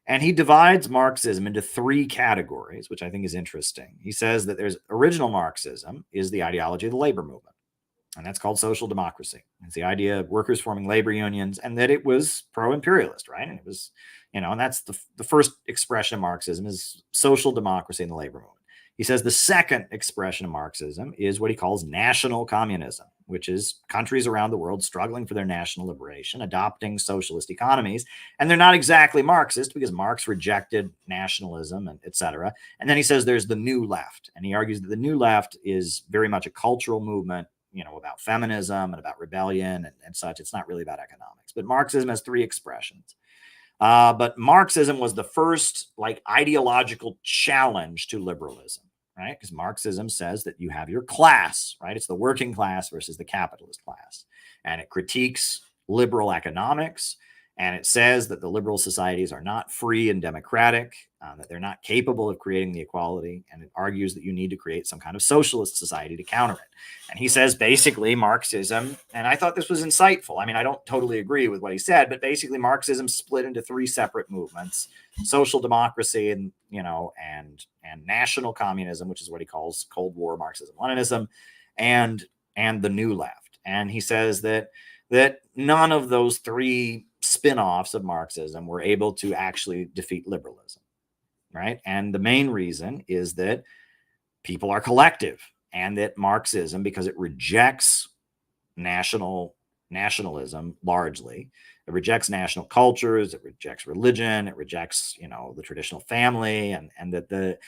And he divides Marxism into three categories, which I think is interesting. He says that there's original Marxism is the ideology of the labor movement, and that's called social democracy. It's the idea of workers forming labor unions, and that it was pro-imperialist, right? And it was, and that's the first expression of Marxism is social democracy in the labor movement. He says the second expression of Marxism is what he calls national communism, which is countries around the world struggling for their national liberation, adopting socialist economies. And they're not exactly Marxist because Marx rejected nationalism and et cetera. And then he says there's the new left. And he argues that the new left is very much a cultural movement, about feminism and about rebellion and such. It's not really about economics. But Marxism has three expressions. But Marxism was the first ideological challenge to liberalism, right? Because Marxism says that you have your class, right? It's the working class versus the capitalist class. And it critiques liberal economics. And it says that the liberal societies are not free and democratic, that they're not capable of creating the equality. And it argues that you need to create some kind of socialist society to counter it. And he says basically Marxism, and I thought this was insightful. I mean, I don't totally agree with what he said, but basically Marxism split into three separate movements: social democracy and national communism, which is what he calls Cold War Marxism-Leninism, and the new left. And he says that none of those three spin-offs of Marxism were able to actually defeat liberalism, right? And the main reason is that people are collective, and that Marxism, because it rejects nationalism largely, it rejects national cultures, it rejects religion, it rejects the traditional family, and that the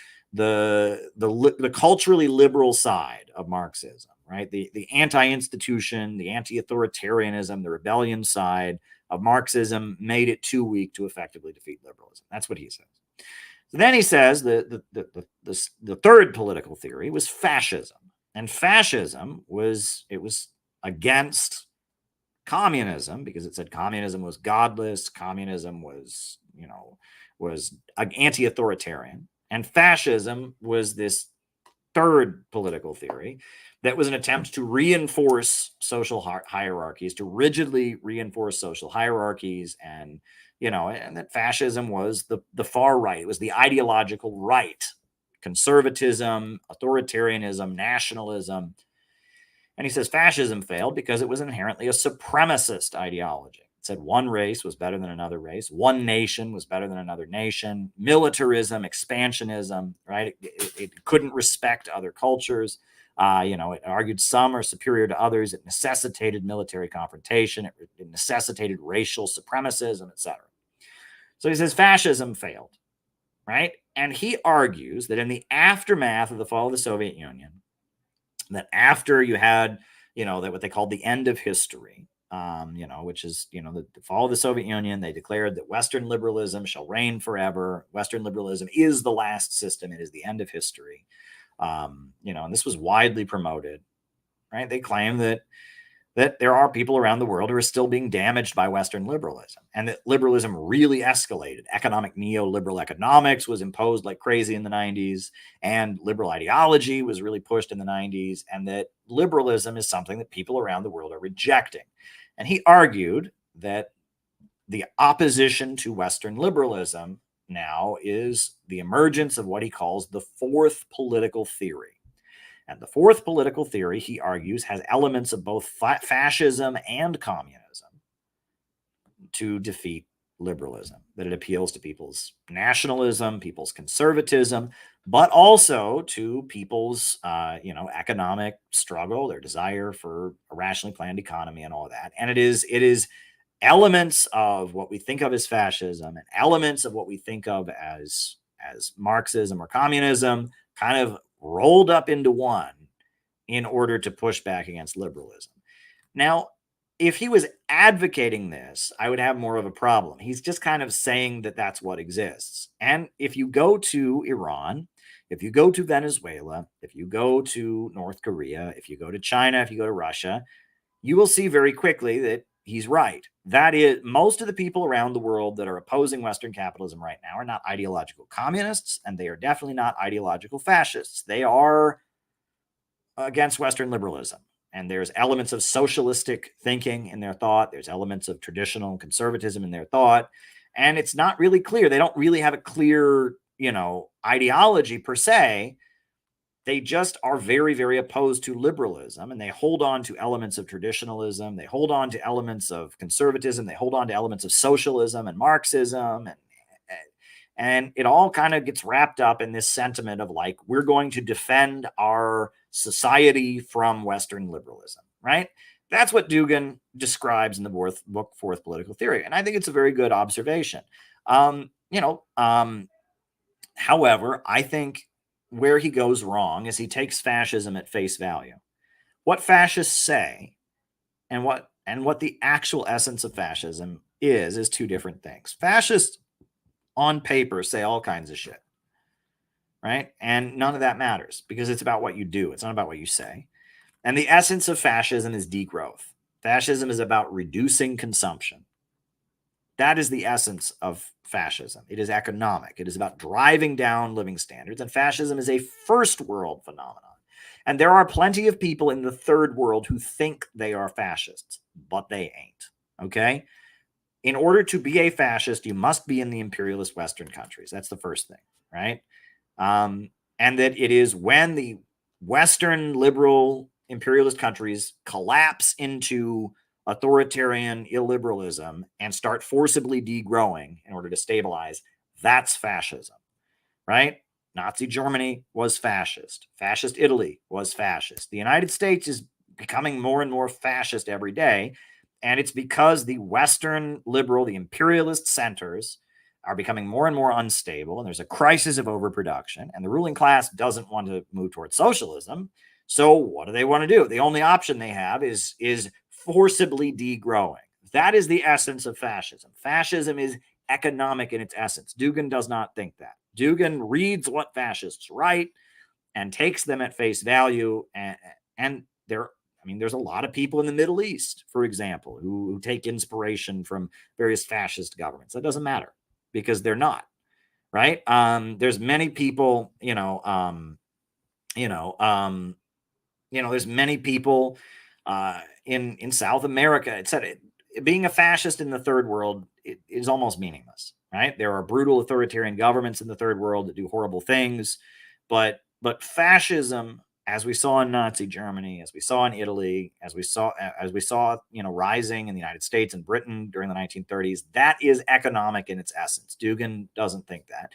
culturally liberal side of Marxism, right, the anti-institution, the anti-authoritarianism, the rebellion side of Marxism made it too weak to effectively defeat liberalism. That's what he says. So then he says the third political theory was fascism, and fascism was against communism because it said communism was godless, communism was anti-authoritarian, and fascism was this third political theory that was an attempt to reinforce social hierarchies, to rigidly reinforce social hierarchies, and that fascism was the far right. It was the ideological right, conservatism, authoritarianism, nationalism. And he says fascism failed because it was inherently a supremacist ideology. It said one race was better than another race, one nation was better than another nation, militarism, expansionism, right? It couldn't respect other cultures. It argued some are superior to others. It necessitated military confrontation. It necessitated racial supremacism, etc. So he says fascism failed, right? And he argues that in the aftermath of the fall of the Soviet Union, that after you had, that what they called the end of history, which is, the fall of the Soviet Union. They declared that Western liberalism shall reign forever. Western liberalism is the last system. It is the end of history. And this was widely promoted, right? They claim that there are people around the world who are still being damaged by Western liberalism, and that liberalism really escalated. Economic neoliberal economics was imposed like crazy in the 90s, and liberal ideology was really pushed in the 90s, and that liberalism is something that people around the world are rejecting. And he argued that the opposition to Western liberalism now is the emergence of what he calls the fourth political theory. And the fourth political theory, he argues, has elements of both fascism and communism to defeat liberalism, that it appeals to people's nationalism, people's conservatism, but also to people's, economic struggle, their desire for a rationally planned economy and all of that. And it is elements of what we think of as fascism and elements of what we think of as Marxism or communism kind of rolled up into one in order to push back against liberalism. Now, if he was advocating this, I would have more of a problem. He's just kind of saying that that's what exists. And if you go to Iran, if you go to Venezuela, if you go to North Korea, if you go to China, if you go to Russia, you will see very quickly that he's right. That is, most of the people around the world that are opposing Western capitalism right now are not ideological communists, and they are definitely not ideological fascists. They are against Western liberalism. And there's elements of socialistic thinking in their thought. There's elements of traditional conservatism in their thought. And it's not really clear. They don't really have a clear, ideology per se. They just are very, very opposed to liberalism, and they hold on to elements of traditionalism. They hold on to elements of conservatism. They hold on to elements of socialism and Marxism. And it all kind of gets wrapped up in this sentiment of like, we're going to defend our society from Western liberalism, right? That's what Dugin describes in the book, Fourth Political Theory. And I think it's a very good observation. However, I think where he goes wrong is he takes fascism at face value. What fascists say and what the actual essence of fascism is two different things. Fascists on paper say all kinds of shit, right? And none of that matters because it's about what you do. It's not about what you say. And the essence of fascism is degrowth. Fascism is about reducing consumption. That is the essence of fascism. It is economic. It is about driving down living standards. And fascism is a first world phenomenon. And there are plenty of people in the third world who think they are fascists, but they ain't. Okay? In order to be a fascist, you must be in the imperialist Western countries. That's the first thing, right? And that it is when the Western liberal imperialist countries collapse into authoritarian illiberalism and start forcibly degrowing in order to stabilize, that's fascism, right? Nazi Germany was fascist. Fascist Italy was fascist. The United States is becoming more and more fascist every day. And it's because the Western liberal, the imperialist centers are becoming more and more unstable. And there's a crisis of overproduction. And the ruling class doesn't want to move towards socialism. So what do they want to do? The only option they have is forcibly degrowing. That is the essence of fascism. Fascism is economic in its essence. Dugin does not think that. Dugin reads what fascists write and takes them at face value. And there's a lot of people in the Middle East, for example, who take inspiration from various fascist governments. That doesn't matter because they're not, right? There's many people, there's many people in South America, etc. Being a fascist in the third world is almost meaningless, right? There are brutal authoritarian governments in the third world that do horrible things, but fascism, as we saw in Nazi Germany, as we saw in Italy, as we saw, rising in the United States and Britain during the 1930s, that is economic in its essence. Dugin doesn't think that.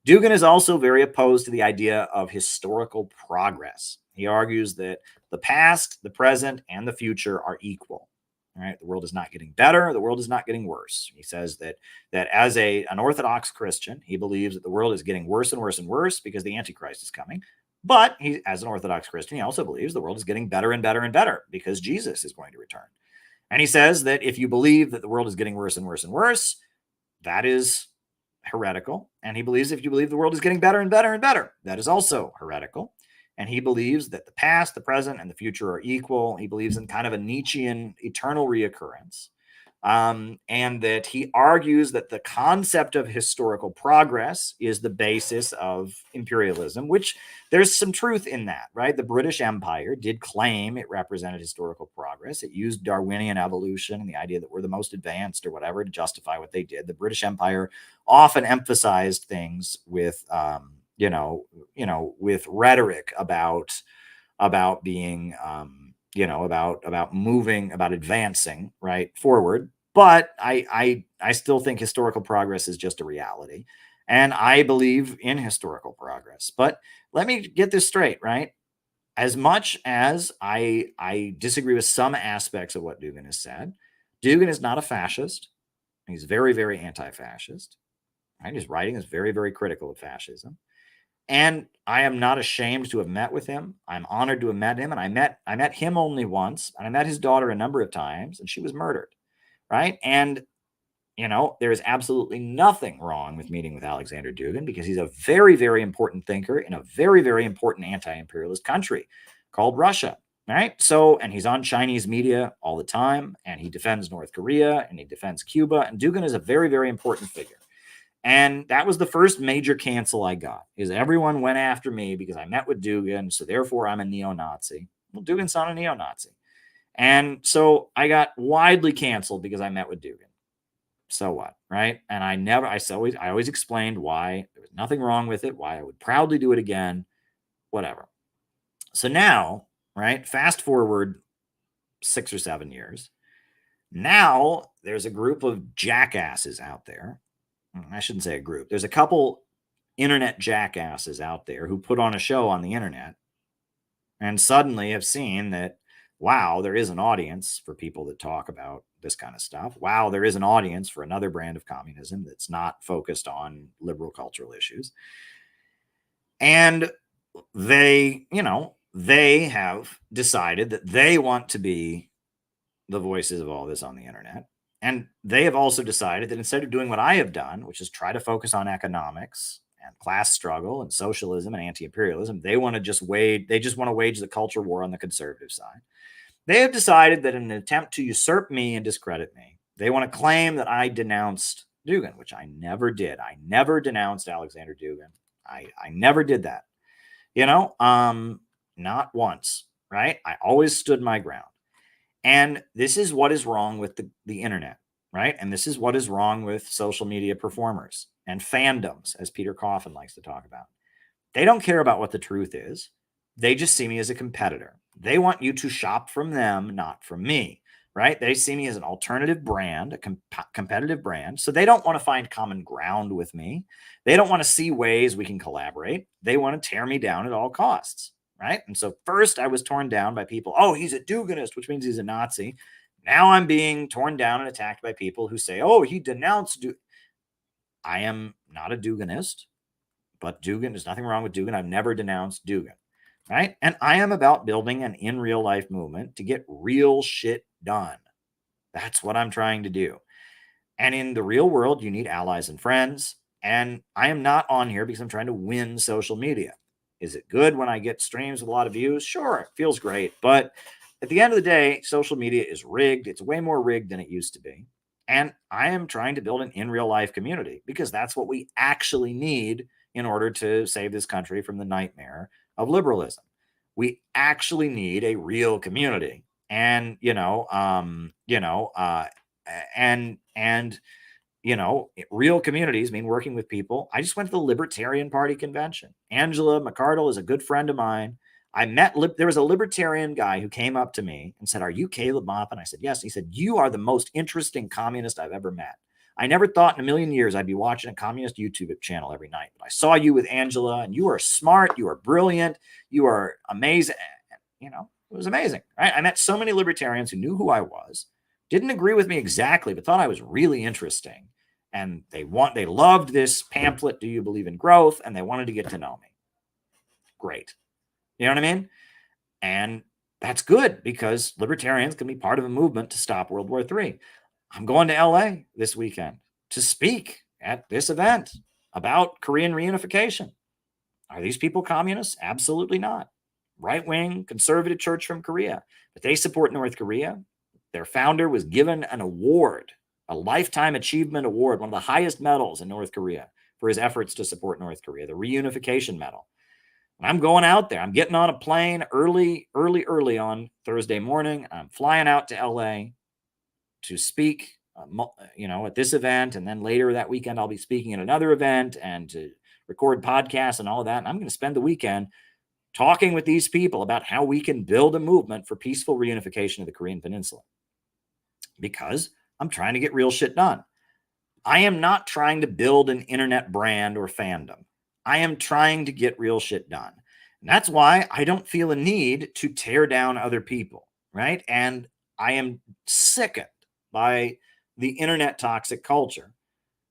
Dugin is also very opposed to the idea of historical progress. He argues that the past, the present, and the future are equal. All right, the world is not getting better. The world is not getting worse. He says that as an Orthodox Christian, he believes that the world is getting worse and worse and worse because the Antichrist is coming. But he, as an Orthodox Christian, he also believes the world is getting better and better and better because Jesus is going to return. And he says that if you believe that the world is getting worse and worse and worse, that is heretical. And he believes if you believe the world is getting better and better and better, that is also heretical. And he believes that the past, the present, and the future are equal. He believes in kind of a Nietzschean eternal reoccurrence. And that he argues that the concept of historical progress is the basis of imperialism, which there's some truth in that, right? The British Empire did claim it represented historical progress. It used Darwinian evolution and the idea that we're the most advanced or whatever to justify what they did. The British Empire often emphasized things with, with rhetoric about being, about moving, about advancing right forward. But I still think historical progress is just a reality. And I believe in historical progress. But let me get this straight, right? As much as I disagree with some aspects of what Dugin has said, Dugin is not a fascist. He's very, very anti-fascist. Right? His writing is very, very critical of fascism. And I am not ashamed to have met with him. I'm honored to have met him. And I met him only once. And I met his daughter a number of times, and she was murdered. Right. And, there is absolutely nothing wrong with meeting with Alexander Dugin because he's a very, very important thinker in a very, very important anti-imperialist country called Russia. Right. So, and he's on Chinese media all the time, and he defends North Korea and he defends Cuba. And Dugin is a very, very important figure. And that was the first major cancel I got, is everyone went after me because I met with Dugin. So therefore I'm a neo-Nazi. Well, Dugin's not a neo-Nazi. And so I got widely canceled because I met with Dugin. So what, right? And I always explained why there was nothing wrong with it, why I would proudly do it again, whatever. So now, right, fast forward 6 or 7 years. Now there's a group of jackasses out there. I shouldn't say a group. There's a couple internet jackasses out there who put on a show on the internet and suddenly have seen that, wow, there is an audience for people that talk about this kind of stuff. Wow, there is an audience for another brand of communism that's not focused on liberal cultural issues. And they have decided that they want to be the voices of all this on the internet. And they have also decided that instead of doing what I have done, which is try to focus on economics and class struggle and socialism and anti-imperialism, they want to just wage the culture war on the conservative side. They have decided that in an attempt to usurp me and discredit me, they want to claim that I denounced Dugin, which I never did. I never denounced Alexander Dugin. I never did that. Not once, right? I always stood my ground. And this is what is wrong with the internet, right? And this is what is wrong with social media performers and fandoms, as Peter Coffin likes to talk about. They don't care about what the truth is. They just see me as a competitor. They want you to shop from them, not from me, right? They see me as an alternative brand, a competitive brand. So they don't want to find common ground with me. They don't want to see ways we can collaborate. They want to tear me down at all costs. Right. And so first I was torn down by people. Oh, he's a Duginist, which means he's a Nazi. Now I'm being torn down and attacked by people who say, oh, he denounced Dugin. I am not a Duginist, but Dugin, there's nothing wrong with Dugin. I've never denounced Dugin. Right. And I am about building an in real life movement to get real shit done. That's what I'm trying to do. And in the real world, you need allies and friends. And I am not on here because I'm trying to win social media. Is it good when I get streams with a lot of views? Sure, it feels great. But at the end of the day, social media is rigged. It's way more rigged than it used to be. And I am trying to build an in real life community because that's what we actually need in order to save this country from the nightmare of liberalism. We actually need a real community. And, real communities mean working with people. I just went to the Libertarian Party convention. Angela McArdle is a good friend of mine. There was a libertarian guy who came up to me and said, "Are you Caleb Maupin?" I said, "Yes." He said, "You are the most interesting communist I've ever met. I never thought in a million years I'd be watching a communist YouTube channel every night. But I saw you with Angela, and you are smart. You are brilliant. You are amazing." It was amazing. Right? I met so many libertarians who knew who I was, didn't agree with me exactly, but thought I was really interesting. And they loved this pamphlet, Do You Believe in Growth? And they wanted to get to know me. Great. You know what I mean? And that's good because libertarians can be part of a movement to stop World War III. I'm going to LA this weekend to speak at this event about Korean reunification. Are these people communists? Absolutely not. Right-wing conservative church from Korea, but they support North Korea. Their founder was given an award, a lifetime achievement award, one of the highest medals in North Korea for his efforts to support North Korea, the reunification medal. And I'm going out there. I'm getting on a plane early on Thursday morning. I'm flying out to LA to speak, at this event. And then later that weekend, I'll be speaking at another event and to record podcasts and all of that. And I'm going to spend the weekend talking with these people about how we can build a movement for peaceful reunification of the Korean Peninsula. Because I'm trying to get real shit done. I am not trying to build an internet brand or fandom. I am trying to get real shit done. And that's why I don't feel a need to tear down other people, right? And I am sickened by the internet toxic culture,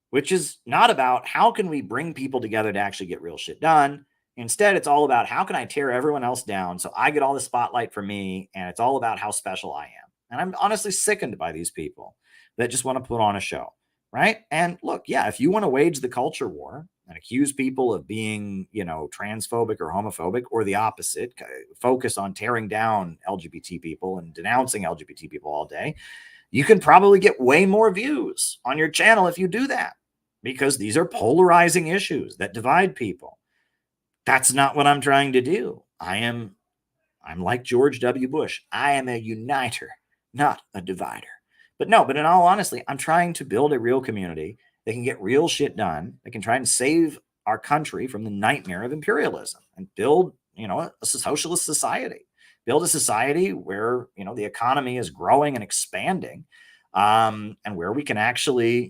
which is not about how can we bring people together to actually get real shit done. Instead, it's all about how can I tear everyone else down so I get all the spotlight for me, and it's all about how special I am. And I'm honestly sickened by these people that just want to put on a show, right? And look, yeah, if you want to wage the culture war and accuse people of being, transphobic or homophobic or the opposite, focus on tearing down LGBT people and denouncing LGBT people all day, you can probably get way more views on your channel if you do that, because these are polarizing issues that divide people. That's not what I'm trying to do. I'm like George W. Bush. I am a uniter, not a divider. But in all honesty, I'm trying to build a real community that can get real shit done, that can try and save our country from the nightmare of imperialism and build, a socialist society. Build a society where, the economy is growing and expanding, and where we can actually,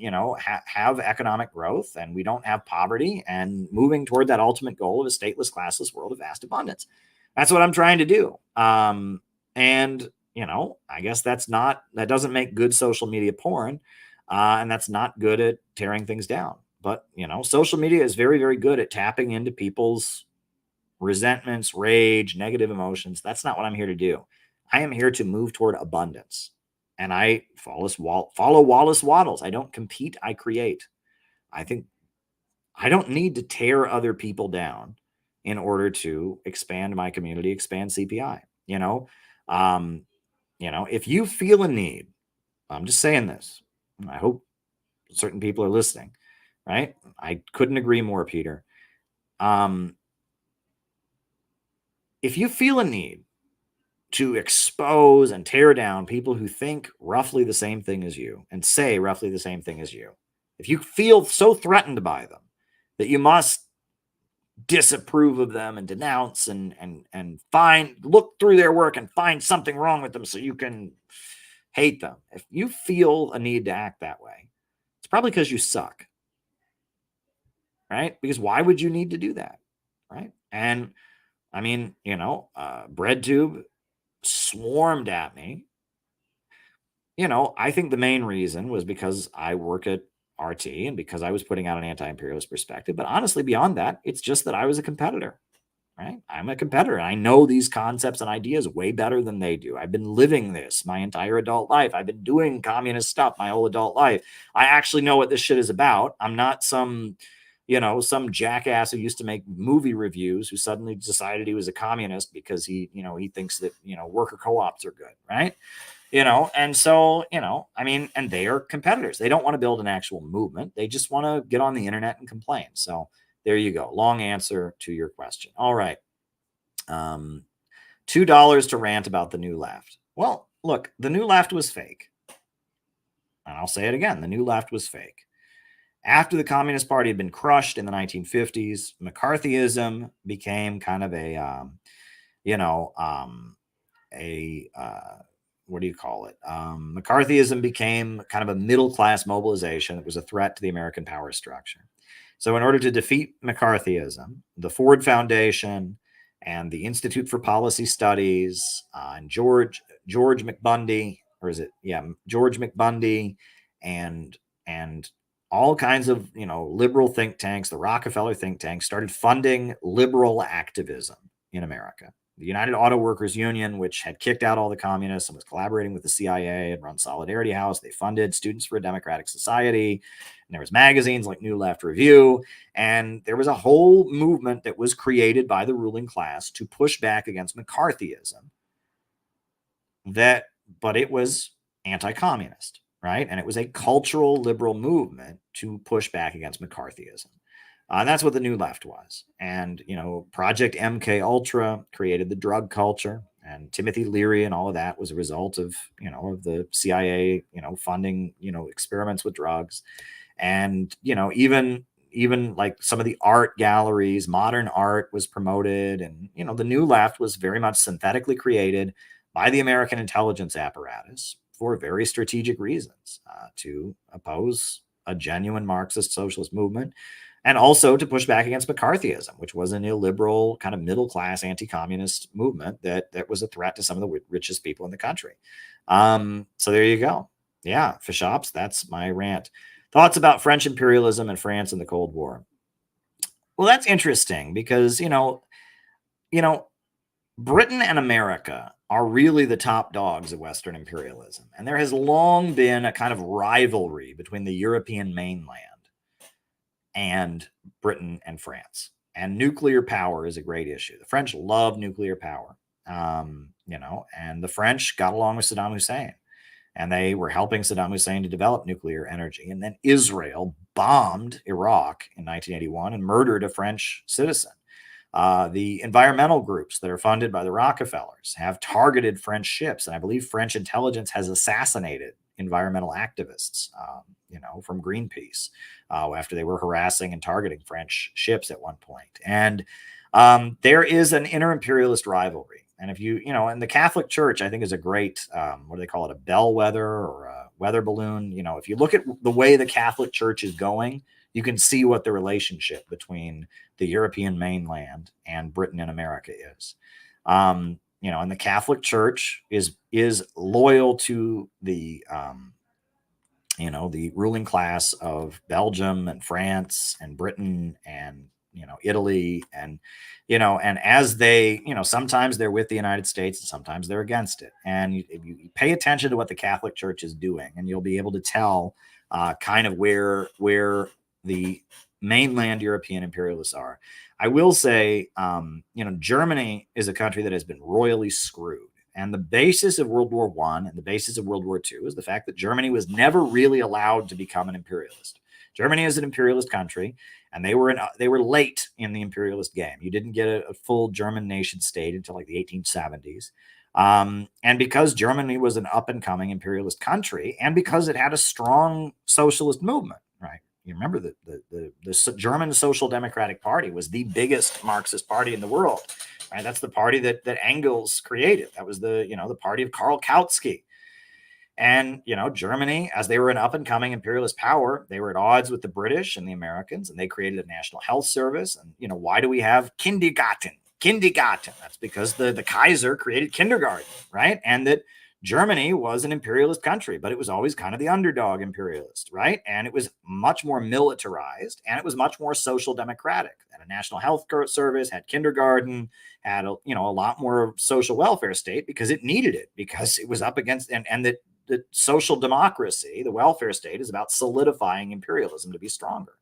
have economic growth and we don't have poverty, and moving toward that ultimate goal of a stateless, classless world of vast abundance. That's what I'm trying to do. And I guess that doesn't make good social media porn. And that's not good at tearing things down. But, social media is very, very good at tapping into people's resentments, rage, negative emotions. That's not what I'm here to do. I am here to move toward abundance. And I follow Wallace Wattles. I don't compete, I create. I think I don't need to tear other people down in order to expand my community, expand CPI. If you feel a need, I'm just saying this, I hope certain people are listening, right? I couldn't agree more, Peter. If you feel a need to expose and tear down people who think roughly the same thing as you and say roughly the same thing as you, if you feel so threatened by them that you must disapprove of them and denounce and look through their work and find something wrong with them so you can hate them. If you feel a need to act that way, it's probably because you suck, right? Because why would you need to do that, right? And I mean, BreadTube swarmed at me. I think the main reason was because I work at RT and because I was putting out an anti-imperialist perspective. But honestly, beyond that, it's just that I was a competitor, right? I'm a competitor. I know these concepts and ideas way better than they do. I've been living this my entire adult life. I've been doing communist stuff my whole adult life. I actually know what this shit is about. I'm not some jackass who used to make movie reviews who suddenly decided he was a communist because he thinks that, worker co-ops are good, right? And so, and they are competitors. They don't want to build an actual movement. They just want to get on the internet and complain. So there you go. Long answer to your question. All right. $2 to rant about the new left. Well, look, the new left was fake. And I'll say it again. The new left was fake. After the Communist Party had been crushed in the 1950s, McCarthyism became kind of McCarthyism became kind of a middle-class mobilization that was a threat to the American power structure. So in order to defeat McCarthyism, the Ford Foundation and the Institute for Policy Studies and George McBundy, George McBundy and all kinds of, liberal think tanks, the Rockefeller think tank started funding liberal activism in America. The United Auto Workers Union, which had kicked out all the communists and was collaborating with the CIA and run Solidarity House, they funded Students for a Democratic Society. And there was magazines like New Left Review. And there was a whole movement that was created by the ruling class to push back against McCarthyism. But it was anti-communist, right? And it was a cultural liberal movement to push back against McCarthyism. That's what the New Left was. And, Project MK Ultra created the drug culture, and Timothy Leary and all of that was a result of, of the CIA, funding, experiments with drugs. And, even like some of the art galleries, modern art was promoted. And, the New Left was very much synthetically created by the American intelligence apparatus for very strategic reasons, to oppose a genuine Marxist socialist movement, and also to push back against McCarthyism, which was an illiberal kind of middle-class anti-communist movement that was a threat to some of the richest people in the country. So there you go. Yeah, Fishops, that's my rant. Thoughts about French imperialism and France in the Cold War. Well, that's interesting because, Britain and America are really the top dogs of Western imperialism. And there has long been a kind of rivalry between the European mainland and Britain and France. And nuclear power is a great issue. The French love nuclear power, and the French got along with Saddam Hussein, and they were helping Saddam Hussein to develop nuclear energy. And then Israel bombed Iraq in 1981 and murdered a French citizen. The environmental groups that are funded by the Rockefellers have targeted French ships. And I believe French intelligence has assassinated environmental activists, from Greenpeace, after they were harassing and targeting French ships at one point. And there is an inter-imperialist rivalry. And if and the Catholic Church, I think, is a great, what do they call it, a bellwether or a weather balloon. If you look at the way the Catholic Church is going, you can see what the relationship between the European mainland and Britain and America is. And the Catholic Church is loyal to the, the ruling class of Belgium and France and Britain and, Italy. And, and as they, sometimes they're with the United States and sometimes they're against it. And you pay attention to what the Catholic Church is doing, and you'll be able to tell kind of where the mainland European imperialists are. I will say, Germany is a country that has been royally screwed. And the basis of World War I and the basis of World War II is the fact that Germany was never really allowed to become an imperialist. Germany is an imperialist country, and they were late in the imperialist game. You didn't get a full German nation state until like the 1870s. And because Germany was an up-and-coming imperialist country, and because it had a strong socialist movement, right? You remember that the German Social Democratic Party was the biggest Marxist party in the world, right? That's the party that Engels created. That was the party of Karl Kautsky. And, Germany, as they were an up-and-coming imperialist power, they were at odds with the British and the Americans, and they created a national health service. And, why do we have Kindergarten? That's because the Kaiser created kindergarten, right? And that Germany was an imperialist country, but it was always kind of the underdog imperialist, right? And it was much more militarized, and it was much more social democratic. Had a national health service, had kindergarten, had a lot more social welfare state because it needed it, because it was up against and the social democracy, the welfare state, is about solidifying imperialism to be stronger.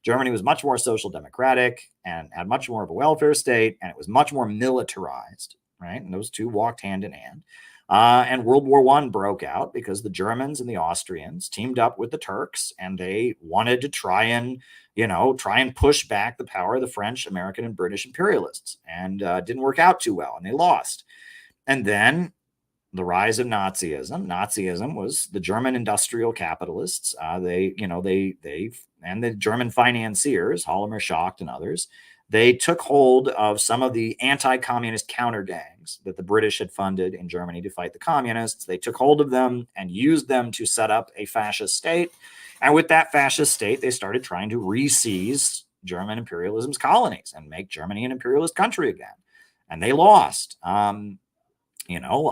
Germany was much more social democratic and had much more of a welfare state, and it was much more militarized, right? And those two walked hand in hand. And World War I broke out because the Germans and the Austrians teamed up with the Turks, and they wanted to try and push back the power of the French, American, and British imperialists, and didn't work out too well, and they lost. And then the rise of Nazism. Nazism was the German industrial capitalists. They and the German financiers, Hallemer, Schacht, and others. They took hold of some of the anti-communist counter gangs that the British had funded in Germany to fight the communists. They took hold of them and used them to set up a fascist state. And with that fascist state, they started trying to re-seize German imperialism's colonies and make Germany an imperialist country again. And they lost.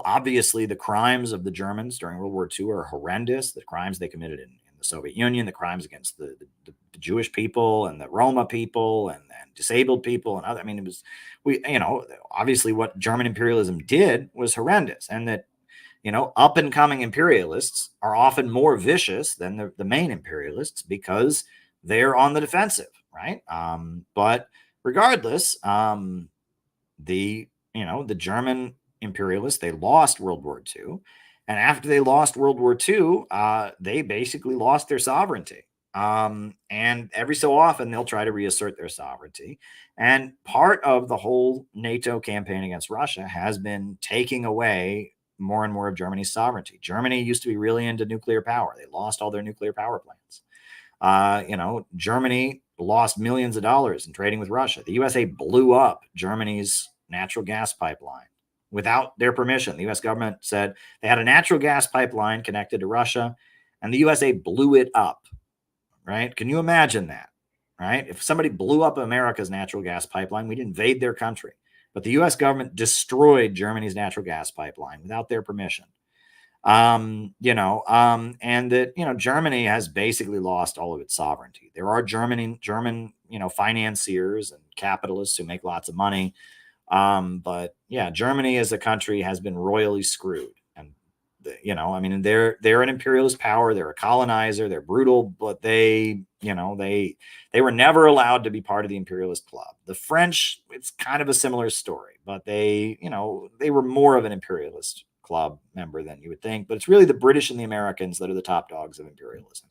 Obviously the crimes of the Germans during World War II are horrendous. The crimes they committed in the Soviet Union, the crimes against the Jewish people and the Roma people and disabled people and other. I mean, it was, obviously what German imperialism did was horrendous, and that, up and coming imperialists are often more vicious than the main imperialists because they're on the defensive, right? But regardless, the German imperialists, they lost World War II. And after they lost World War II, they basically lost their sovereignty. And every so often, they'll try to reassert their sovereignty. And part of the whole NATO campaign against Russia has been taking away more and more of Germany's sovereignty. Germany used to be really into nuclear power. They lost all their nuclear power plants. Germany lost millions of dollars in trading with Russia. The USA blew up Germany's natural gas pipeline without their permission. The US government said they had a natural gas pipeline connected to Russia, and the USA blew it up, right? Can you imagine that, right? If somebody blew up America's natural gas pipeline, we'd invade their country. But the US government destroyed Germany's natural gas pipeline without their permission. And that, Germany has basically lost all of its sovereignty. There are German, financiers and capitalists who make lots of money. But yeah, Germany as a country has been royally screwed. And, they're an imperialist power. They're a colonizer. They're brutal, but they were never allowed to be part of the imperialist club. The French, it's kind of a similar story, but they were more of an imperialist club member than you would think. But it's really the British and the Americans that are the top dogs of imperialism,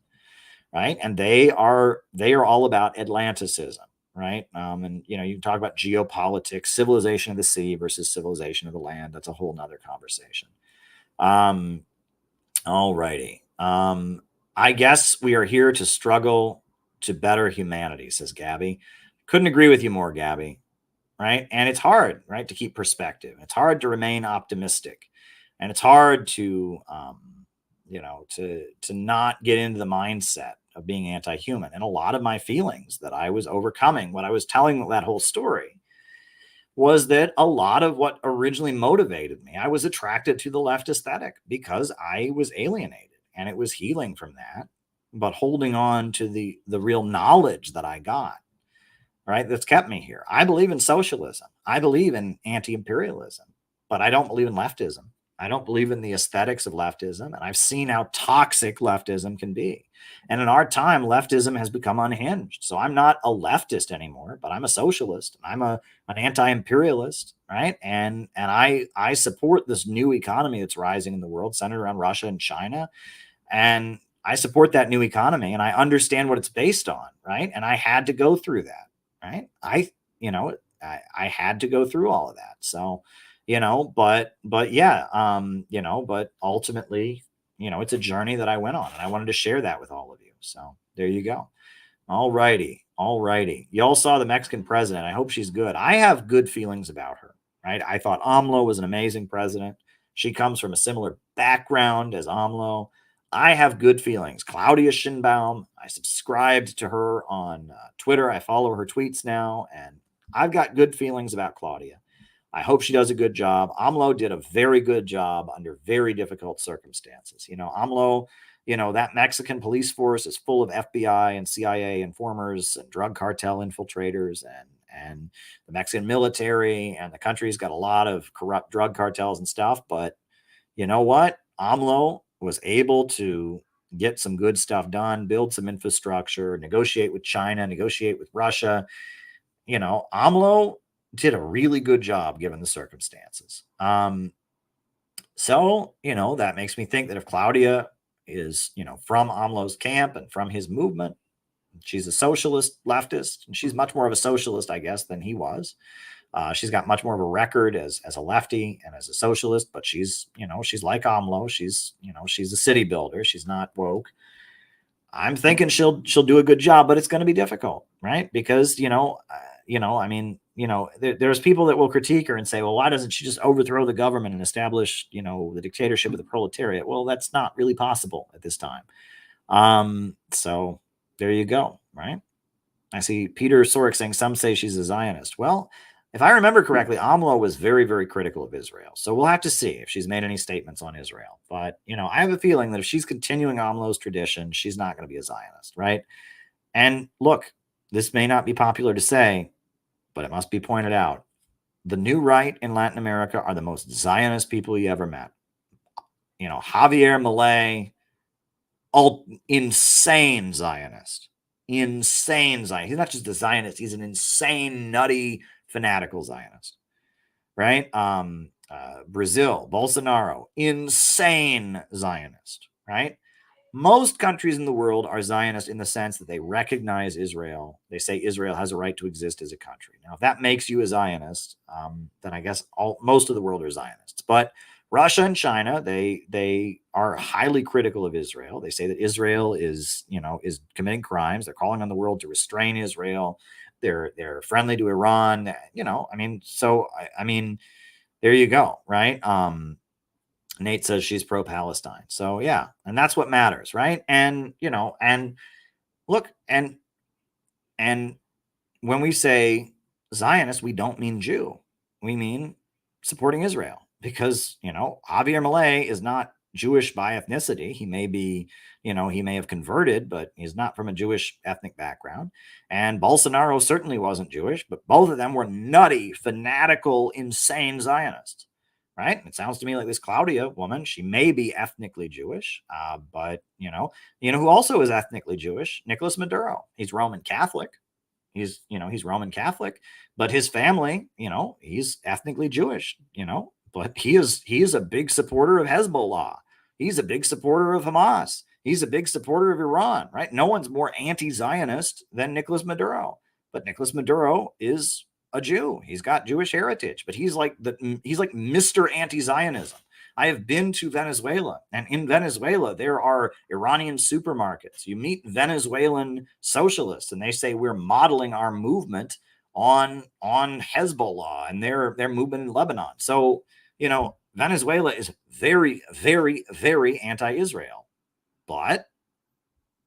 right? And they are all about Atlanticism. Right. And, you can talk about geopolitics, civilization of the sea versus civilization of the land. That's a whole nother conversation. All righty. I guess we are here to struggle to better humanity, says Gabby. Couldn't agree with you more, Gabby. Right. And it's hard, right, to keep perspective. It's hard to remain optimistic. And it's hard to not get into the mindset of being anti-human. And a lot of my feelings that I was overcoming when I was telling that whole story was that a lot of what originally motivated me, I was attracted to the left aesthetic because I was alienated, and it was healing from that, but holding on to the real knowledge that I got, right, that's kept me here. I believe in socialism. I believe in anti-imperialism, but I don't believe in leftism. I don't believe in the aesthetics of leftism, and I've seen how toxic leftism can be. And in our time, leftism has become unhinged. So I'm not a leftist anymore, but I'm a socialist. I'm an anti-imperialist, right? And I support this new economy that's rising in the world, centered around Russia and China. And I support that new economy, and I understand what it's based on, right? And I had to go through that, right? I had to go through all of that. So, but ultimately, it's a journey that I went on, and I wanted to share that with all of you. So there you go. All righty. You all saw the Mexican president. I hope she's good. I have good feelings about her, right? I thought AMLO was an amazing president. She comes from a similar background as AMLO. I have good feelings. Claudia Sheinbaum, I subscribed to her on Twitter. I follow her tweets now, and I've got good feelings about Claudia. I hope she does a good job. AMLO did a very good job under very difficult circumstances. AMLO, that Mexican police force is full of FBI and CIA informers and drug cartel infiltrators, and the Mexican military, and the country's got a lot of corrupt drug cartels and stuff. But you know what? AMLO was able to get some good stuff done, build some infrastructure, negotiate with China, negotiate with Russia. AMLO did a really good job given the circumstances. So, that makes me think that if Claudia is, from AMLO's camp and from his movement, she's a socialist leftist, and she's much more of a socialist, I guess, than he was. She's got much more of a record as a lefty and as a socialist, but she's like AMLO. She's a city builder. She's not woke. I'm thinking she'll do a good job, but it's going to be difficult, right? Because, there's people that will critique her and say, well, why doesn't she just overthrow the government and establish, the dictatorship of the proletariat? Well, that's not really possible at this time. So there you go, right? I see Peter Sorek saying some say she's a Zionist. Well, if I remember correctly, AMLO was very, very critical of Israel. So we'll have to see if she's made any statements on Israel. But, I have a feeling that if she's continuing AMLO's tradition, she's not going to be a Zionist, right? And look, this may not be popular to say, but it must be pointed out. The new right in Latin America are the most Zionist people you ever met. Javier Milei, insane Zionist. Insane Zionist. He's not just a Zionist. He's an insane, nutty, fanatical Zionist, right? Brazil, Bolsonaro, insane Zionist, right? Most countries in the world are Zionist in the sense that they recognize Israel. They say Israel has a right to exist as a country. Now, if that makes you a Zionist, then I guess most of the world are Zionists. But Russia and China, they are highly critical of Israel. They say that Israel is committing crimes. They're calling on the world to restrain Israel. They're friendly to Iran. There you go, right? Nate says she's pro-Palestine. So yeah, and that's what matters, right? And look, and when we say Zionist, we don't mean Jew. We mean supporting Israel, because Javier Milei is not Jewish by ethnicity. He may be, he may have converted, but he's not from a Jewish ethnic background. And Bolsonaro certainly wasn't Jewish, but both of them were nutty, fanatical, insane Zionists. Right? It sounds to me like this Claudia woman, she may be ethnically Jewish, but who also is ethnically Jewish? Nicolas Maduro. He's Roman Catholic. He's Roman Catholic, but his family, he's ethnically Jewish, but he is a big supporter of Hezbollah. He's a big supporter of Hamas. He's a big supporter of Iran, right? No one's more anti-Zionist than Nicolas Maduro, but Nicolas Maduro is a Jew. He's got Jewish heritage, but he's like Mr. Anti-Zionism. I have been to Venezuela, and in Venezuela, there are Iranian supermarkets. You meet Venezuelan socialists, and they say we're modeling our movement on Hezbollah and their movement in Lebanon. So, Venezuela is very, very, very anti-Israel, but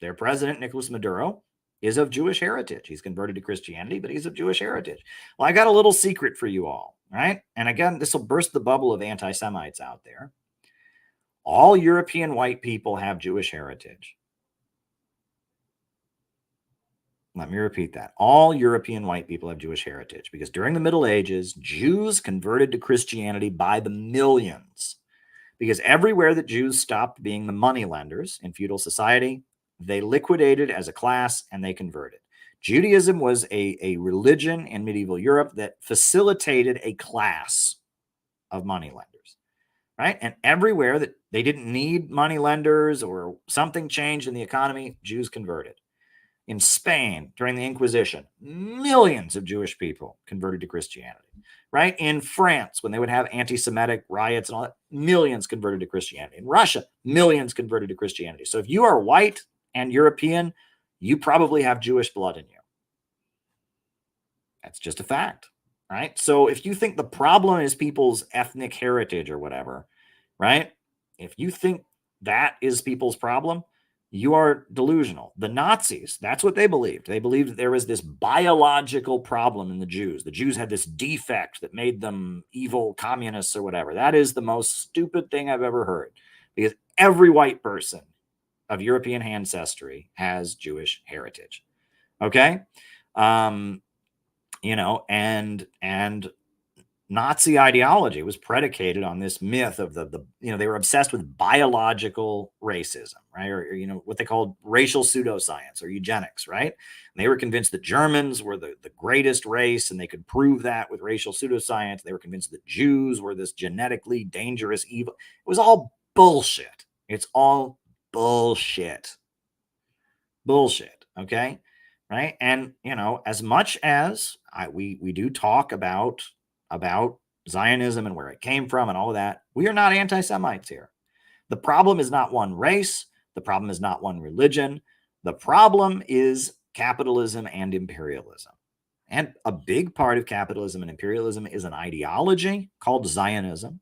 their president, Nicolas Maduro, is of Jewish heritage. He's converted to Christianity, but he's of Jewish heritage. Well, I got a little secret for you all, right? And again, this will burst the bubble of anti-Semites out there. All European white people have Jewish heritage. Let me repeat that. All European white people have Jewish heritage, because during the Middle Ages, Jews converted to Christianity by the millions, because everywhere that Jews stopped being the moneylenders in feudal society, they liquidated as a class and they converted. Judaism was a religion in medieval Europe that facilitated a class of moneylenders, right? And everywhere that they didn't need moneylenders or something changed in the economy, Jews converted. In Spain, during the Inquisition, millions of Jewish people converted to Christianity, right? In France, when they would have anti-Semitic riots and all that, millions converted to Christianity. In Russia, millions converted to Christianity. So if you are white and European, you probably have Jewish blood in you. That's just a fact, right? So if you think the problem is people's ethnic heritage or whatever, right? If you think that is people's problem, you are delusional. The Nazis, that's what they believed. They believed that there was this biological problem in the Jews. The Jews had this defect that made them evil communists or whatever. That is the most stupid thing I've ever heard, because every white person of European ancestry has Jewish heritage. Okay? And Nazi ideology was predicated on this myth of they were obsessed with biological racism, right? Or what they called racial pseudoscience or eugenics, right? And they were convinced that Germans were the greatest race, and they could prove that with racial pseudoscience. They were convinced that Jews were this genetically dangerous evil. It was all bullshit. It's all bullshit. Bullshit, okay? Right? And, as much as we do talk about Zionism and where it came from and all of that, we are not anti-Semites here. The problem is not one race. The problem is not one religion. The problem is capitalism and imperialism. And a big part of capitalism and imperialism is an ideology called Zionism.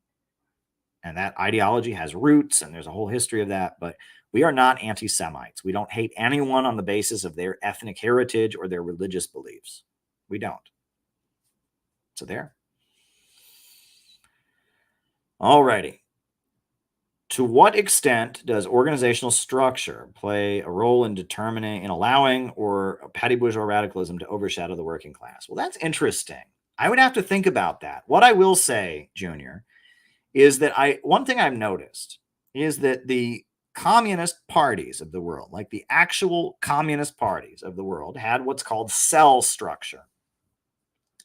And that ideology has roots, and there's a whole history of that. But we are not anti-Semites. We don't hate anyone on the basis of their ethnic heritage or their religious beliefs. We don't. So there. All righty. To what extent does organizational structure play a role in determining, in allowing or petty bourgeois radicalism to overshadow the working class? Well, that's interesting. I would have to think about that. What I will say, Junior, is that one thing I've noticed is that the communist parties of the world, like the actual communist parties of the world, had what's called cell structure,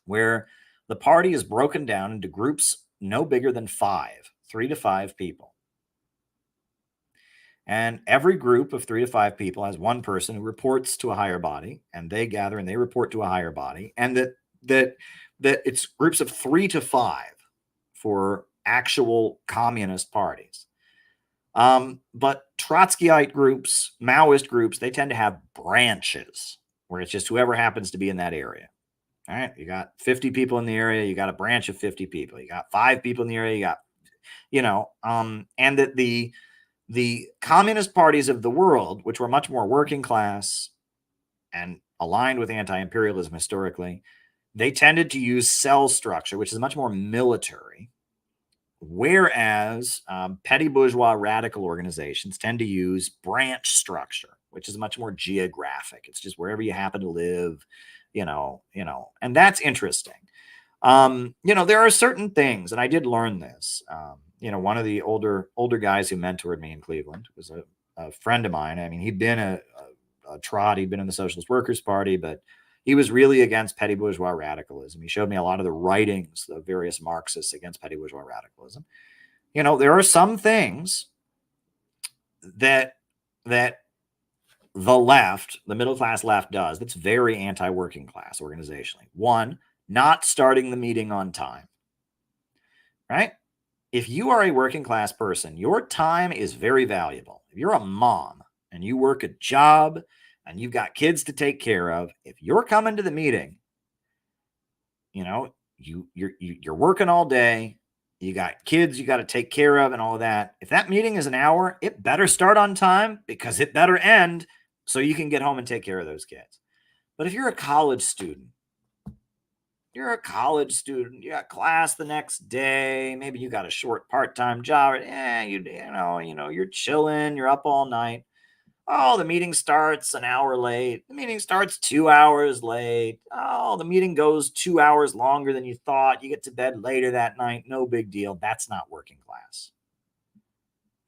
where the party is broken down into groups no bigger than 3 to 5 people. And every group of 3 to 5 people has one person who reports to a higher body, and they gather and they report to a higher body, and that it's groups of 3 to 5 for actual communist parties. But Trotskyite groups, Maoist groups, they tend to have branches where it's just whoever happens to be in that area. All right, you got 50 people in the area, you got a branch of 50 people. You got 5 people in the area, you got, and that the communist parties of the world, which were much more working class and aligned with anti-imperialism historically, they tended to use cell structure, which is much more military, whereas petty bourgeois radical organizations tend to use branch structure, which is much more geographic. It's just wherever you happen to live, and that's interesting. There are certain things, and I did learn this. One of the older guys who mentored me in Cleveland was a friend of mine. I mean, he'd been a trot, he'd been in the Socialist Workers' Party, but he was really against petty bourgeois radicalism. He showed me a lot of the writings of various Marxists against petty bourgeois radicalism. There are some things that the left, the middle class left, does that's very anti-working class organizationally. One, not starting the meeting on time, right? If you are a working class person, your time is very valuable. If you're a mom and you work a job and you've got kids to take care of, if you're coming to the meeting, you're working all day, you got kids you got to take care of and all of that. If that meeting is an hour, it better start on time because it better end so you can get home and take care of those kids. But if you're a college student, you got class the next day, maybe you got a short part-time job, you're chilling, you're up all night. Oh, the meeting starts an hour late. The meeting starts 2 hours late. Oh, the meeting goes 2 hours longer than you thought. You get to bed later that night. No big deal. That's not working class.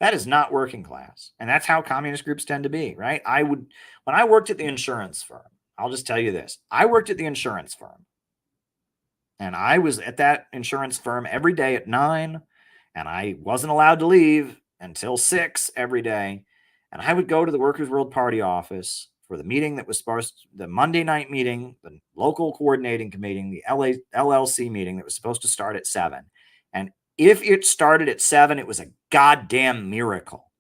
That is not working class. And that's how communist groups tend to be, right? When I worked at the insurance firm, I'll just tell you this. I worked at the insurance firm. And I was at that insurance firm every day at 9, and I wasn't allowed to leave until 6 every day. And I would go to the Workers' World Party office for the meeting that was the Monday night meeting, the local coordinating committee, the LLC meeting that was supposed to start at 7. And if it started at 7, it was a goddamn miracle.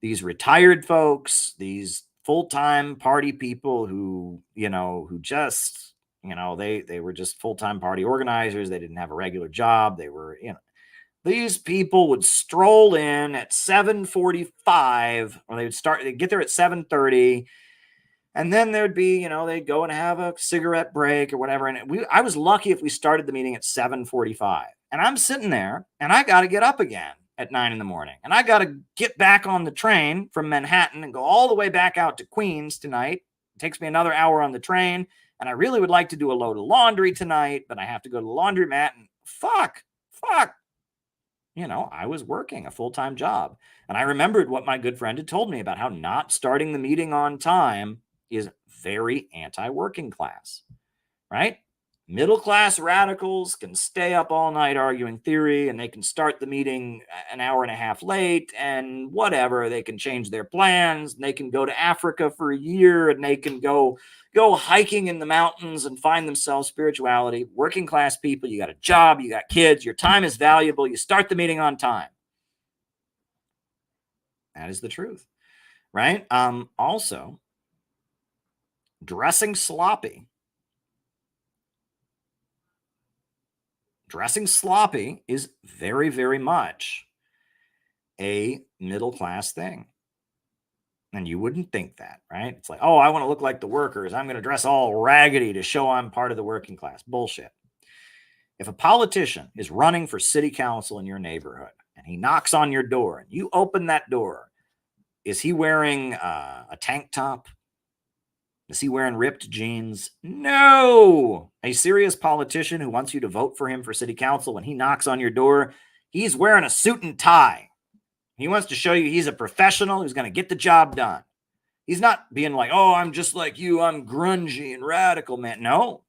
These retired folks, these full-time party people who just, they were just full-time party organizers. They didn't have a regular job. They were, these people would stroll in at 7:45, or they'd get there at 7:30, and then there'd be, they'd go and have a cigarette break or whatever. And I was lucky if we started the meeting at 7:45. And I'm sitting there, and I got to get up again at 9 in the morning, and I got to get back on the train from Manhattan and go all the way back out to Queens tonight. It takes me another hour on the train, and I really would like to do a load of laundry tonight, but I have to go to the laundromat, and fuck. I was working a full-time job. And I remembered what my good friend had told me about how not starting the meeting on time is very anti-working class, right? Middle-class radicals can stay up all night arguing theory, and they can start the meeting an hour and a half late, and whatever. They can change their plans, and they can go to Africa for a year, and they can go hiking in the mountains and find themselves spirituality. Working class people, you got a job, you got kids, your time is valuable, you start the meeting on time. That is the truth, right? Also, dressing sloppy. Dressing sloppy is very, very much a middle-class thing. And you wouldn't think that, right? It's like, oh, I want to look like the workers. I'm going to dress all raggedy to show I'm part of the working class. Bullshit. If a politician is running for city council in your neighborhood and he knocks on your door and you open that door, is he wearing a tank top? Is he wearing ripped jeans? No. A serious politician who wants you to vote for him for city council, when he knocks on your door, he's wearing a suit and tie. He wants to show you he's a professional who's going to get the job done. He's not being like, oh, I'm just like you. I'm grungy and radical, man. No,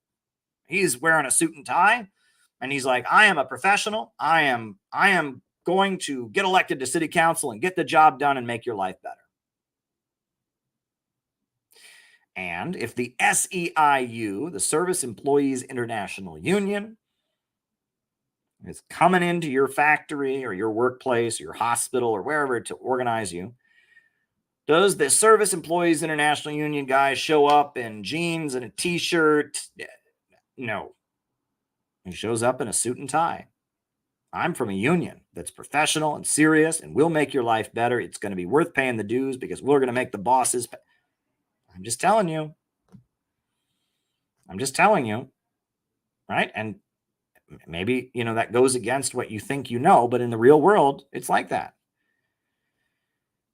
he's wearing a suit and tie. And he's like, I am a professional. I am going to get elected to city council and get the job done and make your life better. And if the SEIU, the Service Employees International Union, is coming into your factory or your workplace, or your hospital, or wherever to organize you, does the Service Employees International Union guy show up in jeans and a t-shirt? No. He shows up in a suit and tie. I'm from a union that's professional and serious and will make your life better. It's going to be worth paying the dues because we're going to make the bosses pay. I'm just telling you. Right? And maybe, that goes against what you think you know, but in the real world, it's like that.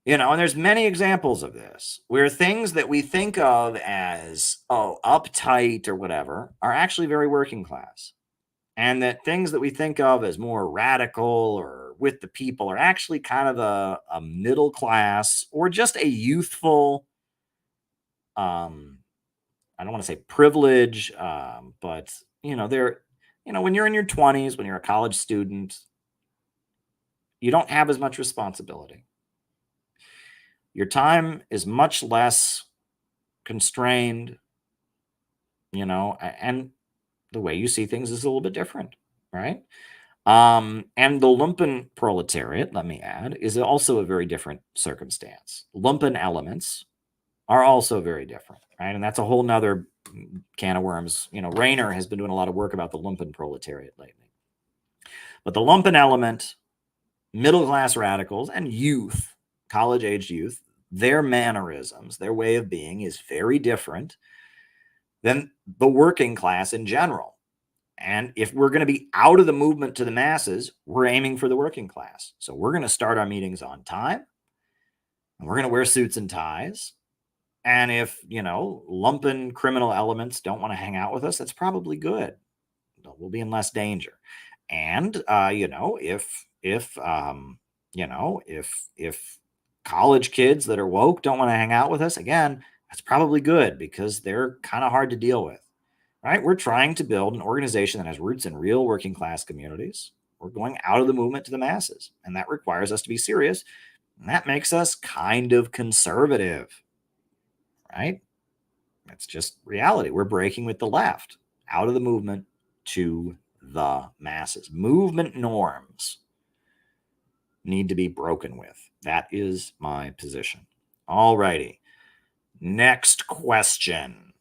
And there's many examples of this where things that we think of as, uptight or whatever are actually very working class. And that things that we think of as more radical or with the people are actually kind of a middle class or just a youthful, I don't want to say privilege, but, they're, when you're in your 20s, when you're a college student, you don't have as much responsibility. Your time is much less constrained, and the way you see things is a little bit different, right? And the lumpen proletariat, let me add, is also a very different circumstance. Lumpen elements are also very different, right? And that's a whole nother can of worms. Rayner has been doing a lot of work about the lumpen proletariat lately. But the lumpen element, middle-class radicals, and youth, college-aged youth, their mannerisms, their way of being is very different than the working class in general. And if we're going to be out of the movement to the masses, we're aiming for the working class. So we're going to start our meetings on time, and we're going to wear suits and ties. And if, lumpen criminal elements don't want to hang out with us, that's probably good. We'll be in less danger. And, if college kids that are woke don't want to hang out with us, again, that's probably good because they're kind of hard to deal with, right? We're trying to build an organization that has roots in real working class communities. We're going out of the movement to the masses, and that requires us to be serious. And that makes us kind of conservative, right? That's just reality. We're breaking with the left, out of the movement to the masses. Movement norms need to be broken with. That is my position. All righty. Next question.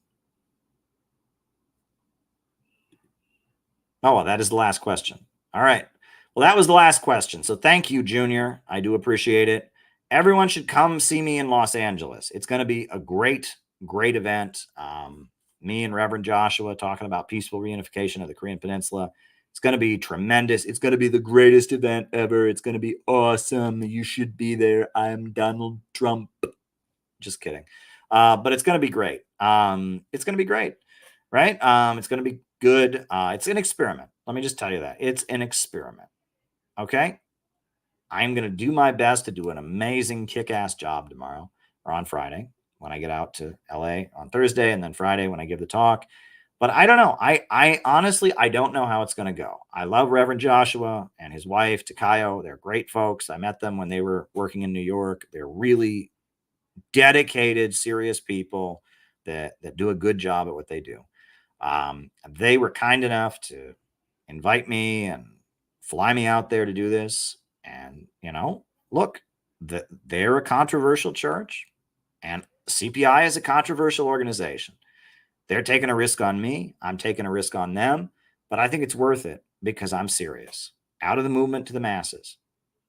Oh, well, that is the last question. All right. Well, that was the last question. So thank you, Junior. I do appreciate it. Everyone should come see me in Los Angeles. It's going to be a great, great event. Me and Reverend Joshua talking about peaceful reunification of the Korean Peninsula. It's going to be tremendous. It's going to be the greatest event ever. It's going to be awesome. You should be there. I'm Donald Trump. Just kidding. But it's going to be great. It's going to be great, right? It's going to be good. It's an experiment. Let me just tell you that. It's an experiment. Okay? I'm going to do my best to do an amazing kick-ass job tomorrow or on Friday when I get out to LA on Thursday, and then Friday when I give the talk. But I don't know. I honestly, I don't know how it's going to go. I love Reverend Joshua and his wife, Takayo. They're great folks. I met them when they were working in New York. They're really dedicated, serious people that do a good job at what they do. They were kind enough to invite me and fly me out there to do this. And, look, they're a controversial church, and CPI is a controversial organization. They're taking a risk on me. I'm taking a risk on them, but I think it's worth it because I'm serious. Out of the movement to the masses,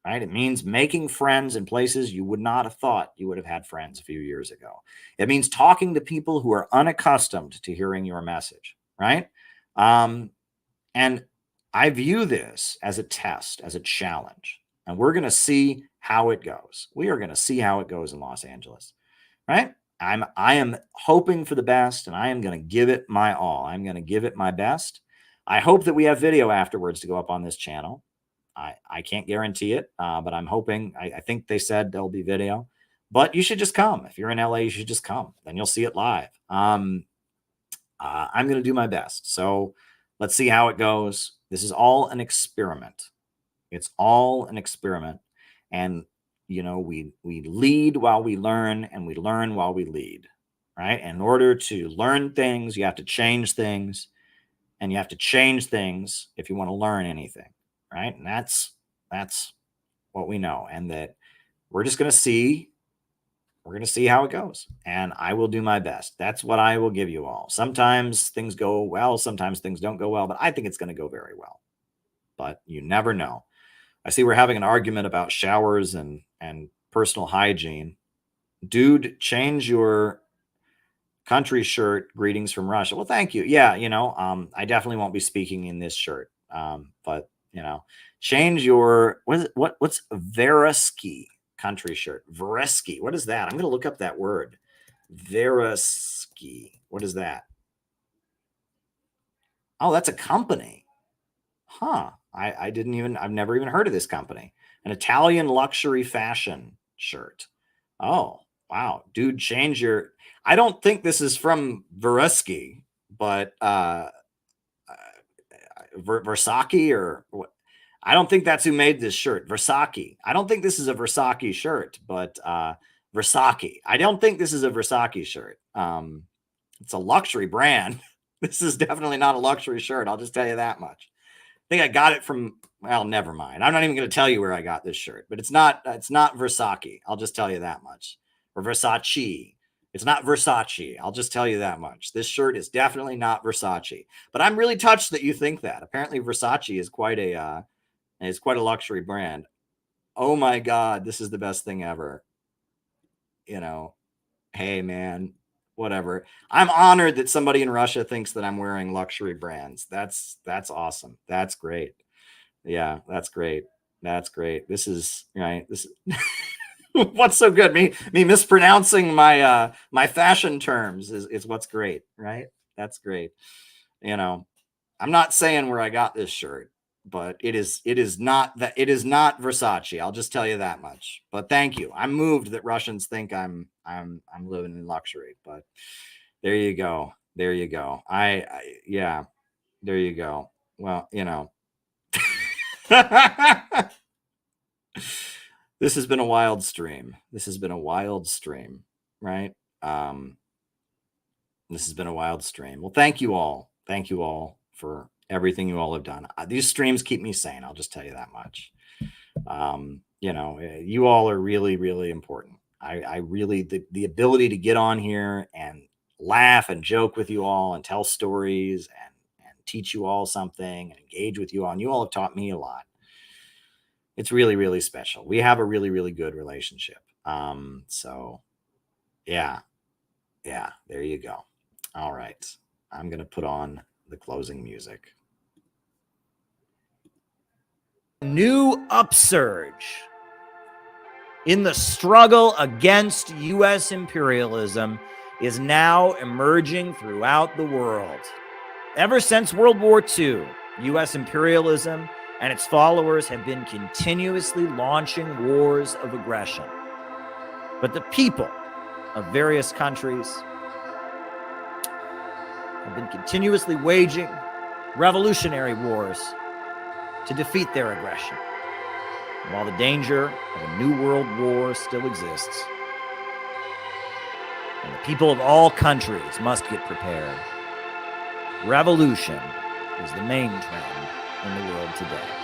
right? It means making friends in places you would not have thought you would have had friends a few years ago. It means talking to people who are unaccustomed to hearing your message, right? And I view this as a test, as a challenge, and we're going to see how it goes. We are going to see how it goes in Los Angeles, right? I am hoping for the best, and I am going to give it my all. I'm going to give it my best. I hope that we have video afterwards to go up on this channel. I can't guarantee it, but I'm hoping. I think they said there'll be video, but you should just come. If you're in LA, you should just come. Then you'll see it live. I'm going to do my best. So let's see how it goes. This is all an experiment. It's all an experiment. And, you know, we lead while we learn, and we learn while we lead, right? And in order to learn things, you have to change things, and you have to change things if you want to learn anything, right? And that's what we know. And that we're just going to see. We're going to see how it goes, and I will do my best. That's what I will give you all. Sometimes things go well, sometimes things don't go well, but I think it's going to go very well. But you never know. I see we're having an argument about showers and personal hygiene. Dude, change your country shirt. Greetings from Russia. Well, thank you. Yeah, you know, I definitely won't be speaking in this shirt. But you know, change your what's Veresky country shirt. Veresky. What is that? I'm going to look up that word. Veresky. What is that? Oh, that's a company. Huh. I've never even heard of this company. An Italian luxury fashion shirt. Oh, wow. Dude, change your, I don't think this is from Veresky, but Versace or what? I don't think that's who made this shirt. Versace. I don't think this is a Versace shirt, but Versace. I don't think this is a Versace shirt. It's a luxury brand. This is definitely not a luxury shirt. I'll just tell you that much. I think I got it from, well, never mind. I'm not even going to tell you where I got this shirt, but it's not Versace. I'll just tell you that much. Or Versace. It's not Versace. I'll just tell you that much. This shirt is definitely not Versace. But I'm really touched that you think that. Apparently Versace is quite a luxury brand. Oh my God, this is the best thing ever. You know, hey man, whatever. I'm honored that somebody in Russia thinks that I'm wearing luxury brands. That's awesome. That's great. Yeah, that's great. That's great. This is right. This is what's so good. Me mispronouncing my my fashion terms is what's great, right? That's great. You know, I'm not saying where I got this shirt, but it is not Versace. I'll just tell you that much. But thank you. I'm moved that Russians think I'm living in luxury. But there you go. There you go. Yeah. There you go. Well, you know. This has been a wild stream. This has been a wild stream, right? This has been a wild stream. Well, thank you all. Thank you all for everything you all have done. These streams keep me sane. I'll just tell you that much. You know, you all are really, really important. I really, the ability to get on here and laugh and joke with you all and tell stories and teach you all something and engage with you all. And you all have taught me a lot. It's really, really special. We have a really, really good relationship. So yeah, there you go. All right. I'm going to put on the closing music. New upsurge in the struggle against U.S. imperialism is now emerging throughout the world. Ever since World War II, U.S. imperialism and its followers have been continuously launching wars of aggression. But the people of various countries have been continuously waging revolutionary wars to defeat their aggression. And while the danger of a new world war still exists, and the people of all countries must get prepared, revolution is the main trend in the world today.